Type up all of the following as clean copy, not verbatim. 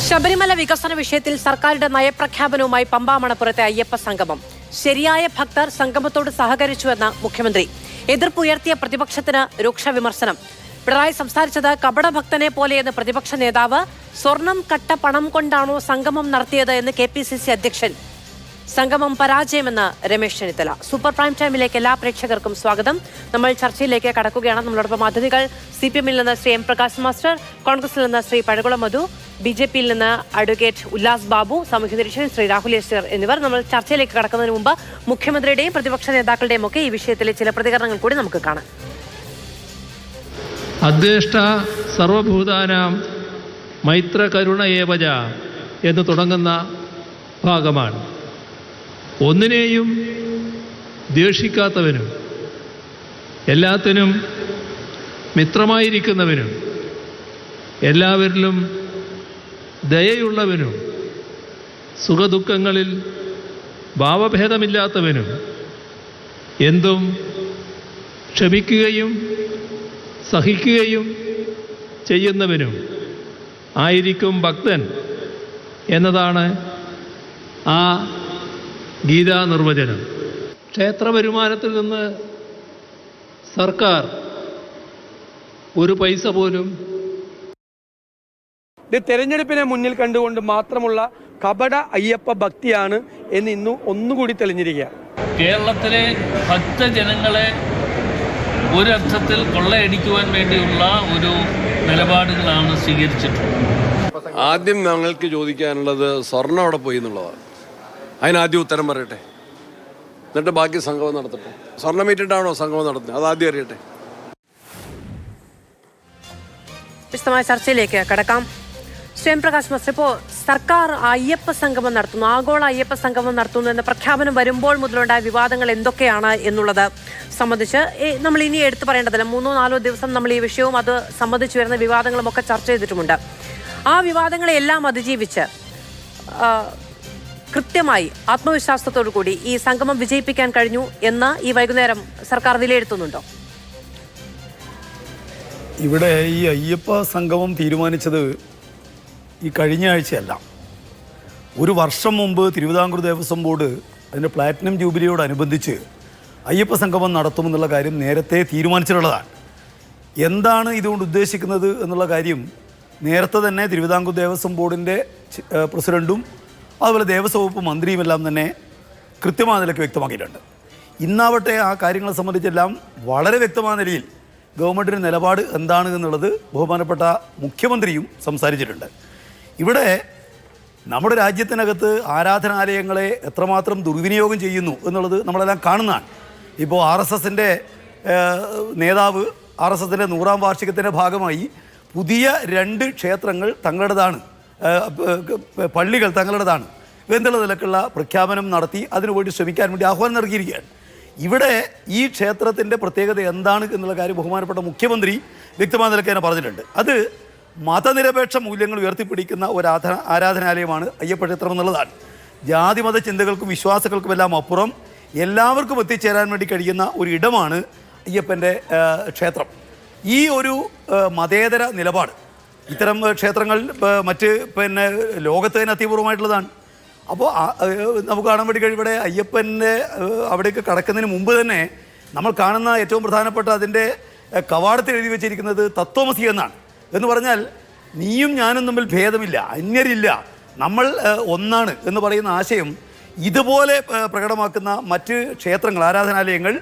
ശബരിമല വികസന വിഷയത്തിൽ സർക്കാരിന്റെ നയപ്രഖ്യാപനവുമായി പമ്പ മണപ്പുറത്തെ അയ്യപ്പ സംഗമം. ശരിയായ ഭക്തർ സംഗമത്തോട് സഹകരിച്ചുവെന്ന് മുഖ്യമന്ത്രി. എതിർപ്പുയർത്തിയ പ്രതിപക്ഷത്തിന് രൂക്ഷ വിമർശനം. പിണറായി സംസാരിച്ചത് കപടഭക്തനെ പോലെയെന്ന് പ്രതിപക്ഷ നേതാവ്. സ്വർണം കട്ട പണം കൊണ്ടാണോ സംഗമം നടത്തിയത് എന്ന് KPCC അധ്യക്ഷൻ. സംഗമം പരാജയമെന്ന് രമേശ് ചെന്നിത്തല. സൂപ്പർ പ്രൈം ടൈമിലേക്ക് എല്ലാ പ്രേക്ഷകർക്കും സ്വാഗതം. നമ്മൾ ചർച്ചയിലേക്ക് കടക്കുകയാണ്. നമ്മളോടൊപ്പം അതിഥികൾ CPM-ൽ നിന്ന് ശ്രീ M. പ്രകാശ് മാസ്റ്റർ, കോൺഗ്രസിൽ നിന്ന് ശ്രീ പഴകുളം മധു, BJP-യിൽ നിന്ന് അഡ്വക്കേറ്റ് ഉല്ലാസ് ബാബു, സാമൂഹ്യ നിരീക്ഷകൻ ശ്രീ രാഹുൽ എസ്റ്റർ എന്നിവർ. നമ്മൾ ചർച്ചയിലേക്ക് കടക്കുന്നതിന് മുമ്പ് മുഖ്യമന്ത്രിയുടെയും പ്രതിപക്ഷ നേതാക്കളുടെയും ഒക്കെ ഈ വിഷയത്തിലെ ചില പ്രതികരണങ്ങൾ കൂടി നമുക്ക് കാണാം. അദ്വേഷ്ട സർവഭൂതാനാം മൈത്ര കരുണ ഏവജ എന്ന് തുടങ്ങുന്ന ഭാഗമാണ്. ഒന്നിനെയും ദ്വേഷിക്കാത്തവനും എല്ലാത്തിനും മിത്രമായിരിക്കുന്നവനും എല്ലാവരിലും ദയയുള്ളവനും സുഖദുഃഖങ്ങളിൽ ഭാവഭേദമില്ലാത്തവനും എന്തും ക്ഷമിക്കുകയും സഹിക്കുകയും ചെയ്യുന്നവനും ആയിരിക്കും ഭക്തൻ എന്നതാണ് ആ ഗീതാ നിർവചനം. ക്ഷേത്ര വരുമാനത്തിൽ നിന്ന് സർക്കാർ ഒരു പൈസ പോലും ഇത് തെരഞ്ഞെടുപ്പിനെ മുന്നിൽ കണ്ടുകൊണ്ട് മാത്രമുള്ള കപട അയ്യപ്പ ഭക്തിയാണ് എന്ന് ഇന്ന് ഒന്നുകൂടി തെളിഞ്ഞിരിക്കുക. കേരളത്തിലെ ഭക്തജനങ്ങളെ ഒരർത്ഥത്തിൽ കൊള്ളയടിക്കുവാൻ വേണ്ടിയുള്ള ഒരു നിലപാടുകളാണ് സ്വീകരിച്ചിട്ടുള്ളത്. ആദ്യം ഞങ്ങൾക്ക് ചോദിക്കാനുള്ളത് സ്വർണ്ണം അവിടെ പോയി എന്നുള്ളതാണ്. അതിനാദ്യം ഉത്തരം പറയട്ടെ, എന്നിട്ട് ബാക്കി സംഗമം നടത്തട്ടെ. സ്വർണ്ണം വീട്ടിട്ടാണോ സംഗമം നടത്തുന്നത്? അതാദ്യം അറിയട്ടെ. വിശദമായ ചർച്ചയിലേക്ക് കടക്കാം. ശ്രീ M. പ്രകാശ് മാസ്റ്റർ, ഇപ്പോൾ സർക്കാർ അയ്യപ്പ സംഗമം നടത്തുന്നു, ആഗോള അയ്യപ്പ സംഗമം നടത്തുന്നു എന്ന പ്രഖ്യാപനം വരുമ്പോൾ മുതലുണ്ടായ വിവാദങ്ങൾ എന്തൊക്കെയാണ് എന്നുള്ളത് സംബന്ധിച്ച് നമ്മൾ ഇനി എടുത്തു പറയേണ്ടതില്ല. 3-4 ദിവസം നമ്മൾ ഈ വിഷയവും അത് സംബന്ധിച്ച് വരുന്ന വിവാദങ്ങളും ഒക്കെ ചർച്ച ചെയ്തിട്ടുമുണ്ട്. ആ വിവാദങ്ങളെല്ലാം അതിജീവിച്ച് കൃത്യമായി ആത്മവിശ്വാസത്തോടു കൂടി ഈ സംഗമം വിജയിപ്പിക്കാൻ കഴിഞ്ഞു എന്ന് ഈ വൈകുന്നേരം സർക്കാർ വിലയിരുത്തുന്നുണ്ടോ? ഇവിടെ ഈ അയ്യപ്പ സംഗമം തീരുമാനിച്ചത് ഈ കഴിഞ്ഞ ആഴ്ചയല്ല. ഒരു വർഷം മുമ്പ് തിരുവിതാംകൂർ ദേവസ്വം ബോർഡ് അതിൻ്റെ പ്ലാറ്റിനം ജൂബിലിയോടനുബന്ധിച്ച് അയ്യപ്പ സംഗമം നടത്തുമെന്നുള്ള കാര്യം നേരത്തെ തീരുമാനിച്ചിട്ടുള്ളതാണ്. എന്താണ് ഇതുകൊണ്ട് ഉദ്ദേശിക്കുന്നത് എന്നുള്ള കാര്യം നേരത്തെ തന്നെ തിരുവിതാംകൂർ ദേവസ്വം ബോർഡിൻ്റെ പ്രസിഡൻറ്റും അതുപോലെ ദേവസ്വം വകുപ്പ് മന്ത്രിയുമെല്ലാം തന്നെ കൃത്യമായ നിലയ്ക്ക് വ്യക്തമാക്കിയിട്ടുണ്ട്. ഇന്നാവട്ടെ ആ കാര്യങ്ങളെ സംബന്ധിച്ചെല്ലാം വളരെ വ്യക്തമായ നിലയിൽ ഗവൺമെൻറ്റിൻ്റെ നിലപാട് എന്താണ് എന്നുള്ളത് ബഹുമാനപ്പെട്ട മുഖ്യമന്ത്രിയും സംസാരിച്ചിട്ടുണ്ട്. ഇവിടെ നമ്മുടെ രാജ്യത്തിനകത്ത് ആരാധനാലയങ്ങളെ എത്രമാത്രം ദുർവിനിയോഗം ചെയ്യുന്നു എന്നുള്ളത് നമ്മളെല്ലാം കാണുന്നതാണ്. ഇപ്പോൾ RSSൻ്റെ നേതാവ് RSSൻ്റെ 100ാം വാർഷികത്തിൻ്റെ ഭാഗമായി പുതിയ 2 ക്ഷേത്രങ്ങൾ തങ്ങളുടേതാണ്, പള്ളികൾ തങ്ങളുടേതാണ് എന്നുള്ള നിലക്കുള്ള പ്രഖ്യാപനം നടത്തി അതിനുവേണ്ടി ശ്രമിക്കാൻ വേണ്ടി ആഹ്വാനം നൽകിയിരിക്കുകയാണ്. ഇവിടെ ഈ ക്ഷേത്രത്തിൻ്റെ പ്രത്യേകത എന്താണ് എന്നുള്ള കാര്യം ബഹുമാനപ്പെട്ട മുഖ്യമന്ത്രി വ്യക്തമായ നിലയ്ക്ക് തന്നെ പറഞ്ഞിട്ടുണ്ട്. അത് മതനിരപേക്ഷ മൂല്യങ്ങൾ ഉയർത്തിപ്പിടിക്കുന്ന ഒരു ആരാധനാലയമാണ് അയ്യപ്പ ക്ഷേത്രം എന്നുള്ളതാണ്. ജാതിമത ചിന്തകൾക്കും വിശ്വാസങ്ങൾക്കുമെല്ലാം അപ്പുറം എല്ലാവർക്കും എത്തിച്ചേരാൻ വേണ്ടി കഴിയുന്ന ഒരു ഇടമാണ് അയ്യപ്പൻ്റെ ക്ഷേത്രം. ഈ ഒരു മതേതര നിലപാട് ഇത്തരം ക്ഷേത്രങ്ങൾ മറ്റ് ലോകത്ത് തന്നെ അത്യപൂർവമായിട്ടുള്ളതാണ്. അപ്പോൾ നമുക്ക് കാണാൻ വേണ്ടി കഴിയും ഇവിടെ അയ്യപ്പൻ്റെ അവിടേക്ക് കടക്കുന്നതിന് മുമ്പ് തന്നെ നമ്മൾ കാണുന്ന ഏറ്റവും പ്രധാനപ്പെട്ട അതിൻ്റെ കവാടത്തിൽ എഴുതി വെച്ചിരിക്കുന്നത് തത്വമസി എന്നാണ്. എന്ന് പറഞ്ഞാൽ നീയും ഞാനും തമ്മിൽ ഭേദമില്ല, അന്യരില്ല, നമ്മൾ ഒന്നാണ് എന്ന് പറയുന്ന ആശയം ഇതുപോലെ പ്രകടമാക്കുന്ന മറ്റ് ക്ഷേത്രങ്ങൾ, ആരാധനാലയങ്ങൾ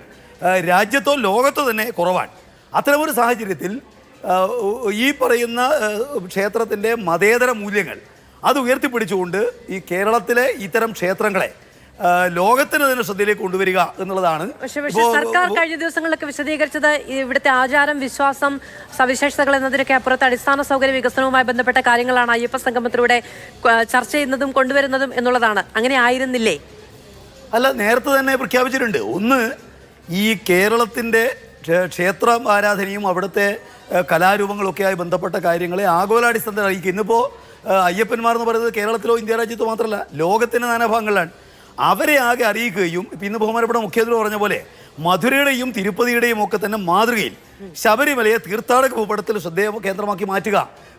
രാജ്യത്തോ ലോകത്തോ തന്നെ കുറവാണ്. അത്തരമൊരു സാഹചര്യത്തിൽ ഈ പറയുന്ന ക്ഷേത്രത്തിൻ്റെ മതേതര മൂല്യങ്ങൾ അത് ഉയർത്തിപ്പിടിച്ചുകൊണ്ട് ഈ കേരളത്തിലെ ഇത്തരം ക്ഷേത്രങ്ങളെ ലോകത്തിന് തന്നെ ശ്രദ്ധയിലേക്ക് കൊണ്ടുവരിക എന്നുള്ളതാണ്. സർക്കാർ കഴിഞ്ഞ ദിവസങ്ങളിലൊക്കെ വിശദീകരിച്ചത് ഇവിടുത്തെ ആചാരം, വിശ്വാസം, സവിശേഷതകൾ എന്നതിനൊക്കെ അപ്പുറത്ത് അടിസ്ഥാന സൗകര്യ വികസനവുമായി ബന്ധപ്പെട്ട കാര്യങ്ങളാണ് അയ്യപ്പ സംഗമത്തിലൂടെ ചർച്ച ചെയ്യുന്നതും കൊണ്ടുവരുന്നതും എന്നുള്ളതാണ്. അങ്ങനെ ആയിരുന്നില്ലേ? അല്ല, നേരത്തെ തന്നെ പ്രഖ്യാപിച്ചിട്ടുണ്ട്. ഒന്ന്, ഈ കേരളത്തിൻ്റെ ക്ഷേത്ര ആരാധനയും അവിടുത്തെ കലാരൂപങ്ങളൊക്കെയായി ബന്ധപ്പെട്ട കാര്യങ്ങളെ ആഗോളാടിസ്ഥാനത്തിൽ അറിയിക്കുക. ഇന്നിപ്പോൾ അയ്യപ്പന്മാർ എന്ന് പറയുന്നത് കേരളത്തിലോ ഇന്ത്യ രാജ്യത്തോ മാത്രമല്ല, ലോകത്തിൻ്റെ നാനാഭാഗങ്ങളിലാണ്. അവരെ ആകെ അറിയിക്കുകയും ഇപ്പം ഇന്ന് ബഹുമാനപ്പെട്ട മുഖ്യമന്ത്രി പറഞ്ഞ പോലെ മധുരയുടെയും തിരുപ്പതിയുടെയും ഒക്കെ തന്നെ മാതൃകയിൽ ശബരിമലയെ തീർത്ഥാടക ഭൂപടത്തിൽ ശ്രദ്ധേയ കേന്ദ്രമാക്കി മാറ്റുക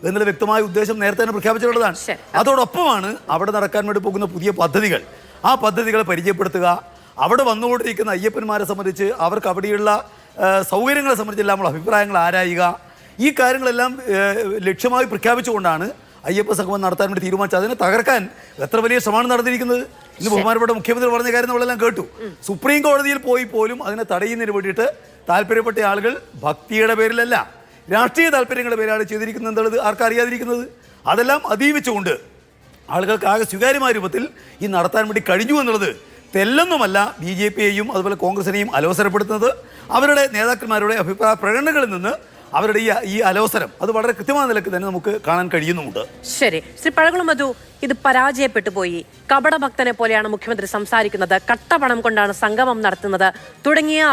എന്നുള്ള വ്യക്തമായ ഉദ്ദേശം നേരത്തെ തന്നെ പ്രഖ്യാപിച്ചിട്ടുള്ളതാണ്. അതോടൊപ്പമാണ് അവിടെ നടക്കാൻ വേണ്ടി പോകുന്ന പുതിയ പദ്ധതികൾ, ആ പദ്ധതികളെ പരിചയപ്പെടുത്തുക. അവിടെ വന്നുകൊണ്ടിരിക്കുന്ന അയ്യപ്പന്മാരെ സംബന്ധിച്ച് അവർക്ക് അവിടെയുള്ള സൗകര്യങ്ങളെ സംബന്ധിച്ചെല്ലാം നമ്മൾ അഭിപ്രായങ്ങൾ ആരായുക. ഈ കാര്യങ്ങളെല്ലാം ലക്ഷ്യമായി പ്രഖ്യാപിച്ചുകൊണ്ടാണ് അയ്യപ്പ സംഗമം നടത്താൻ വേണ്ടി തീരുമാനിച്ചത്. അതിനെ തകർക്കാൻ എത്ര വലിയ ശ്രമമാണ് നടന്നിരിക്കുന്നത്. ഇന്ന് ബഹുമാനപ്പെട്ട മുഖ്യമന്ത്രി പറഞ്ഞ കാര്യം നമ്മളെല്ലാം കേട്ടു. സുപ്രീം കോടതിയിൽ പോയി പോലും അതിനെ തടയുന്നതിന് വേണ്ടിയിട്ട് താല്പര്യപ്പെട്ട ആളുകൾ ഭക്തിയുടെ പേരിലല്ല, രാഷ്ട്രീയ താല്പര്യങ്ങളുടെ പേരാണ് ചെയ്തിരിക്കുന്നത് എന്നുള്ളത് ആർക്കറിയാതിരിക്കുന്നത്. അതെല്ലാം അതീവിച്ചുകൊണ്ട് ആളുകൾക്ക് ആകെ സ്വീകാര്യമായ രൂപത്തിൽ ഈ നടത്താൻ വേണ്ടി കഴിഞ്ഞു എന്നുള്ളത് തെല്ലൊന്നുമല്ല BJPയെയും അതുപോലെ കോൺഗ്രസിനെയും അലോസരപ്പെടുത്തുന്നത്. അവരുടെ നേതാക്കന്മാരുടെ അഭിപ്രായ പ്രകടനങ്ങളിൽ നിന്ന് അവരുടെ ഈ അലോസരം അത് വളരെ കൃത്യമായ നിലയ്ക്ക് തന്നെ നമുക്ക് കാണാൻ കഴിയുന്നുമുണ്ട്. ശരി, ശ്രീ പഴകുളം മധു, ഇത് പരാജയപ്പെട്ടു പോയി, കപടഭക്തനെ പോലെയാണ് മുഖ്യമന്ത്രി സംസാരിക്കുന്നത്, കട്ടപ്പണം കൊണ്ടാണ് സംഗമം നടത്തുന്നത് തുടങ്ങിയ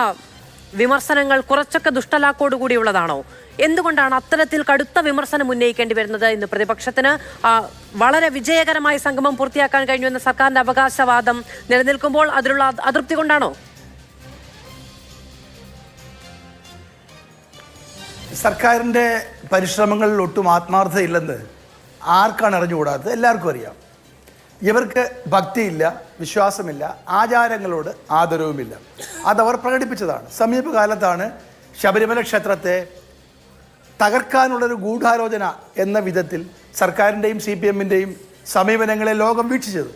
വിമർശനങ്ങൾ കുറച്ചൊക്കെ ദുഷ്ടലാക്കോടുകൂടിയുള്ളതാണോ? എന്തുകൊണ്ടാണ് അത്തരത്തിൽ കടുത്ത വിമർശനം ഉന്നയിക്കേണ്ടി വരുന്നത്? ഇന്ന് പ്രതിപക്ഷത്തിന് വളരെ വിജയകരമായി സംഗമം പൂർത്തിയാക്കാൻ കഴിഞ്ഞു എന്ന സർക്കാരിന്റെ അവകാശവാദം നിലനിൽക്കുമ്പോൾ അതിലുള്ള അതൃപ്തി കൊണ്ടാണോ? സർക്കാരിൻ്റെ പരിശ്രമങ്ങളിൽ ഒട്ടും ആത്മാർത്ഥതയില്ലെന്ന് ആർക്കാണ് അറിഞ്ഞുകൂടാത്തത്? എല്ലാവർക്കും അറിയാം. ഇവർക്ക് ഭക്തിയില്ല, വിശ്വാസമില്ല, ആചാരങ്ങളോട് ആദരവുമില്ല. അതവർ പ്രകടിപ്പിച്ചതാണ്. സമീപകാലത്താണ് ശബരിമല ക്ഷേത്രത്തെ തകർക്കാനുള്ളൊരു ഗൂഢാലോചന എന്ന വിധത്തിൽ സർക്കാരിൻ്റെയും CPMൻ്റെയും സമീപനങ്ങളെ ലോകം വീക്ഷിച്ചത്.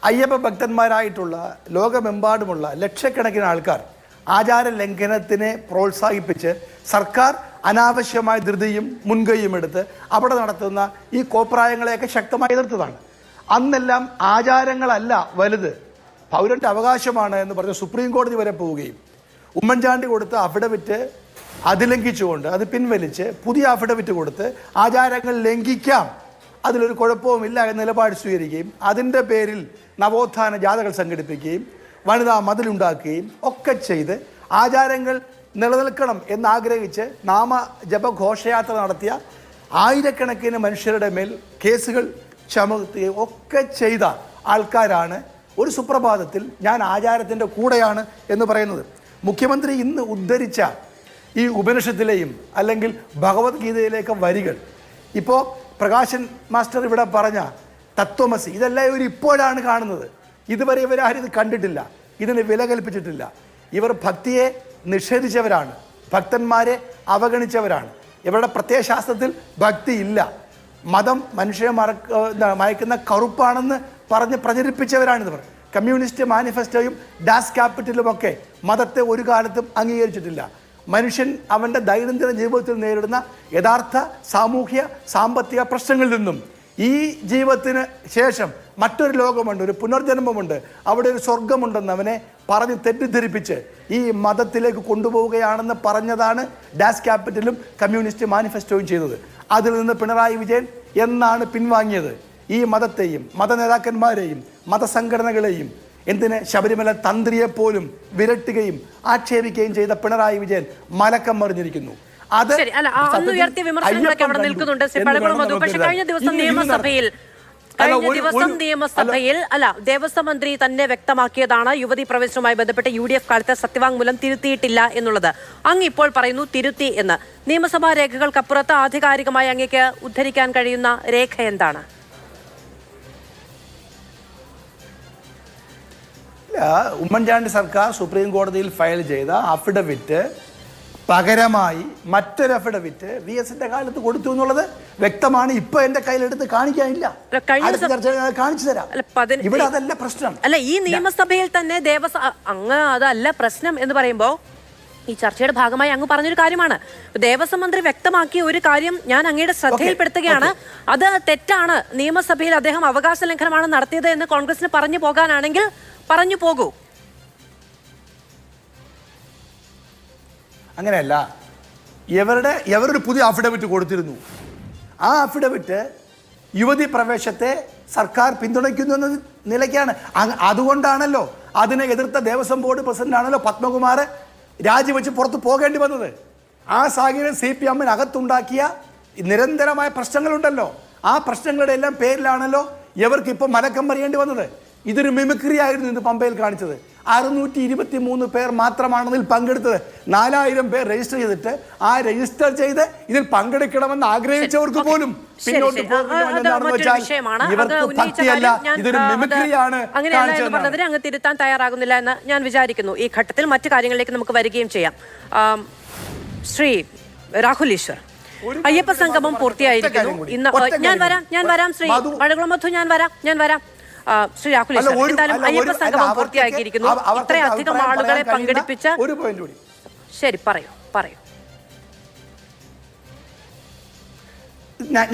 അയ്യപ്പ ഭക്തന്മാരായിട്ടുള്ള ലോകമെമ്പാടുമുള്ള ലക്ഷക്കണക്കിന് ആൾക്കാർ ആചാര ലംഘനത്തിനെ പ്രോത്സാഹിപ്പിച്ച് സർക്കാർ അനാവശ്യമായ ധൃതിയും മുൻകൈയും എടുത്ത് അവിടെ നടത്തുന്ന ഈ കോപ്രായങ്ങളെയൊക്കെ ശക്തമായി എതിർത്തതാണ്. അന്നെല്ലാം ആചാരങ്ങളല്ല വലുത്, പൗരൻ്റെ അവകാശമാണ് എന്ന് പറഞ്ഞ് സുപ്രീം കോടതി വരെ പോവുകയും ഉമ്മൻചാണ്ടി കൊടുത്ത അഫിഡവിറ്റ് അത് ലംഘിച്ചുകൊണ്ട് അത് പിൻവലിച്ച് പുതിയ അഫിഡവിറ്റ് കൊടുത്ത് ആചാരങ്ങൾ ലംഘിക്കാം, അതിലൊരു കുഴപ്പവുമില്ല എന്ന നിലപാട് സ്വീകരിക്കുകയും അതിൻ്റെ പേരിൽ നവോത്ഥാന ജാഥകൾ സംഘടിപ്പിക്കുകയും വനിതാ മതിലുണ്ടാക്കുകയും ഒക്കെ ചെയ്ത് ആചാരങ്ങൾ നിലനിൽക്കണം എന്നാഗ്രഹിച്ച് നാമജപഘോഷയാത്ര നടത്തിയ ആയിരക്കണക്കിന് മനുഷ്യരുടെ മേൽ കേസുകൾ ചുമത്തുകയും ഒക്കെ ചെയ്ത ആൾക്കാരാണ് ഒരു സുപ്രഭാതത്തിൽ ഞാൻ ആചാരത്തിൻ്റെ കൂടെയാണ് എന്ന് പറയുന്നത്. മുഖ്യമന്ത്രി ഇന്ന് ഉദ്ധരിച്ച ഈ ഉപനിഷത്തിലെയും അല്ലെങ്കിൽ ഭഗവത്ഗീതയിലേക്ക് വരികൾ, ഇപ്പോൾ പ്രകാശൻ മാസ്റ്റർ ഇവിടെ പറഞ്ഞ തത്വമസി, ഇതെല്ലാം ഇവർ ഇപ്പോഴാണ് കാണുന്നത്. ഇതുവരെ ഇവരാരും ഇത് കണ്ടിട്ടില്ല, ഇതിന് വില കൽപ്പിച്ചിട്ടില്ല. ഇവർ ഭക്തിയെ നിഷേധിച്ചവരാണ്, ഭക്തന്മാരെ അവഗണിച്ചവരാണ്. ഇവരുടെ പ്രത്യയശാസ്ത്രത്തിൽ ഭക്തിയില്ല, മതം മനുഷ്യനെ മയക്കുന്ന കറുപ്പാണെന്ന് പറഞ്ഞ് പ്രചരിപ്പിച്ചവരാണിവർ. കമ്മ്യൂണിസ്റ്റ് മാനിഫെസ്റ്റോയും ഡാസ് ക്യാപിറ്റലുമൊക്കെ മതത്തെ ഒരു കാലത്തും അംഗീകരിച്ചിട്ടില്ല. മനുഷ്യൻ അവൻ്റെ ദൈനംദിന ജീവിതത്തിൽ നേരിടുന്ന യഥാർത്ഥ സാമൂഹ്യ സാമ്പത്തിക പ്രശ്നങ്ങളിൽ നിന്നും ഈ ജീവിതത്തിന് ശേഷം മറ്റൊരു ലോകമുണ്ട്, ഒരു പുനർജന്മമുണ്ട്, അവിടെ ഒരു സ്വർഗമുണ്ടെന്ന് അവനെ പറഞ്ഞ് തെറ്റിദ്ധരിപ്പിച്ച് ഈ മതത്തിലേക്ക് കൊണ്ടുപോവുകയാണെന്ന് പറഞ്ഞതാണ് ഡാസ് ക്യാപിറ്റലും കമ്മ്യൂണിസ്റ്റ് മാനിഫെസ്റ്റോയും ചെയ്തത്. അതിൽ നിന്ന് പിണറായി വിജയൻ എന്നാണ് പിൻവാങ്ങിയത്? ഈ മതത്തെയും മതനേതാക്കന്മാരെയും മതസംഘടനകളെയും എന്തിന് ശബരിമല തന്ത്രിയെപ്പോലും വിരട്ടുകയും ആക്ഷേപിക്കുകയും ചെയ്ത പിണറായി വിജയൻ മലക്കം മറിഞ്ഞിരിക്കുന്നു. അത് ഉയർത്തിയ വിമർശനങ്ങളൊക്കെ അവിടെ നിൽക്കുന്നുണ്ട്. പക്ഷേ കഴിഞ്ഞ ദിവസം നിയമസഭയിൽ ദേവസ്വം മന്ത്രി തന്നെ വ്യക്തമാക്കിയതാണ് യുവതി പ്രവേശനവുമായി ബന്ധപ്പെട്ട് UDF കാലത്തെ സത്യവാങ്മൂലം തിരുത്തിയിട്ടില്ല എന്നുള്ളത്. അങ്ങ് ഇപ്പോൾ പറയുന്നു തിരുത്തി എന്ന്. നിയമസഭാ രേഖകൾക്കപ്പുറത്ത് ആധികാരികമായി അങ്ങേക്ക് ഉദ്ധരിക്കാൻ കഴിയുന്ന രേഖ എന്താണ്? ഉമ്മൻചാണ്ടി സർക്കാർ സുപ്രീം കോടതിയിൽ ഫയൽ ചെയ്ത അഫിഡവിറ്റ് പകരമായി മറ്റൊരു അഫിഡവിറ്റ് VSന്റെ കാലത്ത് കൊടുത്തു എന്നുള്ളത് വ്യക്തമാണ്. ഇപ്പൊ എന്റെ കയ്യിലെടുത്ത് കാണിക്കാനില്ല, കാണിച്ചു തരാം. ഇവിടെ അതല്ല പ്രശ്നം. അല്ല, ഈ നിയമസഭയിൽ തന്നെ അങ്ങ് അതല്ല പ്രശ്നം എന്ന് പറയുമ്പോ ഈ ചർച്ചയുടെ ഭാഗമായി അങ്ങ് പറഞ്ഞൊരു കാര്യമാണ്. ദേവസ്വം മന്ത്രി വ്യക്തമാക്കിയ ഒരു കാര്യം ഞാൻ അങ്ങയുടെ ശ്രദ്ധയിൽപ്പെടുത്തുകയാണ്. അത് തെറ്റാണ്, നിയമസഭയിൽ അദ്ദേഹം അവകാശ ലംഘനമാണ് നടത്തിയത് എന്ന് കോൺഗ്രസിന് പറഞ്ഞു പോകാനാണെങ്കിൽ പറഞ്ഞു പോകൂ. അങ്ങനെയല്ല, ഇവരൊരു പുതിയ അഫിഡവിറ്റ് കൊടുത്തിരുന്നു. ആ അഫിഡവിറ്റ് യുവതി പ്രവേശത്തെ സർക്കാർ പിന്തുണയ്ക്കുന്നു എന്ന നിലയ്ക്കാണ്. അതുകൊണ്ടാണല്ലോ അതിനെ എതിർത്ത ദേവസ്വം ബോർഡ് പ്രസിഡന്റാണല്ലോ പത്മകുമാർ രാജിവെച്ച് പുറത്ത് പോകേണ്ടി വന്നത്. ആ സാഹചര്യം CPMനകത്തുണ്ടാക്കിയ നിരന്തരമായ പ്രശ്നങ്ങളുണ്ടല്ലോ, ആ പ്രശ്നങ്ങളുടെ എല്ലാം പേരിലാണല്ലോ ഇവർക്ക് ഇപ്പോൾ മലക്കം പറയേണ്ടി വന്നത്. ഇതൊരു മിമിക്രി ആയിരുന്നു ഇന്ന് പമ്പയിൽ കാണിച്ചത്. 623 പേർ മാത്രമാണ് ഇതിൽ പങ്കെടുത്തത്. 4000 പേർ രജിസ്റ്റർ ചെയ്തിട്ട് ആ രജിസ്റ്റർ ചെയ്ത് ഇതിൽ പങ്കെടുക്കണമെന്ന് ആഗ്രഹിച്ചവർക്ക് പോലും പിന്നോട്ട് ഇവർക്ക് ഭക്തിയല്ല, ഇതൊരു മിമിക്രിയാണ് കാണിച്ചത്. അങ്ങ് തിരുത്താൻ തയ്യാറാകുന്നില്ല എന്ന് ഞാൻ വിചാരിക്കുന്നു. ഈ ഘട്ടത്തിൽ മറ്റു കാര്യങ്ങളിലേക്ക് നമുക്ക് വരികയും ചെയ്യാം. ശ്രീ രാഹുൽ ഈശ്വർ, അയ്യപ്പ സംഗമം പൂർത്തിയായിരിക്കുന്നു. ഇന്ന് ഞാൻ വരാം ശ്രീ പഴകുളം മധു, ഞാൻ വരാം. ശ്രീ രാഹുൽ ഈശ്വർ, എന്തായാലും അയ്യപ്പ സംഗമം പൂർത്തിയാക്കിയിരിക്കുന്നു. ഇത്രയധികം ആളുകളെ പങ്കെടുപ്പിച്ച ശരി പറയൂ.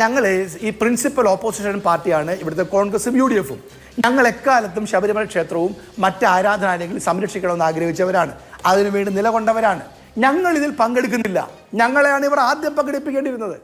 ഞങ്ങൾ ഈ പ്രിൻസിപ്പൽ ഓപ്പോസിഷൻ പാർട്ടിയാണ് ഇവിടുത്തെ കോൺഗ്രസും UDF-ഉം. ഞങ്ങൾ എക്കാലത്തും ശബരിമല ക്ഷേത്രവും മറ്റ് ആരാധനാലയങ്ങളും സംരക്ഷിക്കണമെന്ന് ആഗ്രഹിച്ചവരാണ്, അതിനുവേണ്ടി നിലകൊണ്ടവരാണ്. ഞങ്ങൾ ഇതിൽ പങ്കെടുക്കുന്നില്ല. ഞങ്ങളെയാണ് ഇവർ ആദ്യം പങ്കെടുപ്പിക്കേണ്ടിയിരുന്നത്.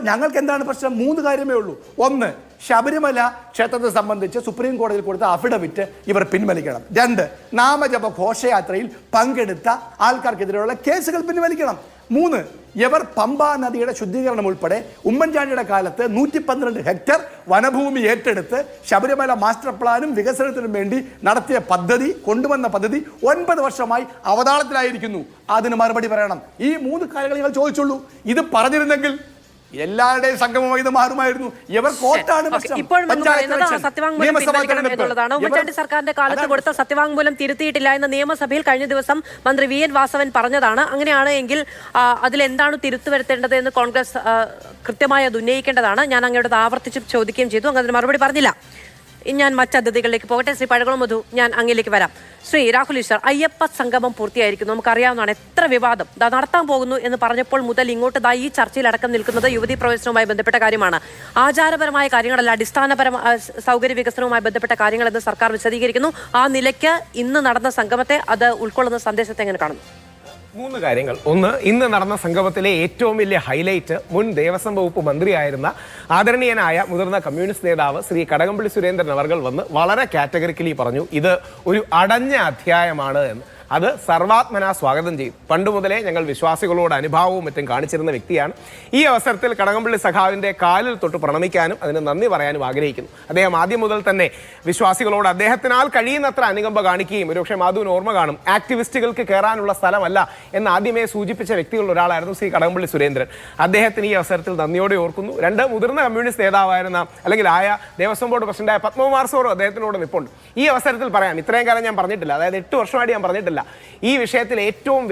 ഞങ്ങൾക്ക് എന്താണ് പ്രശ്നം? 3 കാര്യമേ ഉള്ളൂ. 1, ശബരിമല ക്ഷേത്രത്തെ സംബന്ധിച്ച് സുപ്രീം കോടതിയിൽ കൊടുത്ത അഫിഡവിറ്റ് ഇവർ പിൻവലിക്കണം. 2, നാമജപ ഘോഷയാത്രയിൽ പങ്കെടുത്ത ആൾക്കാർക്കെതിരെയുള്ള കേസുകൾ പിൻവലിക്കണം. 3, ഇവർ പമ്പാ നദിയുടെ ശുദ്ധീകരണം ഉൾപ്പെടെ ഉമ്മൻചാണ്ടിയുടെ കാലത്ത് 112 ഹെക്ടർ വനഭൂമി ഏറ്റെടുത്ത് ശബരിമല മാസ്റ്റർ പ്ലാനും വികസനത്തിനും വേണ്ടി നടത്തിയ പദ്ധതി, കൊണ്ടുവന്ന പദ്ധതി 9 വർഷമായി അവതാളത്തിലായിരിക്കുന്നു. അതിന് മറുപടി പറയണം. ഈ 3 കാര്യങ്ങൾ ഞങ്ങൾ ചോദിച്ചുള്ളൂ. ഇത് പറഞ്ഞിരുന്നെങ്കിൽ എല്ലാവരുടെയും സംഗമമായി ഇത് മാറുമായിരുന്നു. ഇവർ കോട്ടാണ് ഉമ്മൻചാണ്ടി സർക്കാരിന്റെ കാലത്ത് കൊടുത്ത സത്യവാങ്മൂലം തിരുത്തിയിട്ടില്ല എന്ന് നിയമസഭയിൽ കഴിഞ്ഞ ദിവസം മന്ത്രി VN വാസവൻ പറഞ്ഞതാണ്. അങ്ങനെയാണ് എങ്കിൽ അതിലെന്താണ് തിരുത്തു വരുത്തേണ്ടത് എന്ന് കോൺഗ്രസ് കൃത്യമായി അത് ഉന്നയിക്കേണ്ടതാണ്. ഞാൻ അങ്ങയോട് ആവർത്തിച്ച് ചോദിക്കുകയും ചെയ്തു, അങ്ങ് അതിന് മറുപടി പറഞ്ഞില്ല. ഞാൻ മറ്റതിഥികളിലേക്ക് പോകട്ടെ. ശ്രീ പഴകുളം മധു, ഞാൻ അങ്ങിലേക്ക് വരാം. ശ്രീ രാഹുൽ ഈശ്വർ, അയ്യപ്പ സംഗമം പൂർത്തിയായിരിക്കുന്നു. നമുക്കറിയാവുന്നതാണ് എത്ര വിവാദം നടത്താൻ പോകുന്നു എന്ന് പറഞ്ഞപ്പോൾ മുതൽ ഇങ്ങോട്ട് ഈ ചർച്ചയിലടക്കം നിൽക്കുന്നത് യുവതി പ്രവേശനവുമായി ബന്ധപ്പെട്ട കാര്യമാണ്. ആചാരപരമായ കാര്യങ്ങളല്ല, അടിസ്ഥാനപരമായ സൗകര്യ വികസനവുമായി ബന്ധപ്പെട്ട കാര്യങ്ങളെന്ന് സർക്കാർ വിശദീകരിക്കുന്നു. ആ നിലയ്ക്ക് ഇന്ന് നടന്ന സംഗമത്തെ അത് ഉൾക്കൊള്ളുന്ന സന്ദേശത്തെ എങ്ങനെ കാണുന്നു? 3 കാര്യങ്ങൾ. 1, ഇന്ന് നടന്ന സംഗമത്തിലെ ഏറ്റവും വലിയ ഹൈലൈറ്റ് മുൻ ദേവസ്വം വകുപ്പ് മന്ത്രിയായിരുന്ന ആദരണീയനായ മുതിർന്ന കമ്മ്യൂണിസ്റ്റ് നേതാവ് ശ്രീ കടകംപള്ളി സുരേന്ദ്രൻ അവർ വന്ന് വളരെ കാറ്റഗറിക്കലി പറഞ്ഞു, ഇത് ഒരു അടഞ്ഞ അധ്യായമാണ് എന്ന്. അത് സർവാത്മനാ സ്വാഗതം ചെയ്യും. പണ്ട് മുതലേ ഞങ്ങൾ വിശ്വാസികളോട് അനുഭാവവും മറ്റും കാണിച്ചിരുന്ന വ്യക്തിയാണ്. ഈ അവസരത്തിൽ കടകംപള്ളി സഖാവിൻ്റെ കാലിൽ തൊട്ട് പ്രണമിക്കാനും അതിന് നന്ദി പറയാനും ആഗ്രഹിക്കുന്നു. അദ്ദേഹം ആദ്യം മുതൽ തന്നെ വിശ്വാസികളോട് അദ്ദേഹത്തിനാൽ കഴിയുന്നത്ര അനുകമ്പ കാണിക്കുകയും, ഒരുപക്ഷെ മാധുവിന് ഓർമ്മ കാണും, ആക്ടിവിസ്റ്റുകൾക്ക് കയറാനുള്ള സ്ഥലമല്ല എന്ന് ആദ്യമേ സൂചിപ്പിച്ച വ്യക്തികളിൽ ഒരാളായിരുന്നു ശ്രീ കടകംപള്ളി സുരേന്ദ്രൻ. അദ്ദേഹത്തിന് ഈ അവസരത്തിൽ നന്ദിയോടെ ഓർക്കുന്നു. 2, മുതിർന്ന കമ്മ്യൂണിസ്റ്റ് നേതാവായിരുന്ന അല്ലെങ്കിൽ ദേവസ്വം ബോർഡ് പ്രസിഡന്റായ പത്മകുമാർ സാറും അദ്ദേഹത്തിനോട് നിൽപ്പുണ്ട്. ഈ അവസരത്തിൽ പറയാം, ഇത്രയും കാലം ഞാൻ പറഞ്ഞിട്ടില്ല, അതായത് 8 വർഷമായിട്ട് ഞാൻ പറഞ്ഞിട്ടില്ല, ഈ വിഷയത്തിൽ ഏറ്റവും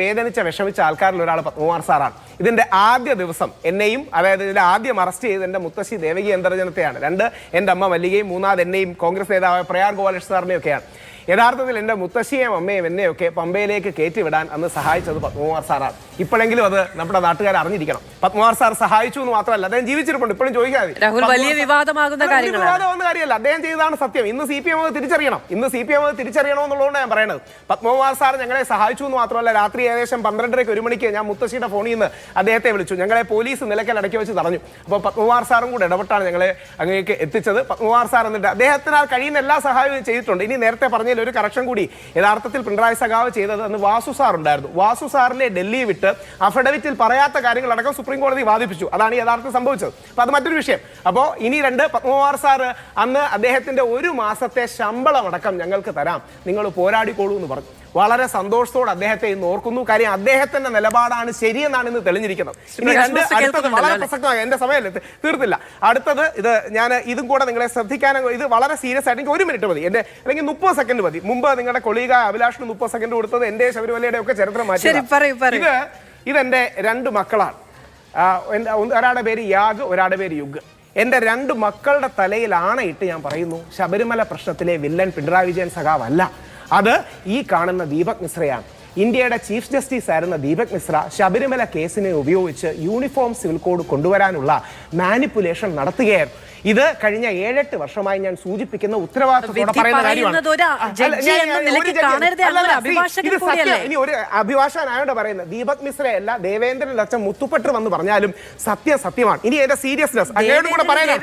വിഷമിച്ച ആൾക്കാരിൽ ഒരാൾ പത്മകുമാർ സാറാണ്. ഇതിന്റെ ആദ്യ ദിവസം എന്നെയും, അതായത് ഇതിന്റെ ആദ്യം അറസ്റ്റ് ചെയ്ത് എൻ്റെ മുത്തശ്ശി ദേവകി അന്തർജനത്തെയാണ്, 2 എൻ്റെ അമ്മ മല്ലികയും, 3 എന്നെയും കോൺഗ്രസ് നേതാവായ പ്രയാർ ഗോപാലകൃഷ്ണ സാറിനെയൊക്കെയാണ്. യഥാർത്ഥത്തിൽ എൻ്റെ മുത്തശ്ശിയെയും അമ്മയും എന്നെയൊക്കെ പമ്പയിലേക്ക് കയറ്റിവിടാൻ അന്ന് സഹായിച്ചത് പത്മകുമാർ സാറാണ്. ഇപ്പോഴെങ്കിലും അത് നമ്മുടെ നാട്ടുകാർ അറിഞ്ഞിരിക്കണം. പത്മകുമാർ സാർ സഹായിച്ചു എന്ന് മാത്രമല്ല, അദ്ദേഹം ജീവിച്ചിരിപ്പുണ്ട്. ഇപ്പോഴും ചോദിക്കാതെ വലിയ വിവാദമാകുന്ന കാര്യമല്ല, അദ്ദേഹം ചെയ്തതാണ് സത്യം. ഇന്ന് CPM അത് തിരിച്ചറിയണം. എന്നുള്ളതുകൊണ്ട് ഞാൻ പറയുന്നത്, പത്മകുമാർ സാർ ഞങ്ങളെ സഹായിച്ചു എന്ന് മാത്രമല്ല, രാത്രി ഏകദേശം 12:30 1 മണിക്ക് ഞാൻ മുത്തശ്ശിയുടെ ഫോണിൽ നിന്ന് അദ്ദേഹത്തെ വിളിച്ചു. ഞങ്ങളെ പോലീസ് നിലയ്ക്കൽ അടക്കി വെച്ച് തടഞ്ഞു. അപ്പോൾ പത്മകുമാർ സാറും കൂടെ ഇടപെട്ടാണ് ഞങ്ങളെ അങ്ങേക്ക് എത്തിച്ചത്. പത്മകുമാർ സാർ എന്നിട്ട് അദ്ദേഹത്തിനാൽ കഴിയുന്ന എല്ലാ സഹായവും ചെയ്തിട്ടുണ്ട്. ഇനി നേരത്തെ പറഞ്ഞ ഒരു കറക്ഷൻ കൂടി, യഥാർത്ഥത്തിൽ പിണറായി സഖാവ് ചെയ്തത് അന്ന് വാസു സാർ ഉണ്ടായിരുന്നു. വാസു സാറിനെ ഡൽഹി വിട്ട് അഫിഡവിറ്റിൽ പറയാത്ത കാര്യങ്ങളടക്കം സുപ്രീം കോടതി വാദിപ്പിച്ചു. അതാണ് യഥാർത്ഥം സംഭവിച്ചത്. അപ്പൊ അത് മറ്റൊരു വിഷയം. അപ്പോൾ ഇനി 2, പത്മകുമാർ സാർ അന്ന് അദ്ദേഹത്തിന്റെ 1 മാസത്തെ ശമ്പളം അടക്കം ഞങ്ങൾക്ക് തരാം, നിങ്ങൾ പോരാടിക്കോളൂ എന്ന് പറഞ്ഞു. വളരെ സന്തോഷത്തോടെ അദ്ദേഹത്തെ ഇന്ന് ഓർക്കുന്നു. കാര്യം അദ്ദേഹത്തിന്റെ നിലപാടാണ് ശരിയെന്നാണ് ഇന്ന് തെളിഞ്ഞിരിക്കുന്നത്. അടുത്തത് വളരെ പ്രസക്തമായ, എന്റെ സമയമല്ലേ തീർത്തില്ല, അടുത്തത് ഇത് ഞാൻ ഇതും കൂടെ നിങ്ങളെ ശ്രദ്ധിക്കാൻ, ഇത് വളരെ സീരിയസ് ആയിട്ട് എനിക്ക് 1 മിനിറ്റ് മതി, എന്റെ അല്ലെങ്കിൽ 30 സെക്കൻഡ് മതി. മുമ്പ് നിങ്ങളുടെ കൊളീഗ അഭിലാഷിന് 30 സെക്കൻഡ് കൊടുത്തത് എന്റെ ശബരിമലയുടെ ഒക്കെ ചരിത്രം മാറ്റി. ഇതെന്റെ 2 മക്കളാണ്. ഒരാളുടെ പേര് യാഗ്, ഒരാളുടെ പേര് യുഗ്. എൻ്റെ 2 മക്കളുടെ തലയിൽ ആണയിട്ട് ഞാൻ പറയുന്നു, ശബരിമല പ്രശ്നത്തിലെ വില്ലൻ പിണറായി വിജയൻ സഖാവല്ല, അത് ഈ കാണുന്ന ദീപക് മിശ്രയാണ്. ഇന്ത്യയുടെ ചീഫ് ജസ്റ്റിസ് ആയിരുന്ന ദീപക് മിശ്ര ശബരിമല കേസിനെ ഉപയോഗിച്ച് യൂണിഫോം സിവിൽ കോഡ് കൊണ്ടുവരാനുള്ള മാനിപ്പുലേഷൻ നടത്തുകയായിരുന്നു. ഇത് കഴിഞ്ഞ 7-8 വർഷമായി ഞാൻ സൂചിപ്പിക്കുന്ന ഉത്തരവാദിത്തത്തോടെ പറയുന്ന കാര്യമാണ്. ഇനി ഒരു അഭിഭാഷകനായോട് പറയുന്നത്, ദീപക് മിശ്രയല്ല, ദേവേന്ദ്രൻ അച്ഛൻ മുത്തുപ്പട്ട് വന്ന് പറഞ്ഞാലും സത്യമാണ്. ഇനി എന്റെ സീരിയസ്നെസ് അങ്ങോട്ട് കൂടെ പറയാനാണ്.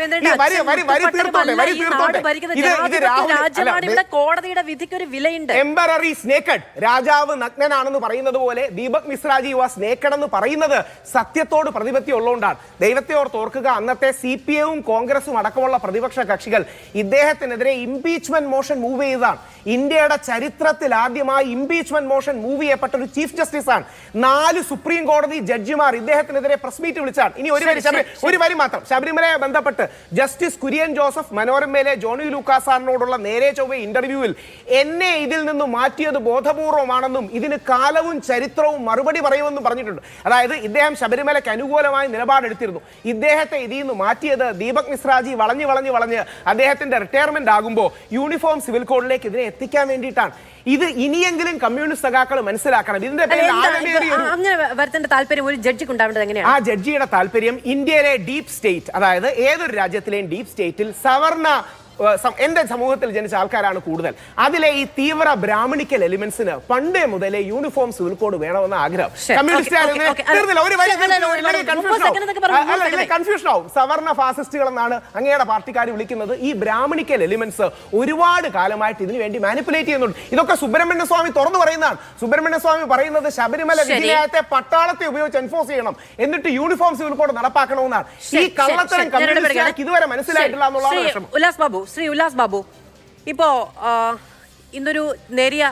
ടെമ്പററി സ്നേക്കഡ്, രാജാവ് നഗ്നനാണെന്ന് പറയുന്നത് പോലെ ദീപക് മിശ്രാജി വാസ് നേക്കഡ് എന്ന് പറയുന്നത് സത്യത്തോട് പ്രതിപത്തി ഉള്ളതുകൊണ്ടാണ്. ദൈവത്തെ ഓർത്ത് ഓർക്കുക, അന്നത്തെ CPM കോൺഗ്രസും കോൺഗ്രസും അടക്കമുള്ള പ്രതിപക്ഷ കക്ഷികൾ ഇദ്ദേഹത്തിനെതിരെ ഇംപീച്ച്മെന്റ് മോഷൻ മൂവ് ചെയ്തതാണ്. ഇന്ത്യയുടെ ചരിത്രത്തിൽ ആദ്യമായി ഇംപീച്ച്മെന്റ് മോഷൻ മൂവ് ചെയ്യപ്പെട്ട ഒരു ചീഫ് ജസ്റ്റിസ് ആണ്. 4 സുപ്രീം കോടതി ജഡ്ജിമാർ ഇദ്ദേഹത്തിനെതിരെ പ്രസ് മീറ്റ് വിളിച്ചാണ്. ഇനി ഒരു വരി മാത്രം ശബരിമലയെ ബന്ധപ്പെട്ട് ജസ്റ്റിസ് കുര്യൻ ജോസഫ് മനോരമയിലെ ജോണി ലൂക്കാസ് സാറിനോടുള്ള നേരെ ചൊവ്വേ ഇന്റർവ്യൂവിൽ എന്നെ ഇതിൽ നിന്ന് മാറ്റിയത് ബോധപൂർവമാണെന്നും ഇതിന് കാലവും ചരിത്രവും മറുപടി പറയുമെന്നും പറഞ്ഞിട്ടുണ്ട്. അതായത് ഇദ്ദേഹം ശബരിമലയ്ക്ക് അനുകൂലമായി നിലപാടെടുത്തിരുന്നു. ഇദ്ദേഹത്തെ ഇതിൽ നിന്ന് മാറ്റിയത് ദീപക് മിശ്രാജി വളഞ്ഞ് അദ്ദേഹത്തിന്റെ റിട്ടയർമെന്റ് ആകുമ്പോൾ യൂണിഫോം സിവിൽ കോഡിലേക്ക് ഇതിനെ എത്തിക്കാൻ വേണ്ടിയിട്ടാണ്. ഇത് ഇനിയെങ്കിലും കമ്മ്യൂണിസ്റ്റ് സഖാക്കൾ മനസ്സിലാക്കണം. ഇതിന്റെ അങ്ങനെ വരുത്തേണ്ട താല്പര്യം ഒരു ജഡ്ജിക്ക് ഉണ്ടാവേണ്ടത് എങ്ങനെയാണ്? ആ ജഡ്ജിയുടെ താല്പര്യം ഇന്ത്യയിലെ ഡീപ് സ്റ്റേറ്റ്, അതായത് ഏതൊരു രാജ്യത്തിലെയും ഡീപ് സ്റ്റേറ്റിൽ സവർണ എന്റെ സമൂഹത്തിൽ ജനിച്ച ആൾക്കാരാണ് കൂടുതൽ. അതിലെ ഈ തീവ്ര ബ്രാഹ്മണിക്കൽ എലിമെന്റ്സിന് പണ്ടേ മുതലേ യൂണിഫോം സിവിൽ കോഡ് വേണമെന്ന ആഗ്രഹം കൺഫ്യൂഷൻ ആവും. സവർണ ഫാസിസ്റ്റുകൾ എന്നാണ് അങ്ങയുടെ പാർട്ടിക്കാർ വിളിക്കുന്നത്. ഈ ബ്രാഹ്മണിക്കൽ എലിമെന്റ്സ് ഒരുപാട് കാലമായിട്ട് ഇതിനു വേണ്ടി മാനിപ്പുലേറ്റ് ചെയ്യുന്നുണ്ട്. ഇതൊക്കെ സുബ്രഹ്മണ്യ സ്വാമി തുറന്നു പറയുന്നതാണ്. സുബ്രഹ്മണ്യ സ്വാമി പറയുന്നത് ശബരിമല വിധിന്യായത്തെ പട്ടാളത്തെ ഉപയോഗിച്ച് എൻഫോഴ്സ് ചെയ്യണം, എന്നിട്ട് യൂണിഫോം സിവിൽ കോഡ് നടപ്പാക്കണമെന്നാണ്. ഈ കള്ളത്തരം കമ്മ്യൂണിസ്റ്റ് ഇതുവരെ മനസ്സിലായിട്ടില്ല എന്നുള്ളതാണ് വിഷമം. ശ്രീ ഉല്ലാസ് ബാബു, ഇപ്പോ ഇന്നൊരു നേരിയ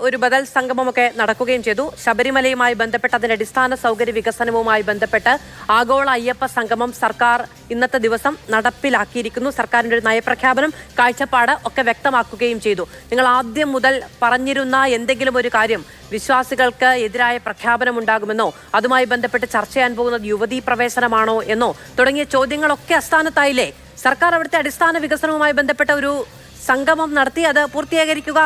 ഒരു ബദൽ സംഗമമൊക്കെ നടക്കുകയും ചെയ്തു. ശബരിമലയുമായി ബന്ധപ്പെട്ട് അതിന്റെ അടിസ്ഥാന സൗകര്യ വികസനവുമായി ബന്ധപ്പെട്ട് ആഗോള അയ്യപ്പ സംഗമം സർക്കാർ ഇന്നത്തെ ദിവസം നടപ്പിലാക്കിയിരിക്കുന്നു. സർക്കാരിന്റെ ഒരു നയപ്രഖ്യാപനം, കാഴ്ചപ്പാട് ഒക്കെ വ്യക്തമാക്കുകയും ചെയ്തു. നിങ്ങൾ ആദ്യം മുതൽ പറഞ്ഞിരുന്ന എന്തെങ്കിലും ഒരു കാര്യം, വിശ്വാസികൾക്ക് എതിരായ പ്രഖ്യാപനം ഉണ്ടാകുമെന്നോ അതുമായി ബന്ധപ്പെട്ട് ചർച്ച ചെയ്യാൻ പോകുന്നത് യുവതീ പ്രവേശനമാണോ എന്നോ തുടങ്ങിയ ചോദ്യങ്ങളൊക്കെ അസ്ഥാനത്തായില്ലേ? സർക്കാർ അവിടുത്തെ അടിസ്ഥാന വികസനവുമായി ബന്ധപ്പെട്ട ഒരു സംഗമം നടത്തി അത് പൂർത്തീകരിക്കുക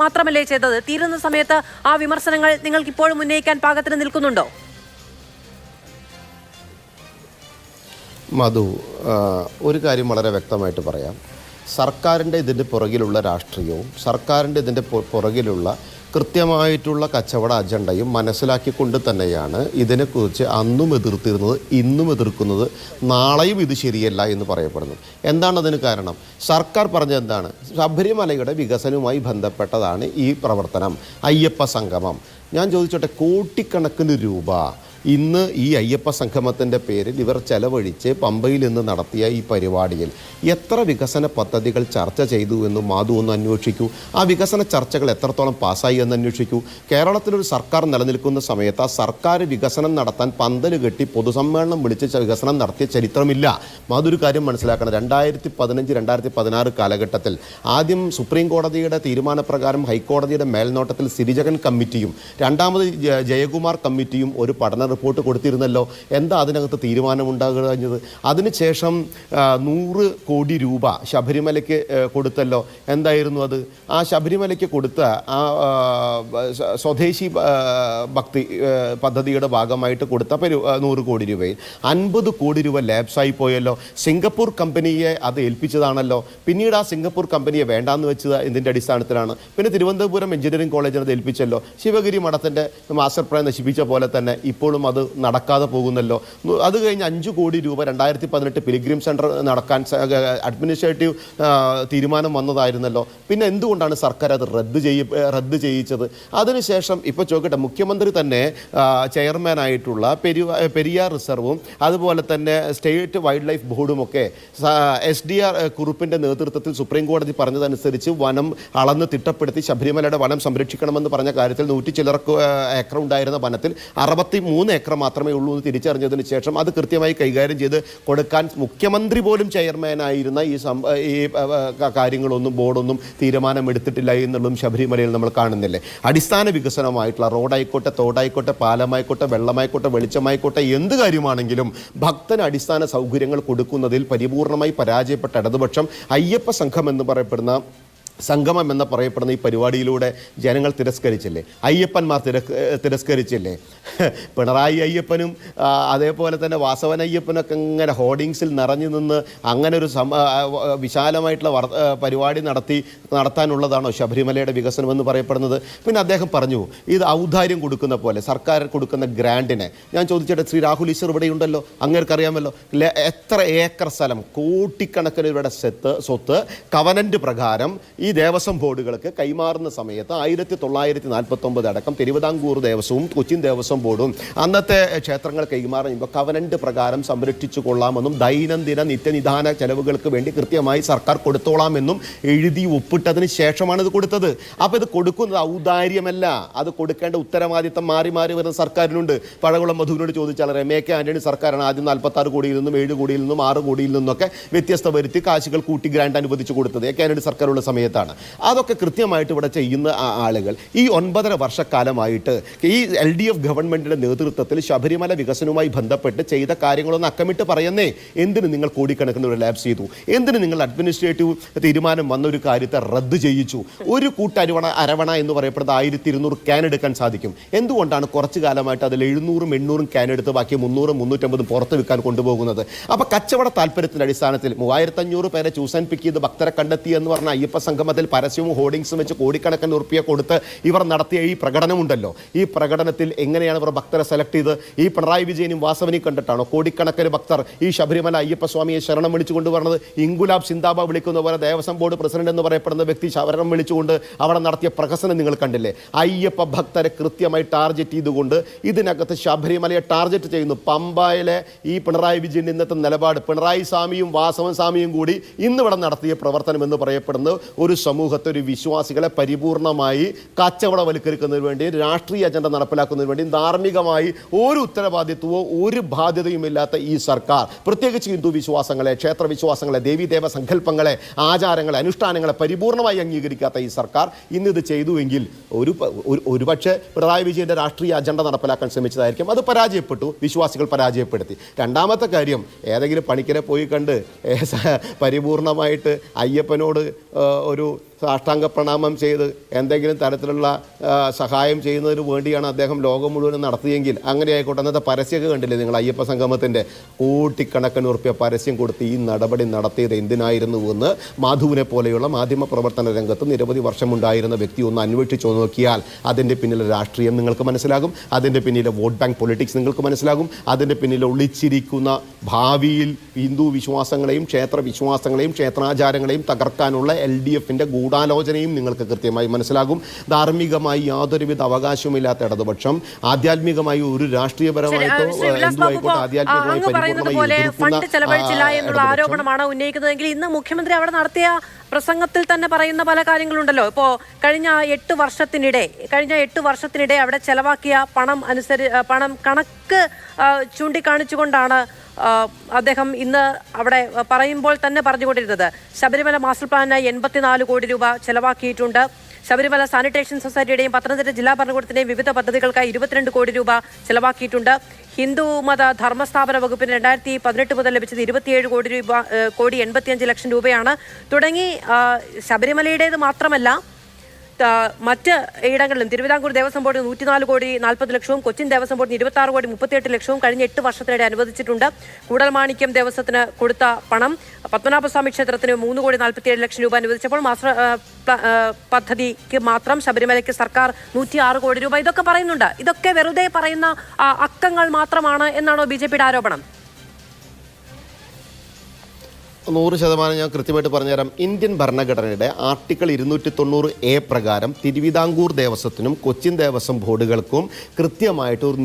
മാത്രമല്ലേ ചെയ്തത്? തീരുന്ന സമയത്ത് ആ വിമർശനങ്ങൾ നിങ്ങൾക്ക് ഇപ്പോഴും ഉന്നയിക്കാൻ പാകത്തിന് നിൽക്കുന്നുണ്ടോ? മധു, ഒരു കാര്യം വളരെ വ്യക്തമായിട്ട് പറയാം. സർക്കാരിൻ്റെ ഇതിൻ്റെ പുറകിലുള്ള രാഷ്ട്രീയവും സർക്കാരിൻ്റെ ഇതിൻ്റെ പുറകിലുള്ള കൃത്യമായിട്ടുള്ള കച്ചവട അജണ്ടയും മനസ്സിലാക്കിക്കൊണ്ട് തന്നെയാണ് ഇതിനെക്കുറിച്ച് അന്നും എതിർത്തിരുന്നത്, ഇന്നും എതിർക്കുന്നത്, നാളെയും ഇത് ശരിയല്ല എന്ന് പറയപ്പെടുന്നത്. എന്താണ് അതിന് കാരണം? സർക്കാർ പറഞ്ഞത് എന്താണ്? ശബരിമലയുടെ വികസനവുമായി ബന്ധപ്പെട്ടതാണ് ഈ പ്രവർത്തനം, അയ്യപ്പ സംഗമം. ഞാൻ ചോദിച്ചോട്ടെ, കോടിക്കണക്കിന് രൂപ ഇന്ന് ഈ അയ്യപ്പ സംഗമത്തിൻ്റെ പേരിൽ ഇവർ ചെലവഴിച്ച് പമ്പയിൽ നിന്ന് നടത്തിയ ഈ പരിപാടിയിൽ എത്ര വികസന പദ്ധതികൾ ചർച്ച ചെയ്തു എന്ന് മാധു ഒന്ന് അന്വേഷിക്കൂ. ആ വികസന ചർച്ചകൾ എത്രത്തോളം പാസ്സായി എന്ന് അന്വേഷിക്കൂ. കേരളത്തിലൊരു സർക്കാർ നിലനിൽക്കുന്ന സമയത്ത് ആ സർക്കാർ വികസനം നടത്താൻ പന്തൽ കെട്ടി പൊതുസമ്മേളനം വിളിച്ച് വികസനം നടത്തിയ ചരിത്രമില്ല. മാധു ഒരു കാര്യം മനസ്സിലാക്കണം. 2015-2016 കാലഘട്ടത്തിൽ ആദ്യം സുപ്രീം കോടതിയുടെ തീരുമാനപ്രകാരം ഹൈക്കോടതിയുടെ മേൽനോട്ടത്തിൽ സിരിജകൻ കമ്മിറ്റിയും രണ്ടാമത് ജയകുമാർ കമ്മിറ്റിയും ഒരു പഠന റിപ്പോർട്ട് കൊടുത്തിരുന്നല്ലോ. എന്താ അതിനകത്ത് തീരുമാനമുണ്ടാകുന്നത്? അതിനുശേഷം 100 കോടി രൂപ ശബരിമലയ്ക്ക് കൊടുത്തല്ലോ. എന്തായിരുന്നു അത്? ആ ശബരിമലയ്ക്ക് കൊടുത്ത ആ സ്വദേശി ഭക്തി പദ്ധതിയുടെ ഭാഗമായിട്ട് കൊടുത്ത 100 കോടി രൂപയിൽ 50 കോടി രൂപ ലാപ്സായി പോയല്ലോ. സിംഗപ്പൂർ കമ്പനിയെ അത് ഏൽപ്പിച്ചതാണല്ലോ. പിന്നീട് ആ സിംഗപ്പൂർ കമ്പനിയെ വേണ്ടാന്ന് വെച്ചത് ഇതിൻ്റെ അടിസ്ഥാനത്തിലാണ്. പിന്നെ തിരുവനന്തപുരം എഞ്ചിനീയറിംഗ് കോളേജിന് അത് ഏൽപ്പിച്ചല്ലോ. ശിവഗിരി മഠത്തിൻ്റെ മാസ്റ്റർ പ്ലാൻ നശിപ്പിച്ച പോലെ തന്നെ ഇപ്പോഴും അത് നടക്കാതെ പോകുന്നല്ലോ. അത് കഴിഞ്ഞ് 5 കോടി രൂപ 2018 പിലിഗ്രിം സെൻറ്റർ നടക്കാൻ അഡ്മിനിസ്ട്രേറ്റീവ് തീരുമാനം വന്നതായിരുന്നല്ലോ. പിന്നെ എന്തുകൊണ്ടാണ് സർക്കാർ അത് റദ്ദ് ചെയ്യിച്ചത്? അതിനുശേഷം ഇപ്പോൾ ചോദിക്കട്ടെ, മുഖ്യമന്ത്രി തന്നെ ചെയർമാനായിട്ടുള്ള പെരിയാർ റിസർവും അതുപോലെ തന്നെ സ്റ്റേറ്റ് വൈൽഡ് ലൈഫ് ബോർഡുമൊക്കെ SDR കുറുപ്പിൻ്റെ നേതൃത്വത്തിൽ സുപ്രീം കോടതി പറഞ്ഞതനുസരിച്ച് വനം അളന്ന് തിട്ടപ്പെടുത്തി ശബരിമലയുടെ വനം സംരക്ഷിക്കണമെന്ന് പറഞ്ഞ കാര്യത്തിൽ 100 ചില്ലറ ഏക്കർ ഉണ്ടായിരുന്ന വനത്തിൽ 63 ഏക്കർ മാത്രമേ ഉള്ളൂ എന്ന് തിരിച്ചറിഞ്ഞതിന് ശേഷം അത് കൃത്യമായി കൈകാര്യം ചെയ്ത് കൊടുക്കാൻ മുഖ്യമന്ത്രി പോലും ചെയർമാനായിരുന്ന ഈ കാര്യങ്ങളൊന്നും ബോർഡൊന്നും തീരുമാനമെടുത്തിട്ടില്ല എന്നുള്ളതും ശബരിമലയിൽ നമ്മൾ കാണുന്നില്ലേ. അടിസ്ഥാന വികസനമായിട്ടുള്ള റോഡായിക്കോട്ടെ, തോടായിക്കോട്ടെ, പാലമായിക്കോട്ടെ, വെള്ളമായിക്കോട്ടെ, വെളിച്ചമായിക്കോട്ടെ, എന്ത് കാര്യമാണെങ്കിലും ഭക്തന് അടിസ്ഥാന സൗകര്യങ്ങൾ കൊടുക്കുന്നതിൽ പരിപൂർണമായി പരാജയപ്പെട്ട ഇടതുപക്ഷം അയ്യപ്പ സംഘം എന്ന് സംഗമം എന്ന് പറയപ്പെടുന്ന ഈ പരിപാടിയിലൂടെ ജനങ്ങൾ തിരസ്കരിച്ചില്ലേ? അയ്യപ്പന്മാർ തിരസ്കരിച്ചില്ലേ? പിണറായി അയ്യപ്പനും അതേപോലെ തന്നെ വാസവൻ അയ്യപ്പനൊക്കെ ഇങ്ങനെ ഹോർഡിങ്സിൽ നിറഞ്ഞു നിന്ന് അങ്ങനെ ഒരു വിശാലമായിട്ടുള്ള പരിപാടി നടത്താനുള്ളതാണോ ശബരിമലയുടെ വികസനം എന്ന് പറയപ്പെടുന്നത്? പിന്നെ അദ്ദേഹം പറഞ്ഞു ഇത് ഔദാര്യം കൊടുക്കുന്ന പോലെ സർക്കാർ കൊടുക്കുന്ന ഗ്രാൻഡിനെ. ഞാൻ ചോദിച്ചിട്ട് ശ്രീ രാഹുൽ ഈശ്വർ ഇവിടെയുണ്ടല്ലോ, അങ്ങേർക്കറിയാമല്ലോ എത്ര ഏക്കർ സ്ഥലം, കോടിക്കണക്കിന് രൂപയുടെ സ്വത്ത് കവനൻ്റ് പ്രകാരം ഈ ദേവസ്വം ബോർഡുകൾക്ക് കൈമാറുന്ന സമയത്ത് 1949 അടക്കം തിരുവിതാംകൂർ ദേവസ്വവും കൊച്ചിൻ ദേവസ്വം ബോർഡും അന്നത്തെ ക്ഷേത്രങ്ങൾ കൈമാറുമ്പോൾ കവനന്റ് പ്രകാരം സംരക്ഷിച്ചു കൊള്ളാമെന്നും ദൈനംദിന നിത്യനിദാന ചെലവുകൾക്ക് വേണ്ടി കൃത്യമായി സർക്കാർ കൊടുത്തോളാമെന്നും എഴുതി ഒപ്പിട്ടതിന് ശേഷമാണ് ഇത് കൊടുത്തത്. അപ്പോൾ ഇത് കൊടുക്കുന്നത് ഔദാര്യമല്ല, അത് കൊടുക്കേണ്ട ഉത്തരവാദിത്തം മാറി മാറി വരുന്ന സർക്കാരിനുണ്ട്. പഴകുളം മധുവിനോട് ചോദിച്ചാൽ എ.കെ. ആന്റണി സർക്കാരാണ് ആദ്യം 46 കോടിയിൽ നിന്നും 7 കോടിയിൽ നിന്നും 6 കോടിയിൽ നിന്നൊക്കെ വ്യത്യസ്ത വരുത്തി കാശുകൾ കൂട്ടി ഗ്രാന്റ് അനുവദിച്ചു കൊടുത്തത് എ.കെ. ആന്റണി സർക്കാരുള്ള സമയത്താണ്. അതൊക്കെ കൃത്യമായിട്ട് ഇവിടെ ചെയ്യുന്ന ആളുകൾ ഈ 9.5 വർഷക്കാലമായിട്ട് ഈ LDF ഗവൺമെന്റിന്റെ നേതൃത്വത്തിൽ ശബരിമല വികസനവുമായി ബന്ധപ്പെട്ട് ചെയ്ത കാര്യങ്ങളൊന്ന് അക്കമിട്ട് പറയുന്നേ. എന്തിന് നിങ്ങൾ കോടിക്കണക്കിന് ഒരു ലാബ്സ് ചെയ്തു? എന്തിന് നിങ്ങൾ അഡ്മിനിസ്ട്രേറ്റീവ് തീരുമാനം വന്ന ഒരു കാര്യത്തെ റദ്ദ് ചെയ്യിച്ചു? ഒരു അരവണ എന്ന് പറയപ്പെടുന്നത് 1200 ക്യാൻ എടുക്കാൻ സാധിക്കും. എന്തുകൊണ്ടാണ് കുറച്ചു കാലമായിട്ട് അതിൽ 700-ഉം 800-ഉം ക്യാൻ എടുത്ത് ബാക്കി 300-ഉം 350-ഉം പുറത്ത് വിൽക്കാൻ കൊണ്ടുപോകുന്നത്? അപ്പോൾ കച്ചവട താല്പര്യത്തിന്റെ അടിസ്ഥാനത്തിൽ 3500 പേരെ ചൂസ് ആൻഡ് പിക്ക് ചെയ്ത് ഭക്തരെ കണ്ടെത്തി എന്ന് പറഞ്ഞ അയ്യപ്പ സംഗമത്തിൽ പരസ്യവും ഹോർഡിങ്സും വെച്ച് കോടിക്കണക്കിന് ഉറുപ്പിക കൊടുത്ത് ഇവർ നടത്തിയ ഈ പ്രകടനമുണ്ടല്ലോ, ഈ പ്രകടനത്തിൽ എങ്ങനെയാണ് ഇവർ ഭക്തരെ സെലക്ട് ചെയ്ത്? ഈ പിണറായി വിജയനും വാസവനെയും കണ്ടിട്ടാണോ കോടിക്കണക്കിന് ഭക്തർ ഈ ശബരിമല അയ്യപ്പ സ്വാമിയെ ശരണം വിളിച്ചു കൊണ്ടുവരുന്നത്? ഇൻകുലാബ് സിന്ദാബ വിളിക്കുന്ന പോലെ ദേവസ്വം ബോർഡ് പ്രസിഡന്റ് എന്ന് പറയപ്പെടുന്ന വ്യക്തി ശരണം വിളിച്ചുകൊണ്ട് അവിടെ നടത്തിയ പ്രഹസനം നിങ്ങൾ കണ്ടില്ലേ? അയ്യപ്പ ഭക്തരെ കൃത്യമായി ടാർഗറ്റ് ചെയ്തുകൊണ്ട് ഇതിനകത്ത് ശബരിമലയെ ടാർഗറ്റ് ചെയ്യുന്നു. പമ്പായിലെ ഈ പിണറായി വിജയൻ ഇന്നത്തെ നിലപാട്, പിണറായി സ്വാമിയും വാസവൻ സ്വാമിയും കൂടി ഇന്നിവിടെ നടത്തിയ പ്രവർത്തനം എന്ന് പറയപ്പെടുന്നത് ഒരു സമൂഹത്തെ, ഒരു വിശ്വാസികളെ പരിപൂർണമായി കച്ചവടവൽക്കരിക്കുന്നതിന് വേണ്ടി, രാഷ്ട്രീയ അജണ്ട നടപ്പിലാക്കുന്നതിന് വേണ്ടി ധാർമ്മികമായി ഒരു ഉത്തരവാദിത്വമോ ഒരു ബാധ്യതയുമില്ലാത്ത ഈ സർക്കാർ, പ്രത്യേകിച്ച് ഹിന്ദു വിശ്വാസങ്ങളെ, ക്ഷേത്ര വിശ്വാസങ്ങളെ, ദേവീദേവ സങ്കല്പങ്ങളെ, ആചാരങ്ങളെ, അനുഷ്ഠാനങ്ങളെ പരിപൂർണമായി അംഗീകരിക്കാത്ത ഈ സർക്കാർ ഇന്നിത് ചെയ്തുവെങ്കിൽ ഒരുപക്ഷെ പിണറായി വിജയന്റെ രാഷ്ട്രീയ അജണ്ട നടപ്പിലാക്കാൻ ശ്രമിച്ചതായിരിക്കും. അത് പരാജയപ്പെട്ടു, വിശ്വാസികൾ പരാജയപ്പെടുത്തി. രണ്ടാമത്തെ കാര്യം, ഏതെങ്കിലും പണിക്കരെ പോയി കണ്ട് പരിപൂർണമായിട്ട് അയ്യപ്പനോട് ഒരു സാഷ്ടാംഗ പ്രണാമം ചെയ്ത് എന്തെങ്കിലും തരത്തിലുള്ള സഹായം ചെയ്യുന്നതിന് വേണ്ടിയാണ് അദ്ദേഹം ലോകം മുഴുവനും നടത്തിയെങ്കിൽ അങ്ങനെ ആയിക്കോട്ടെ. അന്നത്തെ പരസ്യമൊക്കെ കണ്ടില്ലേ നിങ്ങൾ? അയ്യപ്പ സംഗമത്തിൻ്റെ കോടിക്കണക്കിന് ഉറുപ്പിക പരസ്യം കൊടുത്ത് ഈ നടപടി നടത്തിയത് എന്തിനായിരുന്നു എന്ന് മാധുവിനെ പോലെയുള്ള മാധ്യമ പ്രവർത്തന രംഗത്ത് നിരവധി വർഷമുണ്ടായിരുന്ന വ്യക്തി ഒന്ന് അന്വേഷിച്ചു നോക്കിയാൽ അതിൻ്റെ പിന്നിലെ രാഷ്ട്രീയം നിങ്ങൾക്ക് മനസ്സിലാകും, അതിൻ്റെ പിന്നിലെ വോട്ട് ബാങ്ക് പൊളിറ്റിക്സ് നിങ്ങൾക്ക് മനസ്സിലാകും, അതിൻ്റെ പിന്നിൽ ഒളിച്ചിരിക്കുന്ന ഭാവിയിൽ ഹിന്ദു വിശ്വാസങ്ങളെയും ക്ഷേത്ര വിശ്വാസങ്ങളെയും ക്ഷേത്രാചാരങ്ങളെയും തകർക്കാനുള്ള LDFന്റെ ഗൂഢാലോചനയും നിങ്ങൾക്ക് കൃത്യമായി മനസ്സിലാകും. ധാർമ്മികമായി യാതൊരുവിധ അവകാശവുമില്ലാത്ത ഇടതുപക്ഷം ആധ്യാത്മികമായി ഒരു രാഷ്ട്രീയപരമായിട്ടോ ഫണ്ട് ചെലവഴിച്ചില്ല എന്നുള്ള ആരോപണമാണ് ഉന്നയിക്കുന്നതെങ്കിൽ ഇന്ന് മുഖ്യമന്ത്രി അവിടെ നടത്തിയ പ്രസംഗത്തിൽ തന്നെ പറയുന്ന പല കാര്യങ്ങളുണ്ടല്ലോ. ഇപ്പോൾ കഴിഞ്ഞ 8 വർഷത്തിനിടെ അവിടെ ചെലവാക്കിയ പണം കണക്ക് ചൂണ്ടിക്കാണിച്ചുകൊണ്ടാണ് അദ്ദേഹം ഇന്ന് അവിടെ പറയുമ്പോൾ തന്നെ പറഞ്ഞുകൊണ്ടിരുന്നത്. ശബരിമല മാസ്റ്റർ പ്ലാനിനായി 84 കോടി രൂപ ചെലവാക്കിയിട്ടുണ്ട്. ശബരിമല സാനിറ്റേഷൻ സൊസൈറ്റിയുടെയും പത്തനംതിട്ട ജില്ലാ ഭരണകൂടത്തിന്റെയും വിവിധ പദ്ധതികൾക്കായി 22 കോടി രൂപ ചെലവാക്കിയിട്ടുണ്ട്. ഹിന്ദു മത ധർമ്മസ്ഥാപന വകുപ്പിന് 2018 മുതൽ ലഭിച്ചത് 27 കോടി 85 ലക്ഷം രൂപയാണ്. തുടങ്ങി ശബരിമലയുടേത് മാത്രമല്ല മറ്റ് ഇടങ്ങളിലും തിരുവിതാംകൂർ ദേവസ്വം ബോർഡിന് 104 കോടി 40 ലക്ഷവും കൊച്ചിൻ ദേവസ്വം ബോർഡിന് 26 കോടി 38 ലക്ഷവും കഴിഞ്ഞ 8 വർഷത്തിനിടെ അനുവദിച്ചിട്ടുണ്ട്. കൂടൽമാണിക്യം ദേവസ്വത്തിന് കൊടുത്ത പണം, പത്മനാഭസ്വാമി ക്ഷേത്രത്തിന് 3 കോടി 47 ലക്ഷം രൂപ അനുവദിച്ചപ്പോൾ മാസ്റ്റർ പദ്ധതിക്ക് മാത്രം ശബരിമലയ്ക്ക് സർക്കാർ 106 കോടി രൂപ ഇതൊക്കെ പറയുന്നുണ്ട്. ഇതൊക്കെ വെറുതെ പറയുന്ന അക്കങ്ങൾ മാത്രമാണ് എന്നാണോ BJPയുടെ ആരോപണം? 100% ഞാൻ കൃത്യമായിട്ട് പറഞ്ഞുതരാം. ഇന്ത്യൻ ഭരണഘടനയുടെ ആർട്ടിക്കിൾ 290A പ്രകാരം തിരുവിതാംകൂർ ദേവസ്വത്തിനും കൊച്ചിൻ ദേവസ്വം ബോർഡുകൾക്കും കൃത്യമായിട്ട് ഒരു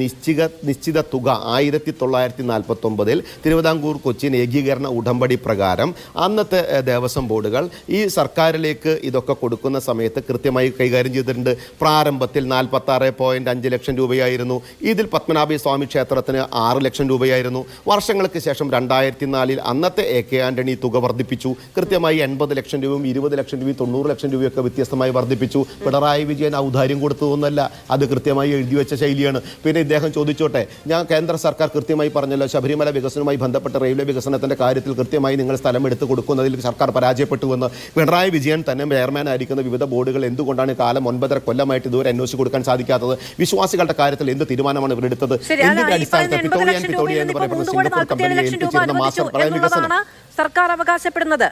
നിശ്ചിത തുക 1949 തിരുവിതാംകൂർ കൊച്ചിൻ ഏകീകരണ ഉടമ്പടി പ്രകാരം അന്നത്തെ ദേവസ്വം ബോർഡുകൾ ഈ സർക്കാരിലേക്ക് ഇതൊക്കെ കൊടുക്കുന്ന സമയത്ത് കൃത്യമായി കൈകാര്യം ചെയ്തിട്ടുണ്ട്. പ്രാരംഭത്തിൽ 46.5 ലക്ഷം രൂപയായിരുന്നു. ഇതിൽ പത്മനാഭ സ്വാമി ക്ഷേത്രത്തിന് 6 ലക്ഷം രൂപയായിരുന്നു. വർഷങ്ങൾക്ക് ശേഷം 2004 അന്നത്തെ A.K. ആന്റണി തുക വർദ്ധിപ്പിച്ചു. കൃത്യമായി 80 ലക്ഷം രൂപയും 20 ലക്ഷം രൂപയും 90 ലക്ഷം രൂപയൊക്കെ വ്യത്യസ്തമായി വർദ്ധിപ്പിച്ചു. പിണറായി വിജയൻ ഔദാര്യം കൊടുത്തതൊന്നല്ല, അത് കൃത്യമായി എഴുതി വെച്ച ശൈലിയാണ്. പിന്നെ ഇദ്ദേഹം ചോദിച്ചോട്ടെ, ഞാൻ കേന്ദ്ര സർക്കാർ കൃത്യമായി പറഞ്ഞല്ലോ ശബരിമല വികസനവുമായി ബന്ധപ്പെട്ട റെയിൽവേ വികസനത്തിന്റെ കാര്യത്തിൽ കൃത്യമായി നിങ്ങൾ സ്ഥലം എടുത്ത് കൊടുക്കുന്നതിൽ സർക്കാർ പരാജയപ്പെട്ടുവെന്ന് പിണറായി വിജയൻ തന്നെ ചെയർമാൻ ആയിരിക്കുന്ന വിവിധ ബോർഡുകൾ എന്തുകൊണ്ടാണ് കാലം 9.5 കൊല്ലമായിട്ട് ഇതുവരെ അന്വേഷിച്ച് കൊടുക്കാൻ സാധിക്കാത്തത്? വിശ്വാസികളുടെ കാര്യത്തിൽ എന്ത് തീരുമാനമാണ് ഇവരെടുത്തത്? എന്തിന്റെ അടിസ്ഥാനത്തിൽ പിട്ടോളിയ എന്ന് പറയുന്ന സിംഗപ്പൂർ കമ്പനിയെ ഏൽപ്പിച്ചിരുന്ന മാസ്റ്റർ പ്ലാൻ വികസനം സർക്കാർ അവകാശപ്പെടുന്നത്?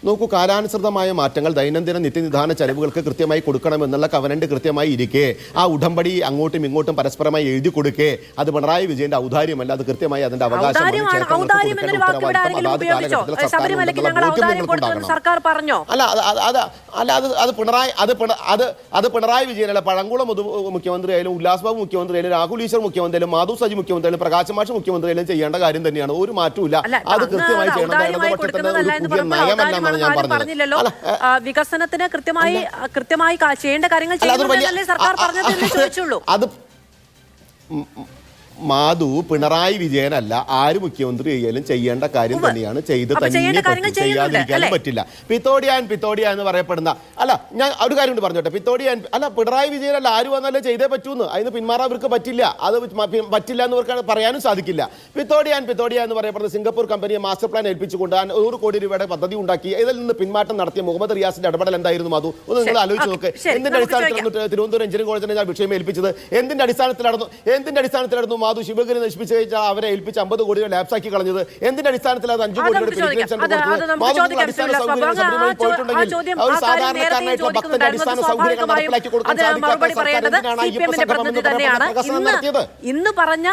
നോക്കൂ, കാലാനുസൃതമായ മാറ്റങ്ങൾ ദൈനംദിന നിത്യനിധാന ചെലവുകൾക്ക് കൃത്യമായി കൊടുക്കണമെന്നുള്ള കവനന്റ് കൃത്യമായി ഇരിക്കെ ആ ഉടമ്പടി അങ്ങോട്ടും ഇങ്ങോട്ടും പരസ്പരമായി എഴുതി കൊടുക്കേ അത് പിണറായി വിജയന്റെ ഔദാര്യമല്ല, അത് കൃത്യമായി അതിന്റെ സർക്കാർ പറഞ്ഞോ? അത് പിണറായി വിജയനല്ല, പഴങ്കുളം മുഖ്യമന്ത്രി ആയാലും, ഉല്ലാസ് ബാബു മുഖ്യമന്ത്രി ആയാലും, രാഹുൽ ഈശ്വർ മുഖ്യമന്ത്രി ആയാലും, മാധു സജി മുഖ്യമന്ത്രി ആയാലും, പ്രകാശ് മാഷ് മുഖ്യമന്ത്രി ആയാലും ചെയ്യേണ്ട കാര്യം തന്നെയാണ്. ഒരു മാറ്റവും അത് കൃത്യമായി ചെയ്യണം. നയമല്ലെന്നാണ് ഞാൻ പറഞ്ഞില്ലല്ലോ. വികസനത്തിന് കൃത്യമായി ചെയ്യേണ്ട കാര്യങ്ങൾ സർക്കാർ പറഞ്ഞതെന്ന് ചോദിച്ചുള്ളൂ. അത് മാധു പിണറായി വിജയനല്ല, ആര് മുഖ്യമന്ത്രി ചെയ്യാലും ചെയ്യേണ്ട കാര്യം തന്നെയാണ്. ചെയ്യാതിരിക്കാനും പറ്റില്ല. പിത്തോടിയ എന്ന് പറയപ്പെടുന്ന ഞാൻ ഒരു കാര്യം കൊണ്ട് പറഞ്ഞോട്ടെ. പിണറായി വിജയനല്ല, ആര് വന്നാലും ചെയ്തേ പറ്റൂന്ന്. അതിന് പിന്മാറാൻ അവർക്ക് പറ്റില്ല. അത് പറ്റില്ല എന്ന് അവർക്ക് പറയാനും സാധിക്കില്ല. പിത്തോടിയ എന്ന് പറയപ്പെടുന്ന സിംഗപ്പൂർ കമ്പനിയെ മാസ്റ്റർ പ്ലാൻ ഏൽപ്പിച്ചുകൊണ്ട് 100 കോടി രൂപയുടെ പദ്ധതി ഉണ്ടാക്കി. ഇതിൽ നിന്ന് പിന്മാറ്റം നടത്തിയ മുഹമ്മദ് റിയാസിന്റെ ഇടപെടൽ എന്തായിരുന്നു മാധു? ഒന്ന് നിങ്ങൾ ആലോചിച്ച് നോക്ക്. എന്തിന്റെ അടിസ്ഥാനത്തിലായിരുന്നു തിരുവനന്തപുരം എഞ്ചിനീയറിംഗ് കോളേജിനെ ഞാൻ വിഷയം ഏൽപ്പിച്ചത്? എന്തിന്റെ അടിസ്ഥാനത്തിലായിരുന്നു മാധു ശിവഗിരി നശിപ്പിച്ച് കഴിച്ചാൽ അവരെ ഏൽപ്പിച്ച് 50 കോടി രൂപ ലാപ്സാക്കി കളഞ്ഞത്? എന്തിന്റെ അടിസ്ഥാനത്തിൽ അത് 5 കോടി ഇന്ന് പറഞ്ഞ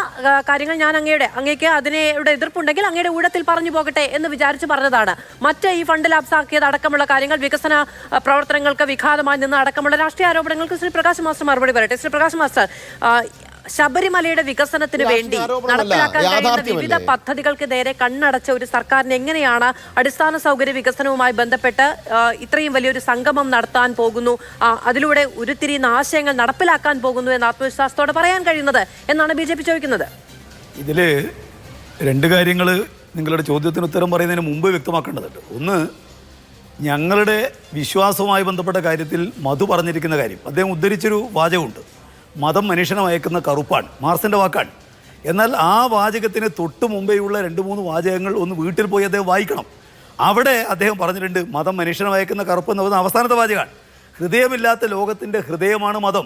കാര്യങ്ങൾ ഞാൻ അങ്ങേക്ക് അതിനോട് എതിർപ്പുണ്ടെങ്കിൽ അങ്ങയുടെ ഊഴത്തിൽ പറഞ്ഞു പോകട്ടെ എന്ന് വിചാരിച്ച് പറഞ്ഞതാണ്. മറ്റ് ഈ ഫണ്ട് ലാപ്സാക്കിയത് അടക്കമുള്ള കാര്യങ്ങൾ, വികസന പ്രവർത്തനങ്ങൾക്ക് വിഘാതമായി നിന്ന് അടക്കമുള്ള രാഷ്ട്രീയ ആരോപണങ്ങൾക്ക് ശ്രീ പ്രകാശ് മാസ്റ്റർ മറുപടി പറയട്ടെ. ശ്രീ പ്രകാശ് മാസ്റ്റർ, ശബരിമലയുടെ വികസനത്തിന് വേണ്ടി നടപ്പിലാക്കാൻ കഴിയുന്ന വിവിധ പദ്ധതികൾക്ക് നേരെ കണ്ണടച്ച ഒരു സർക്കാരിന് എങ്ങനെയാണ് അടിസ്ഥാന സൗകര്യ വികസനവുമായി ബന്ധപ്പെട്ട് ഇത്രയും വലിയൊരു സംഗമം നടത്താൻ പോകുന്നു, അതിലൂടെ ഉരുത്തിരിയുന്ന ആശയങ്ങൾ നടപ്പിലാക്കാൻ പോകുന്നു എന്ന് ആത്മവിശ്വാസത്തോടെ പറയാൻ കഴിയുന്നത് എന്നാണ് BJP ചോദിക്കുന്നത്? ഇതില് 2 കാര്യങ്ങൾ നിങ്ങളുടെ ചോദ്യത്തിന് ഉത്തരം പറയുന്നതിന് മുമ്പ് വ്യക്തമാക്കേണ്ടതുണ്ട്. ഒന്ന്, ഞങ്ങളുടെ വിശ്വാസവുമായി ബന്ധപ്പെട്ട കാര്യത്തിൽ മധു പറഞ്ഞിരിക്കുന്ന കാര്യം, അദ്ദേഹം ഉദ്ധരിച്ചൊരു വാചകമുണ്ട്. മതം മനുഷ്യനെ മയക്കുന്ന കറുപ്പാണ്, മാർസിൻ്റെ വാക്കാണ്. എന്നാൽ ആ വാചകത്തിന് തൊട്ട് മുമ്പേയുള്ള 2-3 വാചകങ്ങൾ ഒന്ന് വീട്ടിൽ പോയി അദ്ദേഹം വായിക്കണം. അവിടെ അദ്ദേഹം പറഞ്ഞിട്ടുണ്ട് മതം മനുഷ്യനെ മയക്കുന്ന കറുപ്പ് എന്ന് പറയുന്ന അവസാനത്തെ വാചകമാണ്. ഹൃദയമില്ലാത്ത ലോകത്തിൻ്റെ ഹൃദയമാണ് മതം.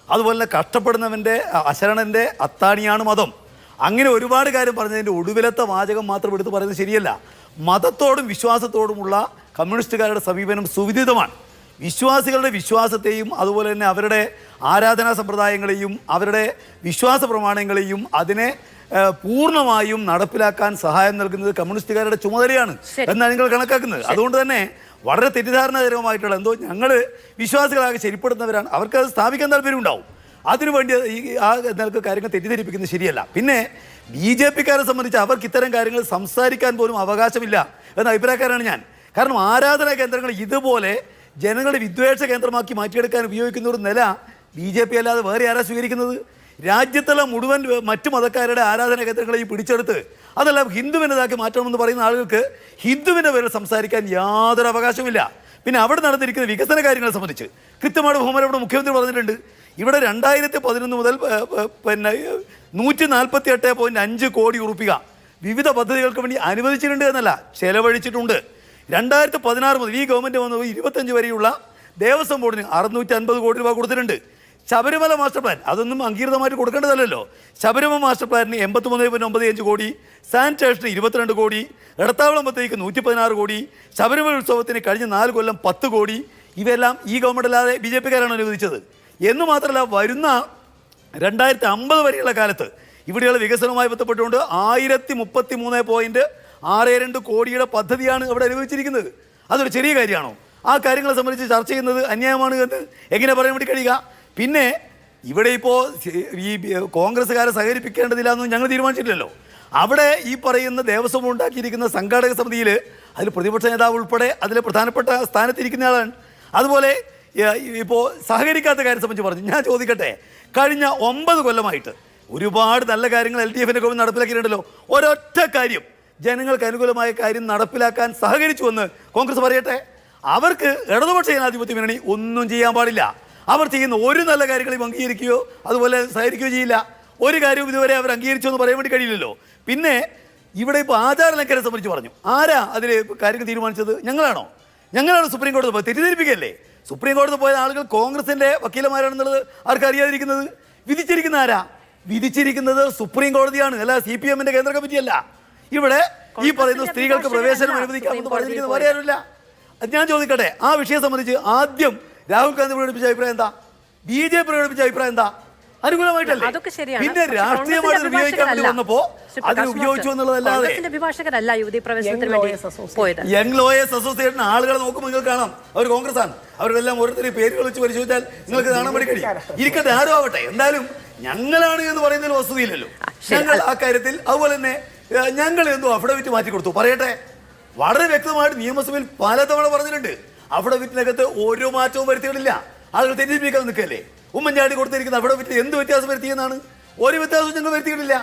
അതുപോലെ കഷ്ടപ്പെടുന്നവൻ്റെ അശരണൻ്റെ അത്താണിയാണ് മതം. അങ്ങനെ ഒരുപാട് കാര്യം പറഞ്ഞതിൻ്റെ ഒടുവിലത്തെ വാചകം മാത്രം എടുത്ത് പറയുന്നത് ശരിയല്ല. മതത്തോടും വിശ്വാസത്തോടുമുള്ള കമ്മ്യൂണിസ്റ്റുകാരുടെ സമീപനം സുവിദിതമാണ്. വിശ്വാസികളുടെ വിശ്വാസത്തെയും അതുപോലെ തന്നെ അവരുടെ ആരാധനാ സമ്പ്രദായങ്ങളെയും അവരുടെ വിശ്വാസ പ്രമാണങ്ങളെയും അതിനെ പൂർണ്ണമായും നടപ്പിലാക്കാൻ സഹായം നൽകുന്നത് കമ്മ്യൂണിസ്റ്റുകാരുടെ ചുമതലയാണ് എന്നാണ് നിങ്ങൾ കണക്കാക്കുന്നത്. അതുകൊണ്ട് തന്നെ വളരെ തെറ്റിദ്ധാരണകരമായിട്ടുള്ള എന്തോ ഞങ്ങൾ വിശ്വാസികളാകെ ശരിപ്പെടുന്നവരാണ്, അവർക്കത് സ്ഥാപിക്കാൻ താല്പര്യമുണ്ടാവും. അതിനുവേണ്ടി ആ നിലക്ക് കാര്യങ്ങൾ തെറ്റിദ്ധരിപ്പിക്കുന്നത് ശരിയല്ല. പിന്നെ BJP-ക്കാരെ സംബന്ധിച്ച് അവർക്ക് ഇത്തരം കാര്യങ്ങൾ സംസാരിക്കാൻ പോലും അവകാശമില്ല എന്ന അഭിപ്രായക്കാരാണ് ഞാൻ. കാരണം ആരാധനാ കേന്ദ്രങ്ങൾ ഇതുപോലെ ജനങ്ങളുടെ വിദ്വേഷ കേന്ദ്രമാക്കി മാറ്റിയെടുക്കാൻ ഉപയോഗിക്കുന്ന ഒരു നില BJP അല്ലാതെ വേറെ ആരാ സ്വീകരിക്കുന്നത്? രാജ്യത്തുള്ള മുഴുവൻ മറ്റു മതക്കാരുടെ ആരാധനാ കേന്ദ്രങ്ങളെയും പിടിച്ചെടുത്ത് അതെല്ലാം ഹിന്ദുവിൻ്റെതാക്കി മാറ്റണമെന്ന് പറയുന്ന ആളുകൾക്ക് ഹിന്ദുവിൻ്റെ പേരിൽ സംസാരിക്കാൻ യാതൊരു അവകാശമില്ല. പിന്നെ അവിടെ നടന്നിരിക്കുന്ന വികസന കാര്യങ്ങളെ സംബന്ധിച്ച് കൃത്യമായിട്ട് ബഹുമാനപ്പെട്ട മുഖ്യമന്ത്രി പറഞ്ഞിട്ടുണ്ട്. ഇവിടെ 2011 മുതൽ 148.5 കോടി ഉറുപ്പിക വിവിധ പദ്ധതികൾക്ക് വേണ്ടി അനുവദിച്ചിട്ടുണ്ട് എന്നല്ല, ചെലവഴിച്ചിട്ടുണ്ട്. 2016 മുതൽ ഈ ഗവൺമെൻറ് വന്നത് 25 വരെയുള്ള ദേവസ്വം ബോർഡിന് 650 കോടി രൂപ കൊടുത്തിട്ടുണ്ട്. ശബരിമല മാസ്റ്റർ പ്ലാൻ അതൊന്നും അംഗീകൃതമായിട്ട് കൊടുക്കേണ്ടതല്ലോ. ശബരിമല മാസ്റ്റർ പ്ലാനിന് 83.95 കോടി, സാനിറ്റേഷന് 22 കോടി, എടത്താവളം പദ്ധതിക്ക് 116 കോടി, ശബരിമല ഉത്സവത്തിന് കഴിഞ്ഞ 4 കൊല്ലം 10 കോടി. ഇവയെല്ലാം ഈ ഗവൺമെൻറ് അല്ലാതെ BJP-ക്കാരാണ് അനുവദിച്ചത്. എന്ന് മാത്രമല്ല വരുന്ന 2050 വരെയുള്ള കാലത്ത് ഇവിടെയുള്ള വികസനവുമായി ബന്ധപ്പെട്ടുകൊണ്ട് 1033.62 കോടിയുടെ പദ്ധതിയാണ് അവിടെ അനുവദിച്ചിരിക്കുന്നത്. അതൊരു ചെറിയ കാര്യമാണോ? ആ കാര്യങ്ങളെ സംബന്ധിച്ച് ചർച്ച ചെയ്യുന്നത് അന്യായമാണ് എന്ന് എങ്ങനെ പറയാൻ വേണ്ടി കഴിയുക? പിന്നെ ഇവിടെ ഇപ്പോൾ ഈ കോൺഗ്രസ്സുകാരെ സഹകരിപ്പിക്കേണ്ടതില്ല എന്ന് ഞങ്ങൾ തീരുമാനിച്ചിട്ടില്ലല്ലോ. അവിടെ ഈ പറയുന്ന ദേവസ്വം ഉണ്ടാക്കിയിരിക്കുന്ന സംഘാടക സമിതിയിൽ അതിൽ പ്രതിപക്ഷ നേതാവ് ഉൾപ്പെടെ അതിൽ പ്രധാനപ്പെട്ട സ്ഥാനത്തിരിക്കുന്ന ആളാണ്. അതുപോലെ ഇപ്പോൾ സഹകരിക്കാത്ത കാര്യം സംബന്ധിച്ച് പറഞ്ഞു. ഞാൻ ചോദിക്കട്ടെ, കഴിഞ്ഞ 9 കൊല്ലമായിട്ട് ഒരുപാട് നല്ല കാര്യങ്ങൾ LDF-ൻ്റെ ഗവൺമെൻറ് നടപ്പിലാക്കിയിട്ടുണ്ടല്ലോ. ഒരൊറ്റ കാര്യം ജനങ്ങൾക്ക് അനുകൂലമായ കാര്യം നടപ്പിലാക്കാൻ സഹകരിച്ചുവെന്ന് കോൺഗ്രസ് പറയട്ടെ. അവർക്ക് ഇടതുപക്ഷ ജനാധിപത്യ മുന്നണി ഒന്നും ചെയ്യാൻ പാടില്ല. അവർ ചെയ്യുന്ന ഒരു നല്ല കാര്യങ്ങളെയും അംഗീകരിക്കുകയോ അതുപോലെ സഹകരിക്കുകയോ ചെയ്യില്ല. ഒരു കാര്യവും ഇതുവരെ അവർ അംഗീകരിച്ചോ എന്ന് പറയാൻ വേണ്ടി കഴിയില്ലല്ലോ. പിന്നെ ഇവിടെ ഇപ്പോൾ ആചാരലംഘനം സംബന്ധിച്ച് പറഞ്ഞു. ആരാ അതിൽ കാര്യങ്ങൾ തീരുമാനിച്ചത്? ഞങ്ങളാണോ? ഞങ്ങളാണ് സുപ്രീം കോടതി പോയത്? തെറ്റിദ്ധരിപ്പിക്കല്ലേ? സുപ്രീം കോടതി പോയ ആളുകൾ കോൺഗ്രസിൻ്റെ വക്കീലന്മാരാണെന്നുള്ളത് ആർക്കറിയാതിരിക്കുന്നത്? വിധിച്ചിരിക്കുന്ന ആരാ? വിധിച്ചിരിക്കുന്നത് സുപ്രീം കോടതിയാണ്, അല്ല CPM-ന്റെ കേന്ദ്ര കമ്മിറ്റി അല്ല. ഇവിടെ ഈ പറയുന്ന സ്ത്രീകൾക്ക് പ്രവേശനം അനുവദിക്കാമെന്ന് പറഞ്ഞിരിക്കുന്നത് വേറെ ആരുമില്ല. ഞാൻ ചോദിക്കട്ടെ, ആ വിഷയം സംബന്ധിച്ച് ആദ്യം രാഹുൽ ഗാന്ധി പ്രകടിപ്പിച്ച അഭിപ്രായം എന്താ? BJP പ്രകടിപ്പിച്ച അഭിപ്രായം എന്താ? അനുകൂലമായിട്ടല്ലേ? അതൊക്കെ ശരിയാണ്. പിന്നെ രാഷ്ട്രീയമായിട്ട് ഉപയോഗിക്കാൻ വേണ്ടി വന്നപ്പോ അതിന് ഉപയോഗിച്ചു എന്നുള്ളതല്ലാതെ അഭിഭാഷകരല്ല യുവതി പ്രവേശനത്തിന് വേണ്ടി പോയത്. യങ് ലോയേഴ്സ് അസോസിയേഷൻ ആളുകളെ നോക്കുമ്പോൾ നിങ്ങൾക്ക് കാണാം അവർ കോൺഗ്രസ് ആണ്. അവരെല്ലാം ഓരോരുത്തരും പേരുകൾ വെച്ച് പരിശോധിച്ചാൽ നിങ്ങൾക്ക് കാണാൻ വേണ്ടി കഴിയും. ഇരിക്കട്ടെ, ആരോ ആവട്ടെ, എന്തായാലും ഞങ്ങളാണ് എന്ന് പറയുന്നതിൽ വസ്തുതയില്ലല്ലോ. ഞങ്ങൾ ആ കാര്യത്തിൽ അതുപോലെ തന്നെ ഞങ്ങൾ എന്തോ അഫിഡവിറ്റ് മാറ്റി കൊടുത്തു. പറയട്ടെ, വളരെ വ്യക്തമായിട്ട് നിയമസഭയിൽ പലതവണ പറഞ്ഞിട്ടുണ്ട്. അഫിഡവിറ്റിനകത്ത് ഓരോ മാറ്റവും വരുത്തിയിട്ടില്ല. ആളുകൾ തെറ്റിദ്ധരിപ്പിക്കാൻ നിൽക്കല്ലേ. ഉമ്മൻചാണ്ടി കൊടുത്തിരിക്കുന്ന അഫിഡവിറ്റിൽ എന്ത് വ്യത്യാസം വരുത്തിയെന്നാണ്? ഒരു വ്യത്യാസവും ഞങ്ങൾ വരുത്തിയിട്ടില്ല.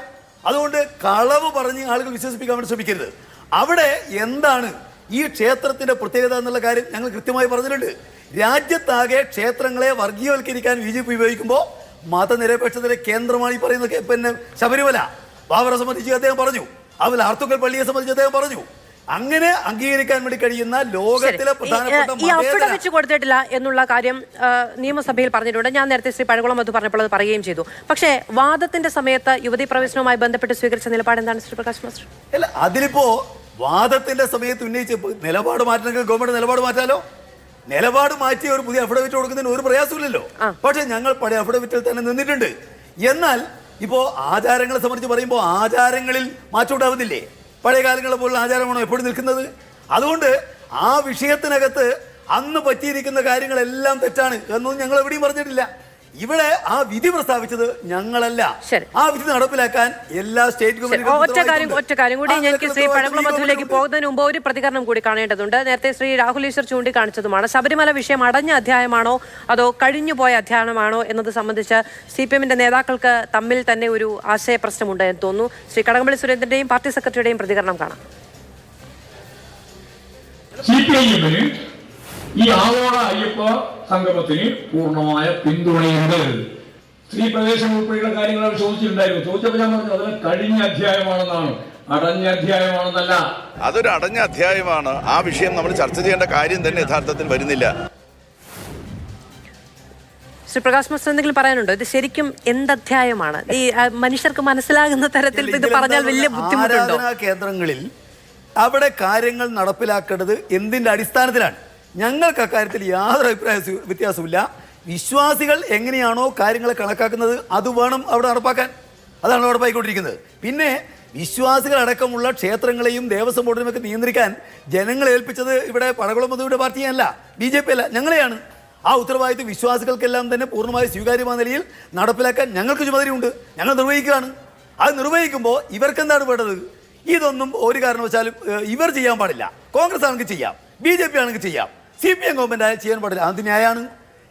അതുകൊണ്ട് കളവ് പറഞ്ഞ് ആളുകൾ വിശ്വസിപ്പിക്കാൻ വേണ്ടി ശ്രമിക്കരുത്. അവിടെ എന്താണ് ഈ ക്ഷേത്രത്തിന്റെ പ്രത്യേകത എന്നുള്ള കാര്യം ഞങ്ങൾ കൃത്യമായി പറഞ്ഞിട്ടുണ്ട്. രാജ്യത്താകെ ക്ഷേത്രങ്ങളെ വർഗീയവൽക്കരിക്കാൻ BJP ഉപയോഗിക്കുമ്പോൾ മതനിരപേക്ഷതയുടെ കേന്ദ്രമാണ് ഈ പറയുന്നത്. പിന്നെ ശബരിമല, ബാബറെ സംബന്ധിച്ച് അദ്ദേഹം പറഞ്ഞു, അതുപോലെ ആർത്തുങ്കൽ പള്ളിയെ സംബന്ധിച്ച് അദ്ദേഹം പറഞ്ഞു. അങ്ങനെ അംഗീകരിക്കാൻ വേണ്ടി കഴിയുന്ന ലോകത്തിലെ പ്രധാനപ്പെട്ട ഈ അഫിഡവിറ്റ് കൊടുത്തിട്ടില്ല എന്നുള്ള കാര്യം നിയമസഭയിൽ പറഞ്ഞിട്ടുണ്ട്. ഞാൻ നേരത്തെ ശ്രീ പഴകുളം അത് പറഞ്ഞപ്പോൾ അത് പറയുകയും ചെയ്തു. പക്ഷേ വാദത്തിന്റെ സമയത്ത് യുവതി പ്രവേശനവുമായി ബന്ധപ്പെട്ട് സ്വീകരിച്ച നിലപാട് എന്താണ് ശ്രീ പ്രകാശ് മാസ്റ്റർ? അല്ല, അതിലിപ്പോ വാദത്തിന്റെ സമയത്ത് ഉന്നയിച്ച് നിലപാട് മാറ്റണമെങ്കിൽ ഗവൺമെന്റ് നിലപാട് മാറ്റാലോ. നിലപാട് മാറ്റി ഒരു പുതിയ അഫിഡവിറ്റ് കൊടുക്കുന്നതിന് ഒരു പ്രയാസമില്ലല്ലോ. പക്ഷെ ഞങ്ങൾ പഴയ അഫിഡവിറ്റിൽ തന്നെ നിന്നിട്ടുണ്ട്. എന്നാൽ ഇപ്പോ ആചാരങ്ങളെ സംബന്ധിച്ച് പറയുമ്പോൾ ആചാരങ്ങളിൽ മാറ്റം ഉണ്ടാവുന്നില്ലേ? പഴയ കാലങ്ങളെ പോലുള്ള ആചാരമാണോ എപ്പോഴും നിൽക്കുന്നത്? അതുകൊണ്ട് ആ വിഷയത്തിനകത്ത് അന്ന് പറ്റിയിരിക്കുന്ന കാര്യങ്ങളെല്ലാം തെറ്റാണ് എന്നൊന്നും ഞങ്ങൾ എവിടെയും പറഞ്ഞിട്ടില്ല. ഇവിടെ ആ വിധി പ്രസ്താവിച്ചത് ഞങ്ങളല്ല. ആ വിധി നടപ്പിലാക്കാൻ എല്ലാ സ്റ്റേറ്റ് ഒറ്റ കാര്യം കൂടി എനിക്ക് ശ്രീ പഴകുളം മധുവിലേക്ക് പോകുന്നതിന് മുമ്പ് ഒരു പ്രതികരണം കൂടി കാണേണ്ടതുണ്ട്. നേരത്തെ ശ്രീ രാഹുൽ ഈശ്വർ ചൂണ്ടിക്കാണിച്ചതുമാണ്. ശബരിമല വിഷയം അടഞ്ഞ അധ്യായമാണോ അതോ കഴിഞ്ഞുപോയ അധ്യായമാണോ എന്നത് സംബന്ധിച്ച് CPM-ന്റെ നേതാക്കൾക്ക് തമ്മിൽ തന്നെ ഒരു ആശയ പ്രശ്നമുണ്ട് എന്ന് തോന്നുന്നു. ശ്രീ കടകംപള്ളി സുരേന്ദ്രന്റെയും പാർട്ടി സെക്രട്ടറിയുടെയും പ്രതികരണം കാണാം. ഈ ആഗോള അയ്യപ്പ സംഗമത്തിന് പൂർണ്ണമായ പിന്തുണയുണ്ട്. സ്ത്രീ പ്രവേശനം ഉൾപ്പെടെയുള്ള കാര്യങ്ങൾ അവർ ചോദിച്ചിട്ടുണ്ടായിരുന്നു. ചോദിച്ചപ്പോൾ ഞാൻ പറഞ്ഞു അത് കഴിഞ്ഞ അധ്യായമാണെന്നാണ്, അടഞ്ഞ അധ്യായമാണെന്നല്ല. അതൊരു അടഞ്ഞ അധ്യായമാണ്. ആ വിഷയം നമ്മൾ ചർച്ച ചെയ്യേണ്ട കാര്യം തന്നെ യഥാർത്ഥത്തിൽ വരുന്നില്ല. ശ്രീ പ്രകാശ് മാസ്റ്റർ എന്തെങ്കിലും പറയാനുണ്ടോ? ഇത് ശരിക്കും എന്തധ്യായമാണ്? ഈ മനുഷ്യർക്ക് മനസ്സിലാകുന്ന തരത്തിൽ ഇത് പറഞ്ഞാൽ വലിയ ബുദ്ധിമുട്ടുണ്ടോ? കേന്ദ്രങ്ങളിൽ അവിടെ കാര്യങ്ങൾ നടപ്പിലാക്കേണ്ടത് എന്തിന്റെ അടിസ്ഥാനത്തിലാണ്? ഞങ്ങൾക്ക് അക്കാര്യത്തിൽ യാതൊരു അഭിപ്രായ വ്യത്യാസമില്ല. വിശ്വാസികൾ എങ്ങനെയാണോ കാര്യങ്ങളെ കണക്കാക്കുന്നത് അത് വേണം അവിടെ നടപ്പാക്കാൻ. അതാണ് നടപ്പായിക്കൊണ്ടിരിക്കുന്നത്. പിന്നെ വിശ്വാസികൾ അടക്കമുള്ള ക്ഷേത്രങ്ങളെയും ദേവസ്വം ബോർഡിനെയും ഒക്കെ നിയന്ത്രിക്കാൻ ജനങ്ങളെ ഏൽപ്പിച്ചത് ഇവിടെ പഴകുളം മധുവിന്റെ പാർട്ടിയല്ല, BJP അല്ല, ഞങ്ങളെയാണ്. ആ ഉത്തരവാദിത്വം വിശ്വാസികൾക്കെല്ലാം തന്നെ പൂർണ്ണമായി സ്വീകാര്യമായ നിലയിൽ നടപ്പിലാക്കാൻ ഞങ്ങൾക്ക് ചുമതലയുണ്ട്. ഞങ്ങൾ നിർവഹിക്കുകയാണ്. അത് നിർവഹിക്കുമ്പോൾ ഇവർക്കെന്താണ് വേണ്ടത്? ഇതൊന്നും ഒരു കാരണവശാലും ഇവർ ചെയ്യാൻ പാടില്ല. കോൺഗ്രസ് ആണെങ്കിൽ ചെയ്യാം, BJP ആണെങ്കിൽ ചെയ്യാം, CPM ഗവൺമെന്റ് ആയാലും ചെയ്യാൻ പാടില്ല. അത് ന്യായമാണ്.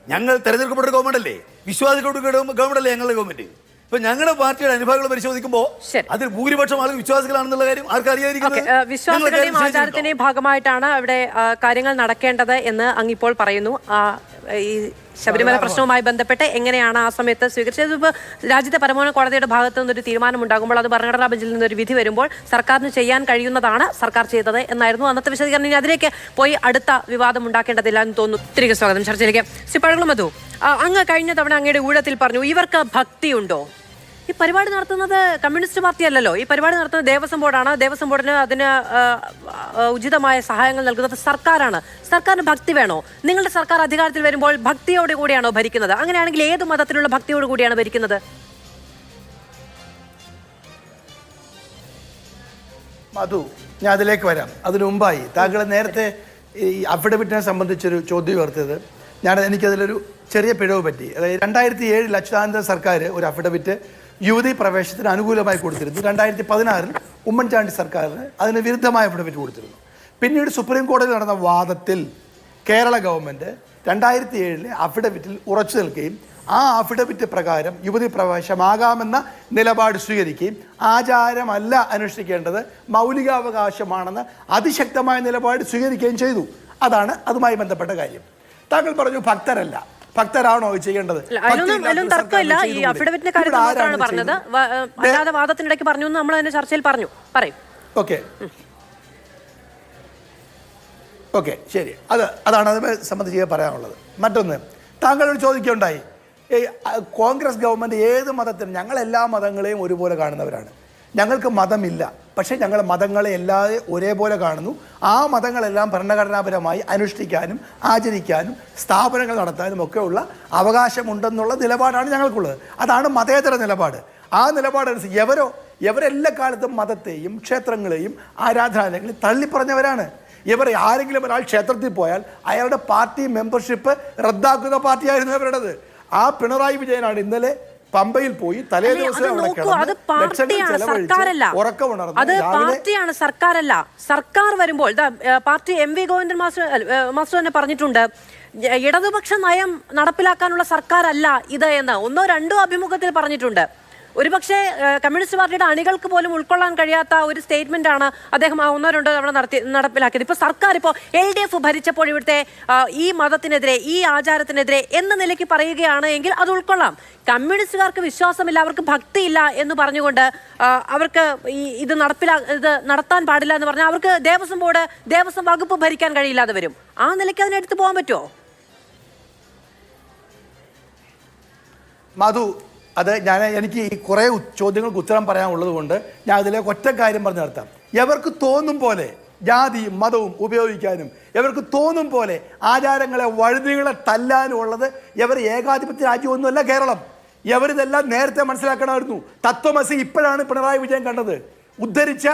ഞങ്ങൾ തെരഞ്ഞെടുക്കപ്പെട്ട ഗവൺമെന്റ് അല്ലേ, വിശ്വാസികളുടെ ഗവൺമെന്റ് അല്ലേ ഞങ്ങളുടെ ഗവൺമെന്റ്. ഇപ്പൊ ഞങ്ങളുടെ പാർട്ടിയുടെ അനുഭാഗങ്ങൾ പരിശോധിക്കുമ്പോൾ അതിൽ ഭൂരിപക്ഷം ആളുകൾ വിശ്വാസികളാണെന്നുള്ള കാര്യം ആർക്കറിയാതിരിക്കുന്നത്? വിശ്വാസികളുടെയും ആചാരത്തിന്റെയും ഭാഗമായിട്ടാണ് അവിടെ കാര്യങ്ങൾ നടക്കേണ്ടത് എന്ന് അങ്ങിപ്പോൾ പറയുന്നു. ഈ ശബരിമല പ്രശ്നവുമായി ബന്ധപ്പെട്ട് എങ്ങനെയാണ് ആ സമയത്ത് സ്വീകരിച്ചത്? ഇപ്പോൾ രാജ്യത്തെ പരമോന്നത കോടതിയുടെ ഭാഗത്തു നിന്നൊരു തീരുമാനമുണ്ടാകുമ്പോൾ അത് ഭരണഘടനാ ബെഞ്ചിൽ നിന്നൊരു വിധി വരുമ്പോൾ സർക്കാരിന് ചെയ്യാൻ കഴിയുന്നതാണ് സർക്കാർ ചെയ്തത് എന്നായിരുന്നു അന്നത്തെ വിശദീകരണം. ഇനി അതിലേക്ക് പോയി അടുത്ത വിവാദം ഉണ്ടാക്കേണ്ടതില്ല എന്ന് തോന്നുന്നു. തിരികെ സ്വാഗതം ചർച്ചയിലേക്ക്. ശ്രീ പഴകുളം മധു, അങ്ങ് കഴിഞ്ഞ തവണ അങ്ങയുടെ ഊഴത്തിൽ പറഞ്ഞു ഇവർക്ക് ഭക്തിയുണ്ടോ? ഈ പരിപാടി നടത്തുന്നത് കമ്മ്യൂണിസ്റ്റ് പാർട്ടി അല്ലല്ലോ. ഈ പരിപാടി നടത്തുന്നത് ദേവസ്വം ബോർഡാണ്. ദേവസ്വം ബോർഡിന് അതിന് ഉചിതമായ സഹായങ്ങൾ നൽകുന്നത് സർക്കാരാണ്. സർക്കാരിന് ഭക്തി വേണോ? നിങ്ങളുടെ സർക്കാർ അധികാരത്തിൽ വരുമ്പോൾ ഭക്തിയോട് കൂടിയാണോ ഭരിക്കുന്നത്? അങ്ങനെയാണെങ്കിൽ ഏത് മതത്തിലുള്ള ഭക്തിയോട് കൂടിയാണ് ഭരിക്കുന്നത്? മധു, ഞാൻ അതിലേക്ക് വരാം. അതിനു മുമ്പായി താങ്കൾ നേരത്തെ ഈ അഫിഡവിറ്റിനെ സംബന്ധിച്ചൊരു ചോദ്യം ഉയർത്തിയത് എനിക്കതിലൊരു ചെറിയ പിഴവ് പറ്റി. അതായത് 2007 അച്യുതാനന്ദ സർക്കാർ ഒരു അഫിഡവിറ്റ് യുവതി പ്രവേശനത്തിന് അനുകൂലമായി കൊടുത്തിരുന്നു. 2016 ഉമ്മൻചാണ്ടി സർക്കാരിന് അതിന് വിരുദ്ധമായ അഫിഡവിറ്റ് കൊടുത്തിരുന്നു. പിന്നീട് സുപ്രീം കോടതിയിൽ നടന്ന വാദത്തിൽ കേരള ഗവൺമെൻറ് 2007 അഫിഡവിറ്റിൽ ഉറച്ചു നിൽക്കുകയും ആ അഫിഡവിറ്റ് പ്രകാരം യുവതി പ്രവേശമാകാമെന്ന നിലപാട് സ്വീകരിക്കുകയും ആചാരമല്ല അനുഷ്ഠിക്കേണ്ടത് മൗലികാവകാശമാണെന്ന് അതിശക്തമായ നിലപാട് സ്വീകരിക്കുകയും ചെയ്തു. അതാണ് അതുമായി ബന്ധപ്പെട്ട കാര്യം. താങ്കൾ പറഞ്ഞു ഭക്തരല്ല. ഭക്തരാണോ ചെയ്യേണ്ടത്? തർക്കമില്ല. ഈ അഫിഡവിറ്റിന്റെ കാര്യത്തിൽ മാത്രമാണ് പറഞ്ഞത്, അല്ലാതെ വാദത്തിനിടയ്ക്ക് പറഞ്ഞു എന്ന് നമ്മൾ അതിന്റെ ചർച്ചയിൽ പറഞ്ഞു. പറയും. ഓക്കെ ശരി. അതാണ് അതിനെ സംബന്ധിച്ച് പറയാനുള്ളത്. മറ്റൊന്ന്, താങ്കളോട് ചോദിക്കുകയുണ്ടായി കോൺഗ്രസ് ഗവൺമെന്റ് ഏത് മതത്തിനും, ഞങ്ങൾ എല്ലാ മതങ്ങളെയും ഒരുപോലെ കാണുന്നവരാണ്, ഞങ്ങൾക്ക് മതമില്ല, പക്ഷേ ഞങ്ങൾ മതങ്ങളെ എല്ലാവരും ഒരേപോലെ കാണുന്നു. ആ മതങ്ങളെല്ലാം ഭരണഘടനാപരമായി അനുഷ്ഠിക്കാനും ആചരിക്കാനും സ്ഥാപനങ്ങൾ നടത്താനും ഒക്കെയുള്ള അവകാശമുണ്ടെന്നുള്ള നിലപാടാണ് ഞങ്ങൾക്കുള്ളത്. അതാണ് മതേതര നിലപാട്. ആ നിലപാടനുസരിച്ച് ഇവരെല്ലാ കാലത്തും മതത്തെയും ക്ഷേത്രങ്ങളെയും ആരാധനാലയങ്ങളെയും തള്ളിപ്പറഞ്ഞവരാണ്. ആരെങ്കിലും ഒരാൾ ക്ഷേത്രത്തിൽ പോയാൽ അയാളുടെ പാർട്ടി മെമ്പർഷിപ്പ് റദ്ദാക്കുന്ന പാർട്ടിയായിരുന്നു അവരുടേത്. ആ പിണറായി വിജയനാണ് ഇന്നലെ പമ്പയിൽ പോയി തലേ ദിവസം അത് പാർട്ടിയാണ്, സർക്കാരല്ല. സർക്കാർ വരുമ്പോൾ പാർട്ടി MV ഗോവിന്ദൻ മാസ്റ്റർ തന്നെ പറഞ്ഞിട്ടുണ്ട്, ഇടതുപക്ഷ നയം നടപ്പിലാക്കാനുള്ള സർക്കാരല്ല ഇത് എന്ന് 1-2 അഭിമുഖത്തിൽ പറഞ്ഞിട്ടുണ്ട്. ഒരുപക്ഷെ കമ്മ്യൂണിസ്റ്റ് പാർട്ടിയുടെ അണികൾക്ക് പോലും ഉൾക്കൊള്ളാൻ കഴിയാത്ത ഒരു സ്റ്റേറ്റ്മെന്റ് ആണ് അദ്ദേഹം 1-2 തവണ നടപ്പിലാക്കിയത്. ഇപ്പൊ സർക്കാർ ഇപ്പോൾ LDF ഭരിച്ചപ്പോൾ ഇവിടുത്തെ ഈ മതത്തിനെതിരെ, ഈ ആചാരത്തിനെതിരെ എന്ന നിലയ്ക്ക് പറയുകയാണ് എങ്കിൽ അത് ഉൾക്കൊള്ളാം. കമ്മ്യൂണിസ്റ്റുകാർക്ക് വിശ്വാസമില്ല, അവർക്ക് ഭക്തിയില്ല എന്ന് പറഞ്ഞുകൊണ്ട് അവർക്ക് ഇത് നടത്താൻ പാടില്ല എന്ന് പറഞ്ഞാൽ അവർക്ക് ദേവസ്വം ബോർഡ്, ദേവസ്വം വകുപ്പ് ഭരിക്കാൻ കഴിയില്ലാതെ വരും. ആ നിലയ്ക്ക് അതിനെടുത്ത് പോകാൻ പറ്റുമോ? മധു, എനിക്ക് ഈ കുറേ ചോദ്യങ്ങൾക്ക് ഉത്തരം പറയാനുള്ളത് കൊണ്ട് ഞാൻ അതിലേക്ക് ഒറ്റ കാര്യം പറഞ്ഞു നിർത്താം. എവർക്ക് തോന്നും പോലെ ജാതിയും മതവും ഉപയോഗിക്കാനും ഇവർക്ക് തോന്നും പോലെ ആചാരങ്ങളെ വഴുതികളെ തല്ലാനും ഉള്ളത് ഇവർ ഏകാധിപത്യ രാജ്യമൊന്നുമല്ല കേരളം. ഇവരിതെല്ലാം നേരത്തെ മനസ്സിലാക്കണമായിരുന്നു. തത്വമസി ഇപ്പോഴാണ് പിണറായി വിജയൻ കണ്ടത്. ഉദ്ധരിച്ച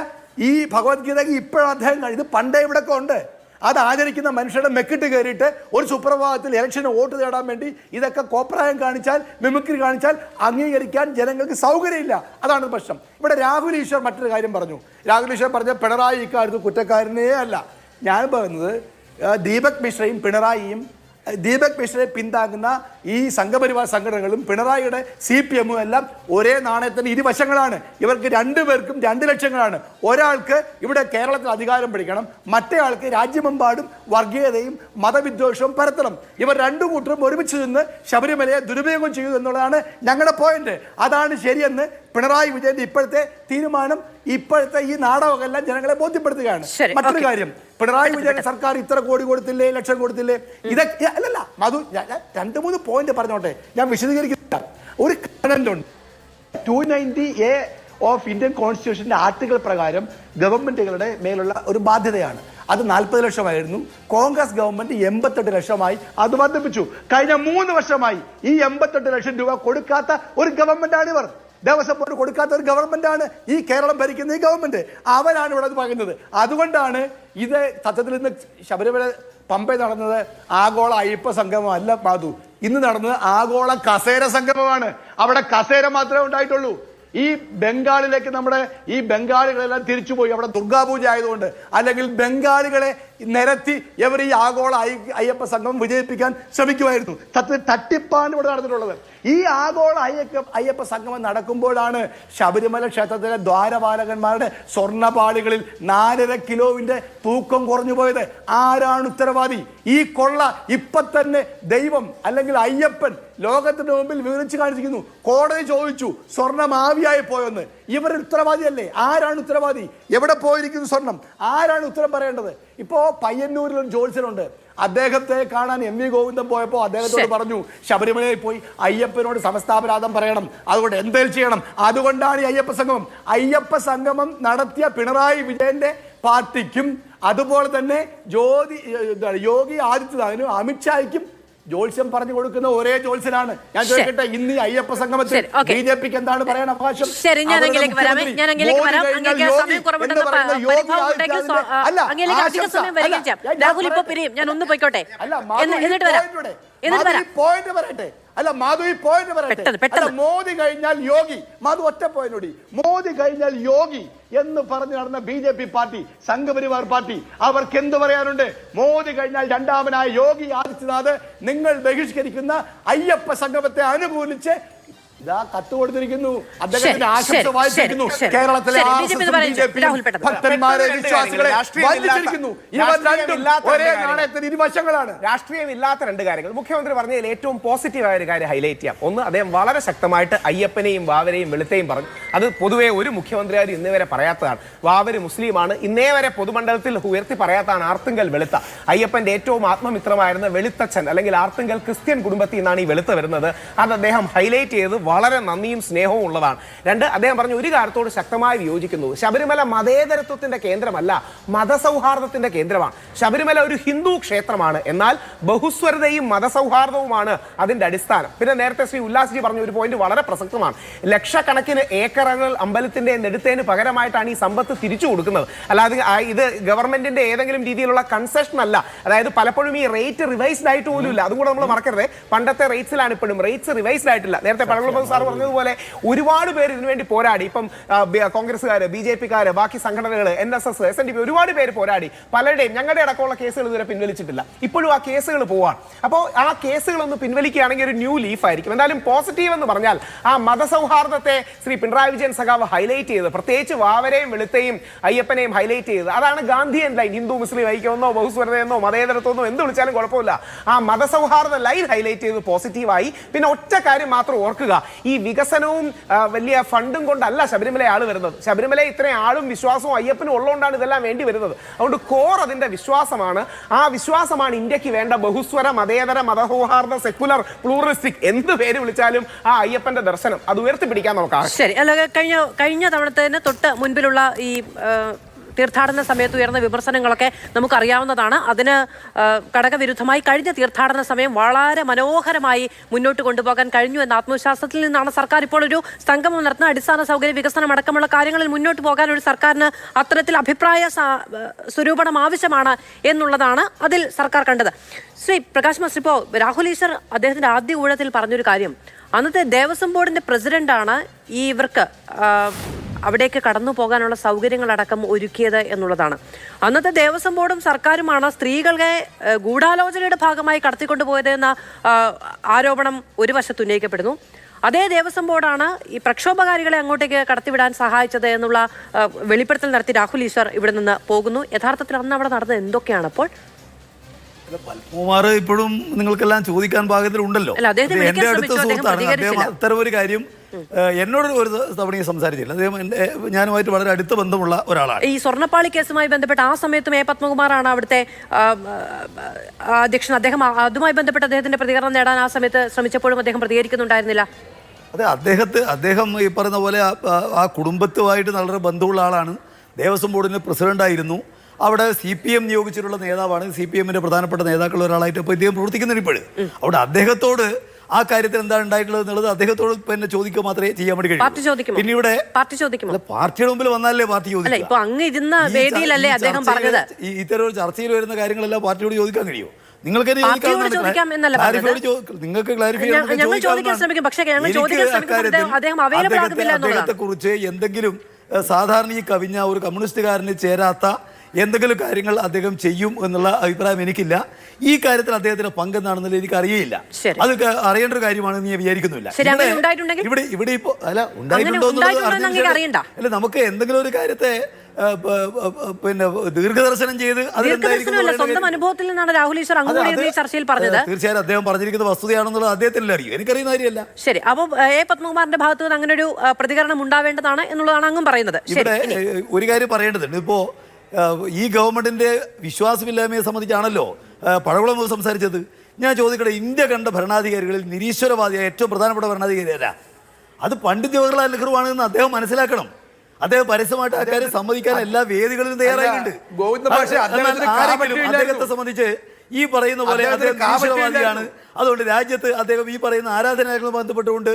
ഈ ഭഗവത്ഗീത ഇപ്പോഴാണ് അദ്ദേഹം ഇത് പണ്ടേ ഇവിടെയൊക്കെ ഉണ്ട്. അത് ആചരിക്കുന്ന മനുഷ്യരുടെ മെക്കിട്ട് കയറിയിട്ട് ഒരു സുപ്രഭാതത്തിൽ ഇലക്ഷന് വോട്ട് നേടാൻ വേണ്ടി ഇതൊക്കെ കോപ്രായം കാണിച്ചാൽ, മിമിക്രി കാണിച്ചാൽ അംഗീകരിക്കാൻ ജനങ്ങൾക്ക് സൗകര്യമില്ല. അതാണ് പ്രശ്നം. ഇവിടെ രാഹുൽ ഈശ്വർ മറ്റൊരു കാര്യം പറഞ്ഞു. രാഹുൽ ഈശ്വർ പറഞ്ഞ പിണറായി ഇക്കാര്യത്തിൽ കുറ്റക്കാരനേ അല്ല. ഞാൻ പറയുന്നത് ദീപക് മിശ്രയും പിണറായിയും, ദീപക് മിശ്രയെ പിന്താങ്ങുന്ന ഈ സംഘപരിവാർ സംഘടനകളും പിണറായിയുടെ CPM എല്ലാം ഒരേ നാണയത്തിന് ഇരുവശങ്ങളാണ്. ഇവർക്ക് രണ്ടുപേർക്കും 2 ലക്ഷങ്ങളാണ്. ഒരാൾക്ക് ഇവിടെ കേരളത്തിൽ അധികാരം പിടിക്കണം, മറ്റേ ആൾക്ക് രാജ്യമെമ്പാടും വർഗീയതയും മതവിദ്വേഷവും പരത്തണം. ഇവർ രണ്ടു കൂട്ടരും ഒരുമിച്ച് നിന്ന് ശബരിമലയെ ദുരുപയോഗം ചെയ്തു എന്നുള്ളതാണ് ഞങ്ങളുടെ പോയിന്റ്. അതാണ് ശരിയെന്ന് പിണറായി വിജയന്റെ ഇപ്പോഴത്തെ തീരുമാനം, ഇപ്പോഴത്തെ ഈ നാടകമെല്ലാം ജനങ്ങളെ ബോധ്യപ്പെടുത്തുകയാണ്. മറ്റൊരു കാര്യം, പിണറായി വിജയൻ സർക്കാർ ഇത്ര കോടി കൊടുത്തില്ലേ, ലക്ഷം കൊടുത്തില്ലേ, ഇതൊക്കെ അല്ലല്ല മധു, 2-3 പോയിന്റ് പറഞ്ഞോട്ടെ, ഞാൻ വിശദീകരിക്കുന്നില്ല. ഒരു കണ്ടന്റ് 290A ഓഫ് ഇന്ത്യൻ കോൺസ്റ്റിറ്റ്യൂഷന്റെ ആർട്ടിക്കിൾ പ്രകാരം ഗവൺമെന്റുകളുടെ മേലുള്ള ഒരു ബാധ്യതയാണ്. അത് 40 ലക്ഷമായിരുന്നു. കോൺഗ്രസ് ഗവൺമെന്റ് 88 ലക്ഷമായി അത് വർദ്ധിപ്പിച്ചു. കഴിഞ്ഞ 3 വർഷമായി ഈ 88 ലക്ഷം രൂപ കൊടുക്കാത്ത ഒരു ഗവൺമെന്റാണ് ഇവർ. ദേവസ്വം ബോർഡ് കൊടുക്കാത്ത ഒരു ഗവൺമെന്റാണ് ഈ കേരളം ഭരിക്കുന്ന ഈ ഗവൺമെന്റ്. അവരാണ് ഇവിടെ പറയുന്നത്. അതുകൊണ്ടാണ് ഇത് സത്യത്തിൽ ഇന്ന് ശബരിമല പമ്പയിൽ നടന്നത് ആഗോള അയ്യപ്പ സംഗമം അല്ല മാധു. ഇന്ന് നടന്നത് ആഗോള കസേര സംഗമമാണ്. അവിടെ കസേര മാത്രമേ ഉണ്ടായിട്ടുള്ളൂ. ഈ ബംഗാളിലേക്ക് ഈ ബംഗാളികളെല്ലാം തിരിച്ചുപോയി. അവിടെ ദുർഗാപൂജ ആയതുകൊണ്ട്, അല്ലെങ്കിൽ ബംഗാളികളെ നിരത്തി ഇവർ ഈ ആഗോള അയ്യപ്പ സംഗമം വിജയിപ്പിക്കാൻ ശ്രമിക്കുമായിരുന്നു. സത്യത്തിൽ തട്ടിപ്പാണ് ഇവിടെ നടന്നിട്ടുള്ളത്. ഈ ആഗോള അയ്യപ്പ സംഗമം നടക്കുമ്പോഴാണ് ശബരിമല ക്ഷേത്രത്തിലെ ദ്വാരപാലകന്മാരുടെ സ്വർണ്ണപാളികളിൽ 4.5 കിലോവിന്റെ തൂക്കം കുറഞ്ഞു പോയത്. ആരാണ് ഉത്തരവാദി? ഈ കൊള്ള ഇപ്പൊ തന്നെ ദൈവം അല്ലെങ്കിൽ അയ്യപ്പൻ ലോകത്തിന്റെ മുമ്പിൽ വിവരിച്ചു കാണിച്ചിരിക്കുന്നു. കോടതി ചോദിച്ചു സ്വർണം ആവിയായി പോയെന്ന്. ഇവരുടെ ഉത്തരവാദിയല്ലേ? ആരാണ് ഉത്തരവാദി? എവിടെ പോയിരിക്കുന്നു സ്വർണം? ആരാണ് ഉത്തരം പറയേണ്ടത്? ഇപ്പോ പയ്യന്നൂരിൽ ഒരു ജോത്സ്യനുണ്ട്. അദ്ദേഹത്തെ കാണാൻ MV ഗോവിന്ദൻ പോയപ്പോൾ അദ്ദേഹത്തോട് പറഞ്ഞു, ശബരിമലയിൽ പോയി അയ്യപ്പനോട് സമസ്താപരാധം പറയണം, അതുകൊണ്ട് എന്തേലും ചെയ്യണം. അതുകൊണ്ടാണ് ഈ അയ്യപ്പ സംഗമം നടത്തിയ പിണറായി വിജയന്റെ പാർട്ടിക്കും അതുപോലെ തന്നെ യോഗി ആദിത്യനാഥിനും അമിത്ഷായ്ക്കും ജോത്സ്യം പറഞ്ഞു കൊടുക്കുന്ന ഒരേ ജോത്സ്യനാണ്. ഞാൻ ചോദിക്കട്ടെ, ഇന്ന് ഈ അയ്യപ്പ സംഗമത്തിൽ BJPക്ക് എന്താണ് പറയാൻ അവകാശം? മോദി കഴിഞ്ഞാൽ യോഗി, മാധു ഒറ്റ പോയിന്റ്, മോദി കഴിഞ്ഞാൽ യോഗി എന്ന് പറഞ്ഞു നടന്ന BJP പാർട്ടി, സംഘപരിവാർ പാർട്ടി, അവർക്ക് എന്ത് പറയാനുണ്ട്? മോദി കഴിഞ്ഞാൽ രണ്ടാമനായ യോഗി ആദിത്യനാഥ് നിങ്ങൾ ബഹിഷ്കരിക്കുന്ന അയ്യപ്പ സംഗമത്തെ അനുകൂലിച്ച് ഇതാ കത്ത് കൊടുത്തിരിക്കുന്നു. അദ്ദേഹത്തിന്റെ ആശംസ വായിച്ചിരിക്കുന്നു. കേരളത്തിലെ ഭക്തന്മാരെ, വിശ്വാസികളെ വഞ്ചിച്ചിരിക്കുന്നു. ഒരേ നാണയത്തിന് ഇരുവശങ്ങളാണ്. രാഷ്ട്രീയമില്ലാത്ത 2 കാര്യങ്ങൾ മുഖ്യമന്ത്രി പറഞ്ഞതിൽ ഏറ്റവും പോസിറ്റീവായ ഒരു കാര്യം ഹൈലൈറ്റ് ചെയ്യാം. ഒന്ന്, അദ്ദേഹം വളരെ ശക്തമായിട്ട് അയ്യപ്പനെയും വാവരെയും വെളുത്തെയും പറഞ്ഞു. അത് പൊതുവെ ഒരു മുഖ്യമന്ത്രിയാരും ഇന്നേ വരെ പറയാത്തതാണ്. വാവര് മുസ്ലിമാണ്, ഇന്നേ വരെ പൊതുമണ്ഡലത്തിൽ ഉയർത്തി പറയാത്തതാണ് ആർത്തുങ്കൽ വെളുത്ത. അയ്യപ്പന്റെ ഏറ്റവും ആത്മമിത്രമായിരുന്ന വെളുത്തച്ഛൻ അല്ലെങ്കിൽ ആർത്തുങ്കൽ ക്രിസ്ത്യൻ കുടുംബത്തിൽ നിന്നാണ് ഈ വെളുത്ത വരുന്നത്. അത് അദ്ദേഹം ഹൈലൈറ്റ് ചെയ്ത് വളരെ നന്ദിയും സ്നേഹവും ഉള്ളതാണ്. രണ്ട്, അദ്ദേഹം പറഞ്ഞു ഒരു കാര്യത്തോട് ശക്തമായി വിയോജിക്കുന്നു. ശബരിമല മതേതരത്വത്തിന്റെ കേന്ദ്രമല്ല, മതസൗഹാർദ്ദത്തിന്റെ കേന്ദ്രമാണ്. ശബരിമല ഒരു ഹിന്ദു ക്ഷേത്രമാണ്, എന്നാൽ ബഹുസ്വരതയും മതസൗഹാർദ്ദവുമാണ് അതിന്റെ അടിസ്ഥാനം. പിന്നെ നേരത്തെ ശ്രീ ഉല്ലാസ്ജി പറഞ്ഞ ഒരു പോയിന്റ് വളരെ പ്രസക്തമാണ്. ലക്ഷക്കണക്കിന് ഏക്കറുകൾ അമ്പലത്തിന്റെ നെടുത്തേന് പകരമായിട്ടാണ് ഈ സമ്പത്ത് തിരിച്ചു കൊടുക്കുന്നത്. അല്ലാതെ ഇത് ഗവൺമെന്റിന്റെ ഏതെങ്കിലും രീതിയിലുള്ള കൺസെഷൻ അല്ല. അതായത് പലപ്പോഴും ഈ റേറ്റ് റിവൈസ്ഡ് ആയിട്ട് പോലും ഇല്ല. അതും കൂടെ നമ്മൾ മറക്കരുത്. പണ്ടത്തെ റേറ്റ്സിലാണ് ഇപ്പോഴും, റേറ്റ്സ് റിവൈസ്ഡ് ആയിട്ടില്ല. നേരത്തെ പഴകുളം സാർ പറഞ്ഞതുപോലെ ഒരുപാട് പേര് ഇതിനുവേണ്ടി പോരാടി. ഇപ്പം കോൺഗ്രസ്സുകാര്, BJP-ക്കാര്, ബാക്കി സംഘടനകൾ, NSS, SNDP ഒരുപാട് പേര് പോരാടി. പലരുടെയും ഞങ്ങളുടെ അടക്കമുള്ള കേസുകൾ ഇതുവരെ പിൻവലിച്ചിട്ടില്ല. ഇപ്പോഴും ആ കേസുകൾ പോവാണ്. അപ്പോൾ ആ കേസുകളൊന്ന് പിൻവലിക്കുകയാണെങ്കിൽ ഒരു ന്യൂ ലീഫ് ആയിരിക്കും. എന്തായാലും പോസിറ്റീവ് എന്ന് പറഞ്ഞാൽ ആ മതസൗഹാർദ്ദത്തെ ശ്രീ പിണറായി വിജയൻ സഖാവ് ഹൈലൈറ്റ് ചെയ്ത്, പ്രത്യേകിച്ച് വാവരെയും വെളുത്തെയും അയ്യപ്പനെയും ഹൈലൈറ്റ് ചെയ്ത്, അതാണ് ഗാന്ധിയൻ ലൈൻ. ഹിന്ദു മുസ്ലിം ഐക്യമെന്നോ ബഹുസ്വരതയെന്നോ മതേതരത്വമെന്നോ എന്ത് വിളിച്ചാലും കുഴപ്പമില്ല. ആ മതസൗഹാർദ്ദ ലൈൻ ഹൈലൈറ്റ് ചെയ്ത് പോസിറ്റീവായി. പിന്നെ ഒറ്റ കാര്യം മാത്രം ഓർക്കുക, ഈ വികസനവും വലിയ ഫണ്ടും കൊണ്ടല്ല ശബരിമല ആള് വരുന്നത്. ശബരിമല ഇത്രയും ആളും വിശ്വാസവും അയ്യപ്പനും ഉള്ളതുകൊണ്ടാണ് ഇതെല്ലാം വേണ്ടി വരുന്നത്. അതുകൊണ്ട് കോർ അതിന്റെ വിശ്വാസമാണ്. ആ വിശ്വാസമാണ് ഇന്ത്യക്ക് വേണ്ട ബഹുസ്വര, മതേതര, മതസൗഹാർദ്ദ, സെക്കുലർ, പ്ലൂറിസ്റ്റിക്, എന്ത് പേര് വിളിച്ചാലും ആ അയ്യപ്പന്റെ ദർശനം അത് ഉയർത്തിപ്പിടിക്കാൻ നമുക്ക്. ശരി, അല്ല കഴിഞ്ഞ തവണത്തിന് തൊട്ട് മുൻപിലുള്ള ഈ തീർത്ഥാടന സമയത്ത് ഉയർന്ന വിമർശനങ്ങളൊക്കെ നമുക്കറിയാവുന്നതാണ്. അതിന് ഘടകവിരുദ്ധമായി കഴിഞ്ഞ തീർത്ഥാടന സമയം വളരെ മനോഹരമായി മുന്നോട്ട് കൊണ്ടുപോകാൻ കഴിഞ്ഞു എന്ന ആത്മവിശ്വാസത്തിൽ നിന്നാണ് സർക്കാർ ഇപ്പോൾ ഒരു സംഗമം നടത്തുന്ന അടിസ്ഥാന സൗകര്യ വികസനം അടക്കമുള്ള കാര്യങ്ങളിൽ മുന്നോട്ട് പോകാൻ ഒരു സർക്കാരിന് അത്തരത്തിൽ അഭിപ്രായ സ്വരൂപണം ആവശ്യമാണ് എന്നുള്ളതാണ് അതിൽ സർക്കാർ കണ്ടത്. ശ്രീ പ്രകാശ് മാസ്റ്റർ, ഇപ്പോൾ രാഹുൽ ഈശ്വർ അദ്ദേഹത്തിന്റെ ആദ്യ ഊഴത്തിൽ പറഞ്ഞൊരു കാര്യം, അന്നത്തെ ദേവസ്വം ബോർഡിന്റെ പ്രസിഡന്റാണ് ഇവർക്ക് അവിടേക്ക് കടന്നു പോകാനുള്ള സൗകര്യങ്ങളടക്കം ഒരുക്കിയത് എന്നുള്ളതാണ്. അന്നത്തെ ദേവസ്വം ബോർഡും സർക്കാരുമാണ് സ്ത്രീകളെ ഗൂഢാലോചനയുടെ ഭാഗമായി കടത്തിക്കൊണ്ടുപോയത് എന്ന ആരോപണം ഒരു വശത്ത് ഉന്നയിക്കപ്പെടുന്നു. അതേ ദേവസ്വം ബോർഡാണ് ഈ പ്രക്ഷോഭകാരികളെ അങ്ങോട്ടേക്ക് കടത്തിവിടാൻ സഹായിച്ചത് എന്നുള്ള വെളിപ്പെടുത്തൽ നടത്തി രാഹുൽ ഈശ്വർ ഇവിടെ നിന്ന് പോകുന്നു. യഥാർത്ഥത്തിൽ അന്ന് അവിടെ നടന്നത് എന്തൊക്കെയാണ്? അപ്പോൾ പത്മകുമാർ ഇപ്പോഴും നിങ്ങൾക്കെല്ലാം ചോദിക്കാൻ പാകത്തിലുണ്ടല്ലോ. എന്റെ അടുത്ത സുഹൃത്താണ് അദ്ദേഹം. അത്തരം ഒരു കാര്യം എന്നോട് ഒരു തവണയും സംസാരിച്ചില്ല. അദ്ദേഹം ഞാനുമായിട്ട് വളരെ അടുത്ത ബന്ധമുള്ള ഒരാളാണ്. ഈ സ്വർണ്ണപ്പാളി കേസുമായി ബന്ധപ്പെട്ട് ആ സമയത്തും A. പത്മകുമാറാണ് അവിടുത്തെ അധ്യക്ഷൻ. അദ്ദേഹം അതുമായി ബന്ധപ്പെട്ട് അദ്ദേഹത്തിന്റെ പ്രതികരണം നേടാൻ ആ സമയത്ത് ശ്രമിച്ചപ്പോഴും അദ്ദേഹം പ്രതികരിക്കുന്നുണ്ടായിരുന്നില്ല. അതെ, അദ്ദേഹം ഈ പറയുന്ന പോലെ ആ കുടുംബത്തുമായിട്ട് വളരെ ബന്ധമുള്ള ആളാണ്. ദേവസ്വം ബോർഡിന്റെ പ്രസിഡന്റായിരുന്നു. അവിടെ CPM നിയോഗിച്ചിട്ടുള്ള നേതാവാണ്. CPM-ന്റെ പ്രധാനപ്പെട്ട നേതാക്കളിൽ ഒരാളായിട്ട് ഇപ്പോൾ ഇദ്ദേഹം പ്രവർത്തിക്കുന്നുണ്ട് ഇപ്പോഴും. അവിടെ അദ്ദേഹത്തോട് ആ കാര്യത്തിൽ എന്താണ് ഉണ്ടായിട്ടുള്ളത് എന്നുള്ളത് അദ്ദേഹത്തോട് പിന്നെ ചോദിക്കുക മാത്രമേ ചെയ്യാൻ വേണ്ടി കഴിയൂ. പിന്നെ ഇവിടെ പാർട്ടിയുടെ മുമ്പിൽ വന്നാലേ പാർട്ടി ചോദിക്കും. ഇത്തരം ഒരു ചർച്ചയിൽ വരുന്ന കാര്യങ്ങളെല്ലാം പാർട്ടിയോട് ചോദിക്കാൻ കഴിയുമോ? നിങ്ങൾക്ക് അദ്ദേഹത്തെ കുറിച്ച് എന്തെങ്കിലും സാധാരണ ഈ കവിഞ്ഞ ഒരു കമ്മ്യൂണിസ്റ്റുകാരന് ചേരാത്ത എന്തെങ്കിലും കാര്യങ്ങൾ അദ്ദേഹം ചെയ്യും എന്നുള്ള അഭിപ്രായം എനിക്കില്ല. ഈ കാര്യത്തിൽ അദ്ദേഹത്തിന്റെ പങ്കെന്താണെന്നുള്ള എനിക്ക് അറിയില്ല. അത് അറിയേണ്ട ഒരു കാര്യമാണെന്ന് ഞാൻ വിചാരിക്കുന്നില്ല. ഇവിടെ ഇപ്പോ അല്ല ഉണ്ടായിട്ടുണ്ടോ അല്ല, നമുക്ക് എന്തെങ്കിലും ഒരു കാര്യത്തെ പിന്നെ ദീർഘദർശനം ചെയ്ത് സ്വന്തം അനുഭവത്തിൽ നിന്നാണ് രാഹുൽ ഈശ്വർ ചർച്ചയിൽ പറഞ്ഞത്. തീർച്ചയായും അദ്ദേഹം പറഞ്ഞിരിക്കുന്ന വസ്തുതയാണെന്നുള്ളത് അദ്ദേഹത്തിന് അറിയും, എനിക്കറിയുന്ന കാര്യമല്ല. ശരി, അപ്പോൾ A. പത്മകുമാറിന്റെ ഭാഗത്ത് നിന്ന് അങ്ങനെ ഒരു പ്രതികരണം ഉണ്ടാവേണ്ടതാണ് എന്നുള്ളതാണ് അങ്ങും പറയുന്നത്. ഇവിടെ ഒരു കാര്യം പറയേണ്ടതുണ്ട്. ഇപ്പോ ഈ ഗവൺമെന്റിന്റെ വിശ്വാസമില്ലായ്മയെ സംബന്ധിച്ചാണല്ലോ പഴകുളം സംസാരിച്ചത്. ഞാൻ ചോദിക്കട്ടെ, ഇന്ത്യ കണ്ട ഭരണാധികാരികളിൽ നിരീശ്വരവാദിയായ ഏറ്റവും പ്രധാനപ്പെട്ട ഭരണാധികാരി ആരാ? അത് പണ്ഡിറ്റ് ജവഹർലാൽ നെഹ്റു ആണെന്ന് അദ്ദേഹം മനസ്സിലാക്കണം. അദ്ദേഹം പരസ്യമായിട്ട് ആ കാര്യം സമ്മതിക്കാൻ എല്ലാ വേദികളിലും തയ്യാറായിട്ടുണ്ട്. അദ്ദേഹത്തെ സംബന്ധിച്ച് ഈ പറയുന്ന പോലെ അദ്ദേഹം നിരീശ്വരവാദിയാണ്. അതുകൊണ്ട് രാജ്യത്ത് അദ്ദേഹം ഈ പറയുന്ന ആരാധനാലയങ്ങളുമായി ബന്ധപ്പെട്ടുകൊണ്ട്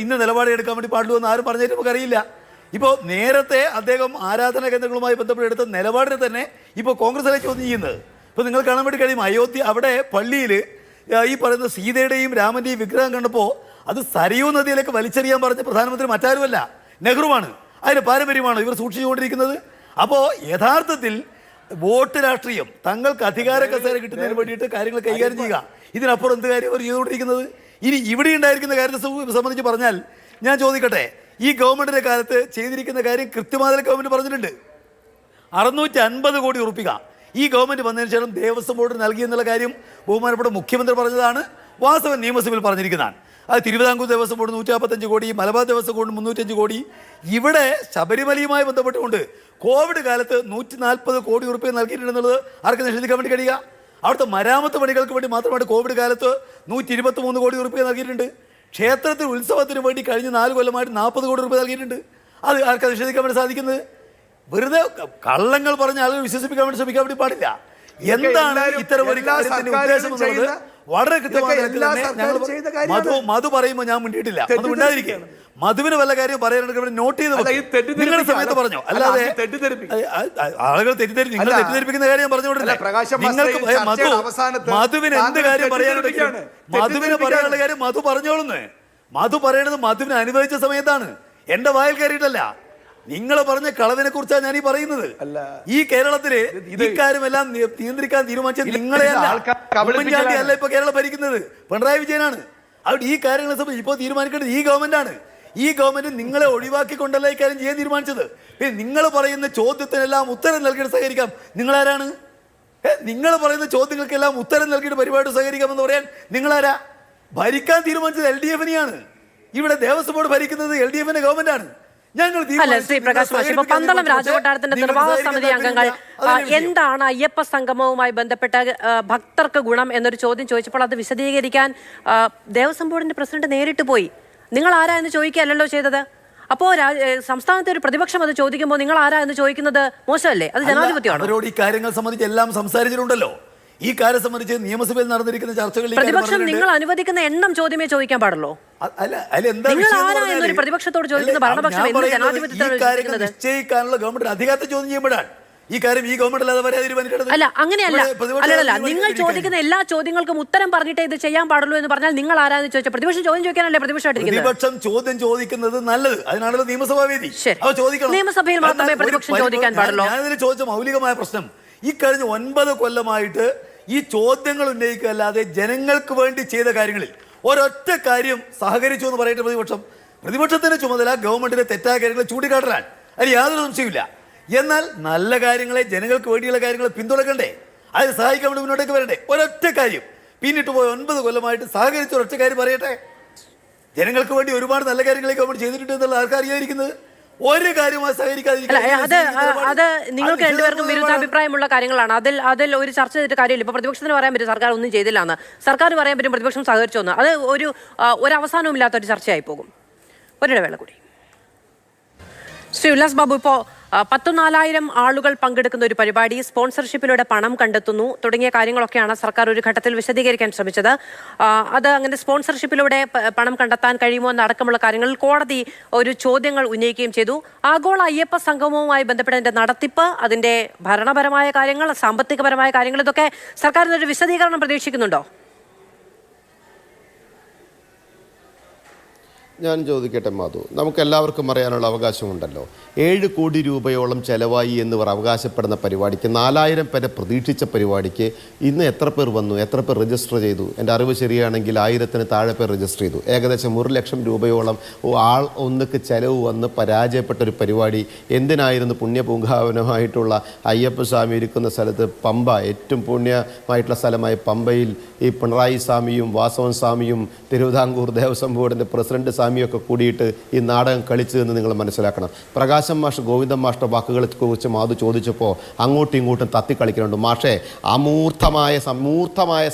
ഇന്ന നിലപാട് എടുക്കാൻ വേണ്ടി പാടുള്ളൂ എന്ന് ആരും പറഞ്ഞിട്ട് നമുക്കറിയില്ല. ഇപ്പോൾ നേരത്തെ അദ്ദേഹം ആരാധനാ കേന്ദ്രങ്ങളുമായി ബന്ധപ്പെട്ട് എടുത്ത നിലപാടിനെ തന്നെ ഇപ്പോൾ കോൺഗ്രസിലെ ചോദ്യം ചെയ്യുന്നത്. ഇപ്പോൾ നിങ്ങൾ കാണാൻ വേണ്ടി കഴിയും, അയോധ്യ അവിടെ പള്ളിയിൽ ഈ പറയുന്ന സീതയുടെയും രാമന്റെയും വിഗ്രഹം കണ്ടപ്പോൾ അത് സരയൂ നദിയിലേക്ക് വലിച്ചെറിയാൻ പറഞ്ഞ പ്രധാനമന്ത്രി മറ്റാരുമല്ല, നെഹ്റുവാണ്. അതിന്റെ പാരമ്പര്യമാണ് ഇവർ സൂക്ഷിച്ചുകൊണ്ടിരിക്കുന്നത്. അപ്പോൾ യഥാർത്ഥത്തിൽ വോട്ട് രാഷ്ട്രീയം, തങ്ങൾക്ക് അധികാര കസേര കിട്ടുന്നതിന് വേണ്ടിയിട്ട് കാര്യങ്ങൾ കൈകാര്യം ചെയ്യുക. ഇതിനപ്പുറം എന്ത് കാര്യം അവർ ചെയ്തുകൊണ്ടിരിക്കുന്നത്? ഇനി ഇവിടെ ഉണ്ടായിരിക്കുന്ന കാര്യത്തെ സംബന്ധിച്ച് പറഞ്ഞാൽ ഞാൻ ചോദിക്കട്ടെ, ഈ ഗവൺമെന്റിന്റെ കാലത്ത് ചെയ്തിരിക്കുന്ന കാര്യം കൃത്യമായി ഗവൺമെന്റ് പറഞ്ഞിട്ടുണ്ട്. 650 കോടി ഉറുപ്പിക ഈ ഗവൺമെന്റ് വന്നതിന് ശേഷം ദേവസ്വം ബോർഡ് നൽകിയെന്നുള്ള കാര്യം ബഹുമാനപ്പെട്ട മുഖ്യമന്ത്രി പറഞ്ഞതാണ്. വാസ്തവം നിയമസഭയിൽ പറഞ്ഞിരിക്കുന്നതാണ്. അത് തിരുവിതാംകൂർ ദേവസ്വം ബോർഡ് 155 കോടി, മലബാർ ദേവസ്വം ബോർഡ് 305 കോടി. ഇവിടെ ശബരിമലയുമായി ബന്ധപ്പെട്ടുകൊണ്ട് കോവിഡ് കാലത്ത് 140 കോടി ഉറുപ്പിക നൽകിയിട്ടുണ്ടെന്നുള്ളത് ആർക്ക് നിഷേധിക്കാൻ വേണ്ടി കഴിയുക? അവിടുത്തെ മരാമത്ത് പണികൾക്ക് വേണ്ടി മാത്രമായിട്ട് കോവിഡ് കാലത്ത് 123 കോടി ഉറുപ്പിക നൽകിയിട്ടുണ്ട്. ക്ഷേത്രത്തിൽ ഉത്സവത്തിന് വേണ്ടി കഴിഞ്ഞ 4 കൊല്ലമായിട്ട് 40 കോടി രൂപ നൽകിയിട്ടുണ്ട്. അത് ആർക്കാ നിഷേധിക്കാൻ വേണ്ടി സാധിക്കുന്നത്? വെറുതെ കള്ളങ്ങൾ പറഞ്ഞ ആളുകൾ വിശ്വസിപ്പിക്കാൻ വേണ്ടി ശ്രമിക്കാൻ വേണ്ടി പാടില്ല. എന്താണ് ഇത്തരം ഒരു കാര്യത്തിന്റെ ഉദ്ദേശം എന്നുള്ളത് വളരെ കൃത്യമായി മധു പറയുമ്പോൾ ഞാൻ മുണ്ടിയിട്ടില്ല. അത് മിണ്ടാതിരിക്കുക. മധുവിന് വല്ല കാര്യം പറയാനായിട്ട് നോട്ട് ചെയ്ത് നിങ്ങളുടെ സമയത്ത് പറഞ്ഞോ. അല്ലാതെ ആളുകൾ തെറ്റിദ്ധരിക്കും. നിങ്ങൾ തെറ്റിദ്ധരിപ്പിക്കുന്ന കാര്യം പറഞ്ഞുകൊണ്ടില്ല. നിങ്ങൾക്ക് മധുവിന് എന്ത് കാര്യം പറയാനുണ്ടെങ്കിലും മധുവിന് പറയാനുള്ള കാര്യം മധു പറഞ്ഞോളുന്നേ. മധു പറയണത് മധുവിന് അനുഭവിച്ച സമയത്താണ്, എന്റെ വായിൽ കയറിയിട്ടല്ല. നിങ്ങൾ പറഞ്ഞ കളവിനെ കുറിച്ചാണ് ഞാൻ ഈ പറയുന്നത്. ഈ കേരളത്തില് ഇക്കാര്യമെല്ലാം നിയന്ത്രിക്കാൻ തീരുമാനിച്ചത് നിങ്ങളെയല്ല, ഉമ്മൻചാണ്ടിയല്ല ഇപ്പൊ കേരളം ഭരിക്കുന്നത്, പിണറായി വിജയനാണ്. അവിടെ ഈ കാര്യങ്ങളെ സംബന്ധിച്ച് ഇപ്പോൾ തീരുമാനിക്കേണ്ടത് ഈ ഗവൺമെന്റ് ആണ്. ഈ ഗവൺമെന്റ് നിങ്ങളെ ഒഴിവാക്കിക്കൊണ്ടല്ല ഈ കാര്യം ചെയ്യാൻ തീരുമാനിച്ചത്. പിന്നെ നിങ്ങൾ പറയുന്ന ചോദ്യത്തിനെല്ലാം ഉത്തരം നൽകിയിട്ട് സഹകരിക്കാം. നിങ്ങളാരാണ്? നിങ്ങൾ പറയുന്ന ചോദ്യങ്ങൾക്കെല്ലാം ഉത്തരം നൽകിയിട്ട് പരിപാടി സഹകരിക്കാമെന്ന് പറയാൻ നിങ്ങളാരാ? ഭരിക്കാൻ തീരുമാനിച്ചത് LDF-നെയാണ്. ഇവിടെ ദേവസ്വം ബോർഡ് ഭരിക്കുന്നത് LDF-ന്റെ ഗവൺമെന്റ് ആണ്. അല്ല, ശ്രീ പ്രകാശ് മാഷ്, ഇപ്പൊ പന്തളം രാജകൊട്ടാരത്തിന്റെ നിർവാഹക സമിതി അംഗങ്ങൾ എന്താണ് അയ്യപ്പ സംഗമവുമായി ബന്ധപ്പെട്ട ഭക്തർക്ക് ഗുണം എന്നൊരു ചോദ്യം ചോദിച്ചപ്പോൾ അത് വിശദീകരിക്കാൻ ദേവസ്വം ബോർഡിന്റെ പ്രസിഡന്റ് നേരിട്ട് പോയി. നിങ്ങൾ ആരാ എന്ന് ചോദിക്കുകയല്ലോ ചെയ്തത്. അപ്പോ സംസ്ഥാനത്തെ ഒരു പ്രതിപക്ഷം അത് ചോദിക്കുമ്പോൾ നിങ്ങൾ ആരാ എന്ന് ചോദിക്കുന്നത് മോശമല്ലേ? അത് ജനാധിപത്യമാണ്. അവരോട് ഈ കാര്യങ്ങൾ സംബന്ധിച്ച് എല്ലാം സംസാരിച്ചിട്ടുണ്ടല്ലോ. ഈ കാര്യം സംബന്ധിച്ച് നിയമസഭയിൽ നടന്നിരിക്കുന്ന ചർച്ചകളിൽ പ്രതിപക്ഷം നിങ്ങൾ അനുവദിക്കുന്ന എണ്ണം ചോദ്യമേ ചോദിക്കാൻ പാടുള്ളൂ. പ്രതിപക്ഷത്തോട് ചോദിക്കുന്ന ഭരണപക്ഷം നിശ്ചയിക്കാനുള്ള ഗവൺമെന്റ് അധികാരത്തെ ചോദ്യം ചെയ്യുമ്പോഴാണ് ഈ കാര്യം ഈ ഗവൺമെന്റ് അല്ലാതെ വരാതിരിക്കുന്നത്. അല്ല, അങ്ങനെയല്ല. അല്ലല്ല, നിങ്ങൾ ചോദിക്കുന്ന എല്ലാ ചോദ്യങ്ങൾക്കും ഉത്തരം പറഞ്ഞിട്ടേ ഇത് ചെയ്യാൻ പാടുള്ളൂ എന്ന് പറഞ്ഞാൽ നിങ്ങൾ ആരാന്ന് ചോദിച്ചാൽ പ്രതിപക്ഷം ചോദ്യം ചോദിക്കാനല്ലേ പ്രതിപക്ഷം ചോദ്യം ചോദിക്കുന്നത് നല്ലത്. അതിനാണല്ലോ നിയമസഭാ വേദി. നിയമസഭയിൽ മാത്രമേ പ്രതിപക്ഷം ചോദിക്കാൻ പാടുള്ളൂ. ഞാനിതിൽ ചോദിച്ച മൗലികമായ പ്രശ്നം ഈ കഴിഞ്ഞ 9 കൊല്ലമായിട്ട് ഈ ചോദ്യങ്ങൾ ഉന്നയിക്കല്ലാതെ ജനങ്ങൾക്ക് വേണ്ടി ചെയ്ത കാര്യങ്ങളിൽ ഒരൊറ്റ കാര്യം സഹകരിച്ചു എന്ന് പറയട്ടെ പ്രതിപക്ഷം. പ്രതിപക്ഷത്തിന്റെ ചുമതല ഗവൺമെന്റിന്റെ തെറ്റായ കാര്യങ്ങളെ ചൂണ്ടിക്കാട്ടലാണ്, അതിൽ യാതൊരു സംശയമില്ല. എന്നാൽ നല്ല കാര്യങ്ങളെ, ജനങ്ങൾക്ക് വേണ്ടിയുള്ള കാര്യങ്ങളെ പിന്തുണക്കണ്ടേ, അതിന് സഹായിക്കാൻ വേണ്ടി മുന്നോട്ടേക്ക് വരണ്ടേ? ഒരൊറ്റ കാര്യം പിന്നിട്ട് പോയ 9 കൊല്ലമായിട്ട് സഹകരിച്ച ഒരൊറ്റ കാര്യം പറയട്ടെ. ജനങ്ങൾക്ക് വേണ്ടി ഒരുപാട് നല്ല കാര്യങ്ങളെ ഗവൺമെന്റ് ചെയ്തിട്ടുണ്ട് എന്നുള്ള ആൾക്കറിയാതിരിക്കുന്നത് ഒരു കാര്യമായി സഹകരിക്കാതിരിക്കുക. അത് നിങ്ങൾക്ക് രണ്ടുപേർക്കും വിരുദ്ധാഭിപ്രായമുള്ള കാര്യങ്ങളാണ്. അതിൽ ഒരു ചർച്ച ചെയ്തിട്ട് കാര്യമില്ല. ഇപ്പൊ പ്രതിപക്ഷത്തിന് പറയാൻ പറ്റും സർക്കാർ ഒന്നും ചെയ്തില്ല എന്ന്, സർക്കാർ പറയാൻ പറ്റും പ്രതിപക്ഷം സഹകരിച്ചു എന്ന്. അത് ഒരു അവസാനവും ഇല്ലാത്ത ഒരു ചർച്ചയായി പോകും. ഒരിടവേള കൂടി. ശ്രീ ഉല്ലാസ് ബാബു, ഇപ്പോൾ 14,000 ആളുകൾ പങ്കെടുക്കുന്ന ഒരു പരിപാടി, സ്പോൺസർഷിപ്പിലൂടെ പണം കണ്ടെത്തുന്നു തുടങ്ങിയ കാര്യങ്ങളൊക്കെയാണ് സർക്കാർ ഒരു ഘട്ടത്തിൽ വിശദീകരിക്കാൻ ശ്രമിച്ചത്. അത് അങ്ങനെ സ്പോൺസർഷിപ്പിലൂടെ പണം കണ്ടെത്താൻ കഴിയുമോ എന്നടക്കമുള്ള കാര്യങ്ങളിൽ കോടതി ഒരു ചോദ്യങ്ങൾ ഉന്നയിക്കുകയും ചെയ്തു. ആഗോള അയ്യപ്പ സംഗമവുമായി ബന്ധപ്പെട്ടതിന്റെ നടത്തിപ്പ്, അതിന്റെ ഭരണപരമായ കാര്യങ്ങൾ, സാമ്പത്തികപരമായ കാര്യങ്ങൾ, ഇതൊക്കെ സർക്കാരിനൊരു വിശദീകരണം പ്രതീക്ഷിക്കുന്നുണ്ടോ? ഞാൻ ചോദിക്കട്ടെ മധു, നമുക്കെല്ലാവർക്കും അറിയാനുള്ള അവകാശമുണ്ടല്ലോ. 7 കോടി രൂപയോളം ചെലവായി എന്നിവർ അവകാശപ്പെടുന്ന പരിപാടിക്ക്, 4,000 പേരെ പ്രതീക്ഷിച്ച പരിപാടിക്ക് ഇന്ന് എത്ര പേർ വന്നു, എത്ര പേർ രജിസ്റ്റർ ചെയ്തു? എൻ്റെ അറിവ് ശരിയാണെങ്കിൽ 1000-ന് താഴെ പേർ രജിസ്റ്റർ ചെയ്തു. ഏകദേശം 1 ലക്ഷം രൂപയോളം ആൾ ഒന്നുക്ക് ചെലവ് വന്ന് പരാജയപ്പെട്ട ഒരു പരിപാടി എന്തിനായിരുന്നു? പുണ്യപൂങ്കാവനമായിട്ടുള്ള അയ്യപ്പസ്വാമി ഇരിക്കുന്ന സ്ഥലത്ത് പമ്പ, ഏറ്റവും പുണ്യമായിട്ടുള്ള സ്ഥലമായ പമ്പയിൽ ഈ പിണറായി സ്വാമിയും വാസവൻ സ്വാമിയും തിരുവിതാംകൂർ ദേവസ്വം ബോർഡിൻ്റെ പ്രസിഡന്റ് സ്വാമിയൊക്കെ കൂടിയിട്ട് ഈ നാടകം കളിച്ചതെന്ന് നിങ്ങൾ മനസ്സിലാക്കണം. പ്രകാശം മാഷ് ഗോവിന്ദൻ മാഷ്ട വാക്കുകളെ കുറിച്ച് മാധു ചോദിച്ചപ്പോൾ അങ്ങോട്ടും ഇങ്ങോട്ടും തത്തിക്കളിക്കുന്നുണ്ട്. മാഷേ, മൂർത്തമായ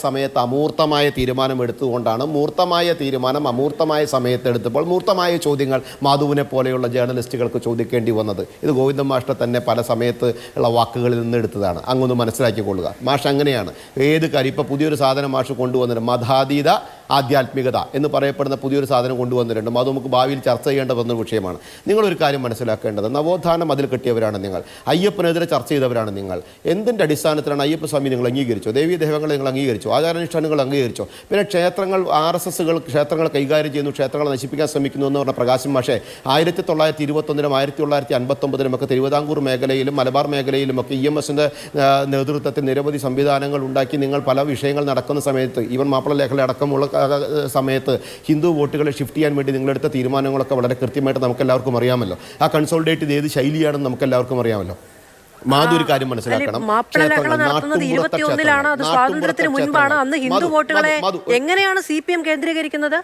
സമയത്ത് അമൂർത്തമായ തീരുമാനം എടുത്തുകൊണ്ടാണ് മൂർത്തമായ തീരുമാനം അമൂർത്തമായ സമയത്ത് എടുത്തപ്പോൾ മൂർത്തമായ ചോദ്യങ്ങൾ മാധുവിനെ പോലെയുള്ള ജേർണലിസ്റ്റുകൾക്ക് ചോദിക്കേണ്ടി വന്നത്. ഇത് ഗോവിന്ദൻ മാഷ്ട തന്നെ പല സമയത്ത് ഉള്ള വാക്കുകളിൽ നിന്ന് എടുത്തതാണ്. അങ്ങൊന്ന് മനസ്സിലാക്കിക്കൊള്ളുക. മാഷ് അങ്ങനെയാണ് ഏത് കാര്യം. ഇപ്പോൾ പുതിയൊരു സാധനം മാഷ് കൊണ്ടുവന്നിട്ടുണ്ട്, മതാതീത ആധ്യാത്മികത എന്ന് പറയപ്പെടുന്ന പുതിയൊരു സാധനം കൊണ്ടുവന്നിട്ടുണ്ട്. അത് നമുക്ക് ഭാവിയിൽ ചർച്ച ചെയ്യേണ്ട വന്ന വിഷയമാണ്. നിങ്ങളൊരു കാര്യം മനസ്സിലാക്കേണ്ടത്, നവോത്ഥാനം അതിൽ കെട്ടിയവരാണ് നിങ്ങൾ, അയ്യപ്പനെതിരെ ചർച്ച ചെയ്തവരാണ് നിങ്ങൾ. എന്തിൻ്റെ അടിസ്ഥാനത്തിലാണ് അയ്യപ്പസ്വാമി നിങ്ങൾ അംഗീകരിച്ചോ? ദേവീ ദേവങ്ങളെ നിങ്ങൾ അംഗീകരിച്ചോ? ആചാരാനുഷ്ഠാനങ്ങൾ അംഗീകരിച്ചോ? പിന്നെ ക്ഷേത്രങ്ങൾ, RSSകൾ ക്ഷേത്രങ്ങൾ കൈകാര്യം ചെയ്യുന്നു, ക്ഷേത്രങ്ങളെ നശിപ്പിക്കാൻ ശ്രമിക്കുന്നു എന്ന് പറഞ്ഞ പ്രകാശം മാഷേ, 1921-ലും 1959-ലും ഒക്കെ തിരുവിതാംകൂർ മേഖലയിലും മലബാർ മേഖലയിലുമൊക്കെ EMSൻ്റെ നേതൃത്വത്തിൽ നിരവധി സംവിധാനങ്ങൾ ഉണ്ടാക്കി നിങ്ങൾ പല വിഷയങ്ങൾ നടക്കുന്ന സമയത്ത്, ഈവൻ മാപ്പിള ലേഖല അടക്കമുള്ള സമയത്ത് ഹിന്ദു വോട്ടുകളെ ഷിഫ്റ്റ് ചെയ്യാൻ വേണ്ടി നിങ്ങളെടുത്ത തീരുമാനങ്ങളൊക്കെ വളരെ കൃത്യമായിട്ട് നമുക്കെല്ലാവർക്കും അറിയാമല്ലോ. ആ കൺസോളിഡേറ്റ് ചെയ്ത് ഏത് ശൈലിയാണെന്ന് നമുക്കെല്ലാവർക്കും അറിയാമല്ലോ. മാധു ഒരു കാര്യം മനസ്സിലാക്കണം, സ്വാതന്ത്ര്യത്തിന് മുൻപാണ്. അന്ന് ഹിന്ദു വോട്ടുകളെ എങ്ങനെയാണ് CPM കേന്ദ്രീകരിക്കുന്നത്?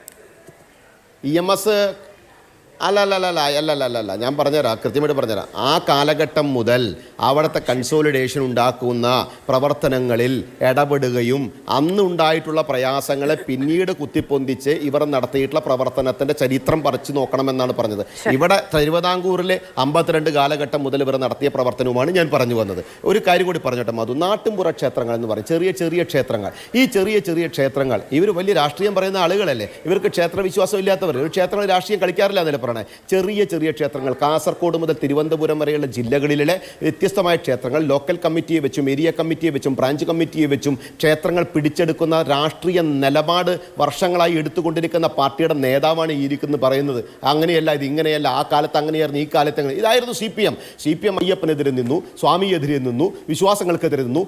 അല്ല ഞാൻ പറഞ്ഞുതരാം, കൃത്യമായിട്ട് പറഞ്ഞുതരാം. ആ കാലഘട്ടം മുതൽ അവിടുത്തെ കൺസോളിഡേഷൻ ഉണ്ടാക്കുന്ന പ്രവർത്തനങ്ങളിൽ ഇടപെടുകയും അന്നുണ്ടായിട്ടുള്ള പ്രയാസങ്ങളെ പിന്നീട് കുത്തിപ്പൊന്തിച്ച് ഇവർ നടത്തിയിട്ടുള്ള പ്രവർത്തനത്തിൻ്റെ ചരിത്രം പറിച്ചു നോക്കണമെന്നാണ് പറഞ്ഞത്. ഇവിടെ തിരുവിതാംകൂറിലെ 52 കാലഘട്ടം മുതൽ ഇവർ നടത്തിയ പ്രവർത്തനവുമാണ് ഞാൻ പറഞ്ഞു വന്നത്. ഒരു കാര്യം കൂടി പറഞ്ഞോട്ടെ മധു, നാട്ടുംപുറ ക്ഷേത്രങ്ങൾ എന്ന് പറയും, ചെറിയ ചെറിയ ക്ഷേത്രങ്ങൾ. ഈ ചെറിയ ക്ഷേത്രങ്ങൾ ഇവർ വലിയ രാഷ്ട്രീയം പറയുന്ന ആളുകളല്ലേ, ഇവർക്ക് ക്ഷേത്രവിശ്വാസം ഇല്ലാത്തവർ. ഒരു ക്ഷേത്രങ്ങൾ രാഷ്ട്രീയം കളിക്കാറില്ല എന്നല്ലേ പറയണേ. ചെറിയ ക്ഷേത്രങ്ങൾ കാസർഗോഡ് മുതൽ തിരുവനന്തപുരം വരെയുള്ള ജില്ലകളിലെ വ്യത്യസ്തമായ ക്ഷേത്രങ്ങൾ ലോക്കൽ കമ്മിറ്റിയെ വെച്ചും ഏരിയ കമ്മിറ്റിയെ വെച്ചും ബ്രാഞ്ച് കമ്മിറ്റിയെ വെച്ചും ക്ഷേത്രങ്ങൾ പിടിച്ചെടുക്കുന്ന രാഷ്ട്രീയ നിലപാട് വർഷങ്ങളായി എടുത്തുകൊണ്ടിരിക്കുന്ന പാർട്ടിയുടെ നേതാവാണ് ഈ ഇരിക്കുന്നത് പറയുന്നത്. അങ്ങനെയല്ല, ഇത് ഇങ്ങനെയല്ല, ആ കാലത്ത് അങ്ങനെയായിരുന്നു, ഈ കാലത്ത് അങ്ങനെ. ഇതായിരുന്നു സി പി എം അയ്യപ്പനെതിരെ നിന്നു, സ്വാമിയെതിരെ നിന്നു, വിശ്വാസങ്ങൾക്കെതിരെ നിന്നു,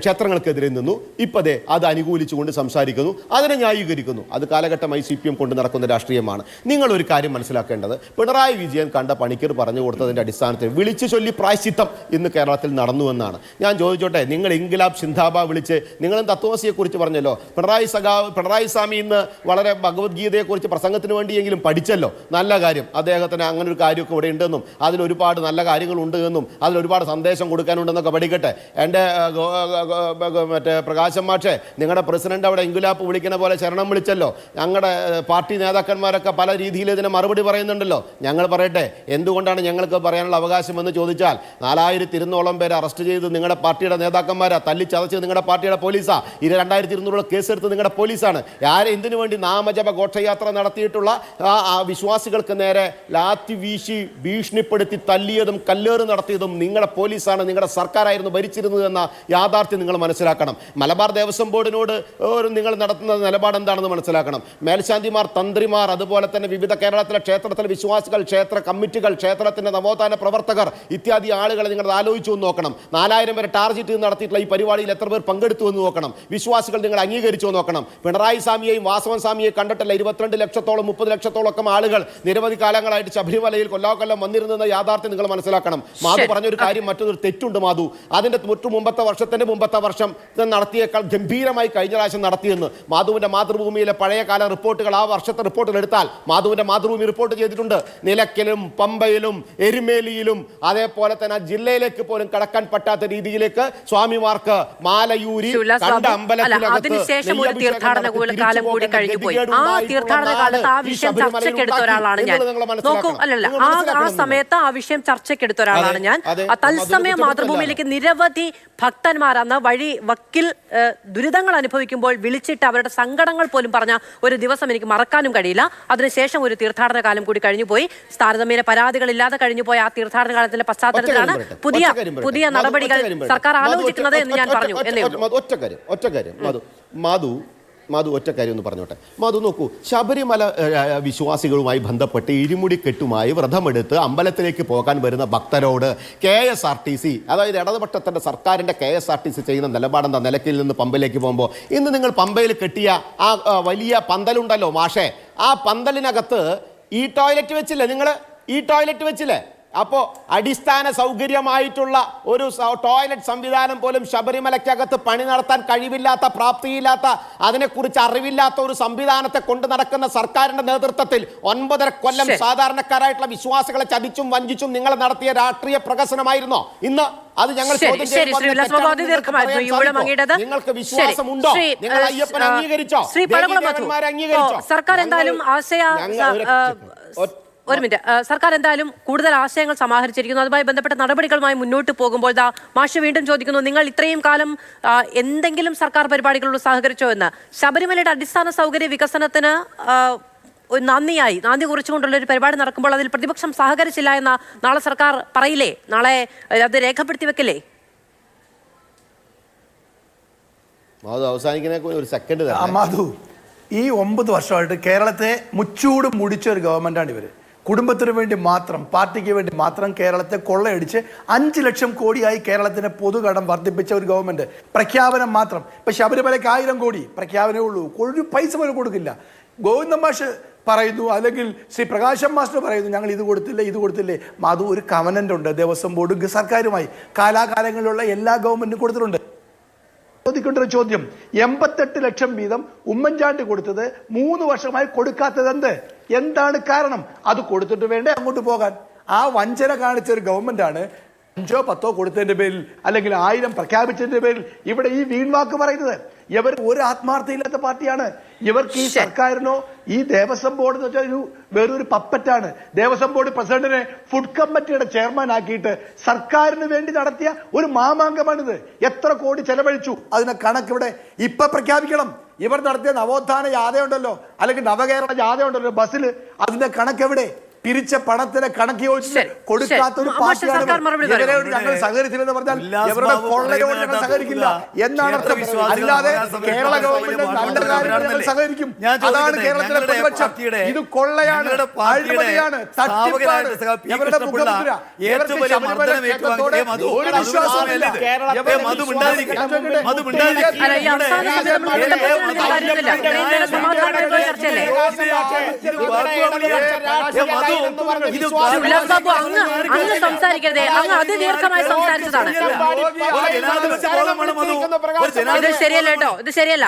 ക്ഷേത്രങ്ങൾക്കെതിരെ നിന്നു. ഇപ്പതേ അത് അനുകൂലിച്ചുകൊണ്ട് സംസാരിക്കുന്നു, അതിനെ ന്യായീകരിക്കുന്നു. അത് കാലഘട്ടമായി CPM കൊണ്ട് നടക്കുന്ന രാഷ്ട്രീയമാണ്. നിങ്ങളൊരു കാര്യം മനസ്സിലാക്കേണ്ടത്, പിണറായി വിജയൻ കണ്ട പണിക്കർ പറഞ്ഞു കൊടുത്തതിൻ്റെ അടിസ്ഥാനത്തിൽ വിളിച്ചു ചൊല്ലി പ്രായശ്ചിത്തം ഇന്ന് കേരളത്തിൽ നടന്നുവെന്നാണ്. ഞാൻ ചോദിച്ചോട്ടെ, നിങ്ങൾ ഇൻകിലാബ് സിന്ദാബാദ് വിളിച്ച് നിങ്ങളും തത്വമസിയെക്കുറിച്ച് പറഞ്ഞല്ലോ, പിണറായി സ്വാമി ഇന്ന് വളരെ ഭഗവത്ഗീതയെക്കുറിച്ച് പ്രസംഗത്തിന് വേണ്ടിയെങ്കിലും പഠിച്ചല്ലോ, നല്ല കാര്യം. അദ്ദേഹത്തിന് അങ്ങനെ ഒരു കാര്യമൊക്കെ ഇവിടെ ഉണ്ടെന്നും അതിലൊരുപാട് നല്ല കാര്യങ്ങളുണ്ട് എന്നും അതിലൊരുപാട് സന്ദേശം കൊടുക്കാനുണ്ടെന്നൊക്കെ പഠിക്കട്ടെ. എൻ്റെ മറ്റേ പ്രകാശം മാഷെ, നിങ്ങളുടെ പ്രസിഡന്റ് അവിടെ ഇൻകുലാപ്പ് വിളിക്കുന്ന പോലെ ശരണം വിളിച്ചല്ലോ. ഞങ്ങളുടെ പാർട്ടി നേതാക്കന്മാരൊക്കെ പല രീതിയിൽ ഇതിനെ മറുപടി പറയുന്നുണ്ടല്ലോ. ഞങ്ങൾ പറയട്ടെ, എന്തുകൊണ്ടാണ് ഞങ്ങൾക്ക് പറയാനുള്ള അവകാശം എന്ന് ചോദിച്ചാൽ, 4200 പേരെ അറസ്റ്റ് ചെയ്ത് നിങ്ങളുടെ പാർട്ടിയുടെ നേതാക്കന്മാരാ, തല്ലിച്ചതച്ച് നിങ്ങളുടെ പാർട്ടിയുടെ പോലീസാ, 2200 കേസെടുത്ത് നിങ്ങളുടെ പോലീസാണ്. എന്തിനു വേണ്ടി നാമജപ ഘോഷയാത്ര നടത്തിയിട്ടുള്ള ആ വിശ്വാസികൾക്ക് നേരെ ലാത്തി വീശി ഭീഷണിപ്പെടുത്തി തല്ലിയതും കല്ലേറ് നടത്തിയതും നിങ്ങളുടെ പോലീസാണ്, നിങ്ങളുടെ സർക്കാരായിരുന്നു ഭരിച്ചിരുന്നത് എന്ന യാഥാർത്ഥ്യം നിങ്ങൾ മനസ്സിലാക്കണം. മലബാർ ദേവസ്വം ബോർഡിനോട് നിങ്ങൾ നടത്തുന്ന നിലപാട് എന്താണെന്ന് മനസ്സിലാക്കണം. മേൽശാന്തിമാർ, തന്ത്രിമാർ, അതുപോലെ തന്നെ വിവിധ കേരളത്തിലെ ക്ഷേത്രത്തിലെ വിശ്വാസികൾ, ക്ഷേത്ര കമ്മിറ്റികൾ, ക്ഷേത്രത്തിൻ്റെ നവോത്ഥാന പ്രവർത്തകർ ഇത്യാദി ആളുകളെ നിങ്ങൾ ആലോചിച്ചു എന്ന് നോക്കണം. 4000 പേരെ ടാർഗറ്റ് ചെയ്ത് നടത്തിയിട്ടുള്ള ഈ പരിപാടിയിൽ എത്ര പേർ പങ്കെടുത്തു എന്ന് നോക്കണം. വിശ്വാസികൾ നിങ്ങൾ അംഗീകരിച്ചു നോക്കണം. പിണറായി സ്വാമിയെയും വാസവൻ സ്വാമിയെ കണ്ടിട്ടല്ല 22 ലക്ഷത്തോളം 30 ലക്ഷത്തോളം ഒക്കെ ആളുകൾ നിരവധി കാലങ്ങളായിട്ട് ശബരിമലയിൽ കൊല്ലാകൊല്ലം വന്നിരുന്ന യാഥാർത്ഥ്യം നിങ്ങൾ മനസ്സിലാക്കണം. മാധു പറഞ്ഞൊരു കാര്യം, മറ്റൊരു തെറ്റുണ്ട് മാധു. അതിൻ്റെ മുമ്പത്തെ വർഷം നടത്തിയേക്കാൾ ഗംഭീരമായി കഴിഞ്ഞ പ്രാവശ്യം നടത്തിയെന്ന് മാധുവിൻ്റെ മാതൃഭൂമിയിലെ പഴയകാല റിപ്പോർട്ടുകൾ, ആ വർഷത്തെ റിപ്പോർട്ടുകൾ എടുത്താൽ മാധുവിൻ്റെ മാതൃഭൂമി റിപ്പോർട്ട് ചെയ്തിട്ടുണ്ട്. നിലയ്ക്കലും പമ്പയിലും എരുമേലിയിലും അതേപോലെ തന്നെ ജില്ലയിലേക്ക് പോലും കടക്കാൻ പറ്റാത്ത രീതിയിലേക്ക് സ്വാമിമാർക്ക് മാലയൂരി കണ്ട അമ്പലത്തിനകത്ത് ഒരു തീർത്ഥാടന കാലം കൂടി കഴിഞ്ഞു പോയി. ആ തീർത്ഥാടന കാലത്ത് ആ വിഷയം ചർച്ചയ്ക്കെടുത്ത ഒരാളാണ് ഞാൻ. നോക്കൂ, അല്ലല്ല, ആ സമയത്ത് ആ വിഷയം ചർച്ചയ്ക്കെടുത്ത ഒരാളാണ് ഞാൻ. തത്സമയം മാതൃഭൂമിയിലേക്ക് നിരവധി ഭക്തന്മാർ അന്ന് വഴി വക്കിൽ ദുരിതങ്ങൾ അനുഭവിക്കുമ്പോൾ വിളിച്ചിട്ട് അവരുടെ സങ്കടങ്ങൾ പോലും പറഞ്ഞ ഒരു ദിവസം എനിക്ക് മറക്കാനും കഴിയില്ല. അതിനുശേഷം ഒരു തീർത്ഥാടന കാലം കൂടി കഴിഞ്ഞുപോയി. താരതമ്യേന പരാതികളില്ലാതെ കഴിഞ്ഞുപോയ ആ തീർത്ഥാടന കാലത്തിന്റെ പശ്ചാത്തലത്തിലാണ് പുതിയ നടപടികൾ സർക്കാർ ആലോചിക്കുന്നത് എന്ന് ഞാൻ പറഞ്ഞു എന്നേ ഉള്ളൂ. ഒറ്റ കാര്യം മാധു ഒറ്റ കാര്യം ഒന്ന് പറഞ്ഞോട്ടെ. മാധു നോക്കൂ, ശബരിമല വിശ്വാസികളുമായി ബന്ധപ്പെട്ട് ഇരുമുടിക്കെട്ടുമായി വ്രതമെടുത്ത് അമ്പലത്തിലേക്ക് പോകാൻ വരുന്ന ഭക്തരോട് KSRTC, അതായത് ഇടതുപക്ഷത്തിൻ്റെ സർക്കാരിൻ്റെ KSRTC ചെയ്യുന്ന നിലപാടെന്താ? നിലയ്ക്കൽ നിന്ന് പമ്പയിലേക്ക് പോകുമ്പോൾ ഇന്ന് നിങ്ങൾ പമ്പയിൽ കെട്ടിയ ആ വലിയ പന്തലുണ്ടല്ലോ മാഷേ, ആ പന്തലിനകത്ത് ഈ ടോയ്ലറ്റ് വെച്ചില്ലേ നിങ്ങൾ? ഈ ടോയ്ലറ്റ് വെച്ചില്ലേ? അപ്പോൾ അടിസ്ഥാന സൗകര്യമായിട്ടുള്ള ഒരു ടോയ്ലറ്റ് സംവിധാനം പോലും ശബരിമലയ്ക്കകത്ത് പണി നടത്താൻ കഴിവില്ലാത്ത, പ്രാപ്തിയില്ലാത്ത, അതിനെക്കുറിച്ച് അറിവില്ലാത്ത ഒരു സംവിധാനത്തെ കൊണ്ട് നടക്കുന്ന സർക്കാരിന്റെ നേതൃത്വത്തിൽ 9.5 കൊല്ലം സാധാരണക്കാരായിട്ടുള്ള വിശ്വാസികളെ ചതിച്ചും വഞ്ചിച്ചും നിങ്ങൾ നടത്തിയ രാഷ്ട്രീയ പ്രകസനമായിരുന്നോ ഇന്ന്? അത് ഞങ്ങൾ നിങ്ങൾക്ക് വിശ്വാസമുണ്ടോ? നിങ്ങൾ അയ്യപ്പനെ അംഗീകരിച്ചോ? സർക്കാർ എന്തായാലും ഒരു മിനിറ്റ്, സർക്കാർ എന്തായാലും കൂടുതൽ ആശയങ്ങൾ സമാഹരിച്ചിരിക്കുന്നു. അതുമായി ബന്ധപ്പെട്ട നടപടികളുമായി മുന്നോട്ട് പോകുമ്പോൾ മാഷ് വീണ്ടും ചോദിക്കുന്നു, നിങ്ങൾ ഇത്രയും കാലം എന്തെങ്കിലും സർക്കാർ പരിപാടികളോട് സഹകരിച്ചോ എന്ന്. ശബരിമലയുടെ അടിസ്ഥാന സൗകര്യ വികസനത്തിന് നന്ദി കുറിച്ചുകൊണ്ടുള്ള ഒരു പരിപാടി നടക്കുമ്പോൾ അതിൽ പ്രതിപക്ഷം സഹകരിച്ചില്ല എന്ന നാളെ സർക്കാർ പറയില്ലേ? നാളെ അത് രേഖപ്പെടുത്തി വെക്കില്ലേ? ഒരു സെക്കൻഡ് മാധു, ഈ 9 വർഷമായിട്ട് കേരളത്തെ മുച്ചൂട് മുടിച്ച ഒരു ഗവൺമെന്റാണ് ഇവർ. കുടുംബത്തിന് വേണ്ടി മാത്രം, പാർട്ടിക്ക് വേണ്ടി മാത്രം കേരളത്തെ കൊള്ളയടിച്ച് 5 ലക്ഷം കോടിയായി കേരളത്തിന് പൊതുകടം വർദ്ധിപ്പിച്ച ഒരു ഗവൺമെന്റ്. പ്രഖ്യാപനം മാത്രം. ഇപ്പൊ ശബരിമലയ്ക്ക് 1000 കോടി പ്രഖ്യാപനമേ ഉള്ളൂ, ഒരു പൈസ പോലും കൊടുക്കില്ല. ഗോവിന്ദ മാഷ് പറയുന്നു, അല്ലെങ്കിൽ ശ്രീ പ്രകാശം മാസ്റ്റർ പറയുന്നു, ഞങ്ങൾ ഇത് കൊടുത്തില്ലേ. മാധു, ഒരു കവനന്റ് ഉണ്ട് ദേവസ്വം ബോർഡും സർക്കാരുമായി, കാലാകാലങ്ങളിലുള്ള എല്ലാ ഗവൺമെന്റും കൊടുത്തിട്ടുണ്ട്. ചോദിക്കേണ്ട ഒരു ചോദ്യം, 88 ലക്ഷം വീതം ഉമ്മൻചാണ്ടി കൊടുത്തത് 3 വർഷമായി കൊടുക്കാത്തത് എന്ത്? എന്താണ് കാരണം? അത് കൊടുത്തിട്ട് വേണ്ടേ അങ്ങോട്ട് പോകാൻ? ആ വഞ്ചന കാണിച്ച ഒരു ഗവൺമെന്റാണ് 5 or 10 കൊടുത്തതിന്റെ പേരിൽ അല്ലെങ്കിൽ 1000 പ്രഖ്യാപിച്ചതിന്റെ പേരിൽ ഇവിടെ ഈ വീൺവാക്ക് പറയുന്നത്. ഇവർ ഒരു ആത്മാർത്ഥയില്ലാത്ത പാർട്ടിയാണ്. ഇവർക്ക് ഈ സർക്കാരിനോ ഈ ദേവസ്വം ബോർഡ് എന്ന് വെച്ചാൽ വേറൊരു പപ്പറ്റാണ്. ദേവസ്വം ബോർഡ് പ്രസിഡന്റിനെ ഫുഡ് കമ്മിറ്റിയുടെ ചെയർമാൻ ആക്കിയിട്ട് സർക്കാരിന് വേണ്ടി നടത്തിയ ഒരു മാമാങ്കമാണിത്. എത്ര കോടി ചെലവഴിച്ചു? അതിന്റെ കണക്ക് ഇവിടെ ഇപ്പൊ പ്രഖ്യാപിക്കണം. ഇവർ നടത്തിയ നവോത്ഥാന ജാഥയുണ്ടല്ലോ, അല്ലെങ്കിൽ നവകേരള ജാഥയുണ്ടല്ലോ ബസ്സിൽ, അതിന്റെ കണക്ക് എവിടെ? പിരിച്ച പണത്തിന് കണക്ക് ചോദിച്ചിട്ട് കൊടുക്കാത്ത ഒരു പാർട്ടിയാണ് ഇവരോട് ഞങ്ങൾ സഹകരിച്ചില്ലെന്ന് പറഞ്ഞാൽ ഇവരുടെ കൊള്ളയോട് ഞങ്ങൾ സഹകരിക്കില്ല എന്നാണ് അർത്ഥം. അല്ലാതെ കേരള ഗവൺമെന്റ് നല്ല കാര്യങ്ങൾ സഹകരിക്കും. അതാണ് കേരളത്തിലെ പ്രതിപക്ഷം. ഇത് കൊള്ളയാണ്, അഴിമതിയാണ്, തട്ടിപ്പാണ് ഇവരുടെ മുഖമുദ്ര. ഇവർക്ക് ശബരിമല ക്ഷേത്രത്തോട് ഒരു വിശ്വാസമില്ല. ബാബു, അങ്ങ് സംസാരിക്കരുതേ. അങ്ങ് അതിദീർഘമായി സംസാരിച്ചതാണ്. ഇത് ശരിയല്ല കേട്ടോ, ഇത് ശരിയല്ല.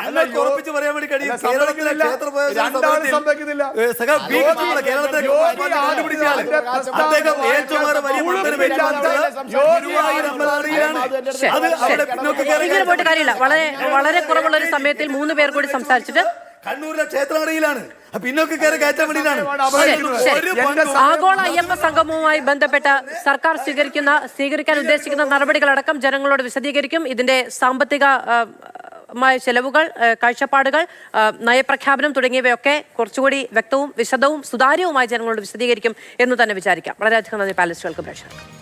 ഇങ്ങനെ പോയിട്ട് കാര്യമില്ല. വളരെ കുറവുള്ള ഒരു സമയത്തിൽ 3 പേർ കൂടി സംസാരിച്ചിട്ട് കണ്ണൂരിലെ ക്ഷേത്രനടയിലാണ് പിന്നോക്ക് കയറി കയറ്റാൻ വേണ്ടിയിട്ടാണ്. ആഗോള അയ്യപ്പ സംഗമവുമായി ബന്ധപ്പെട്ട സർക്കാർ സ്വീകരിക്കാൻ ഉദ്ദേശിക്കുന്ന നടപടികളടക്കം ജനങ്ങളോട് വിശദീകരിക്കും. ഇതിന്റെ സാമ്പത്തിക ചെലവുകൾ, കാഴ്ചപ്പാടുകൾ, നയപ്രഖ്യാപനം തുടങ്ങിയവയൊക്കെ കുറച്ചുകൂടി വ്യക്തവും വിശദവും സുതാര്യവുമായി ജനങ്ങളോട് വിശദീകരിക്കും എന്ന് തന്നെ വിചാരിക്കാം. വളരെയധികം നന്ദി പാലസ്റ്റുകൾക്ക് പ്രേക്ഷകർക്ക്.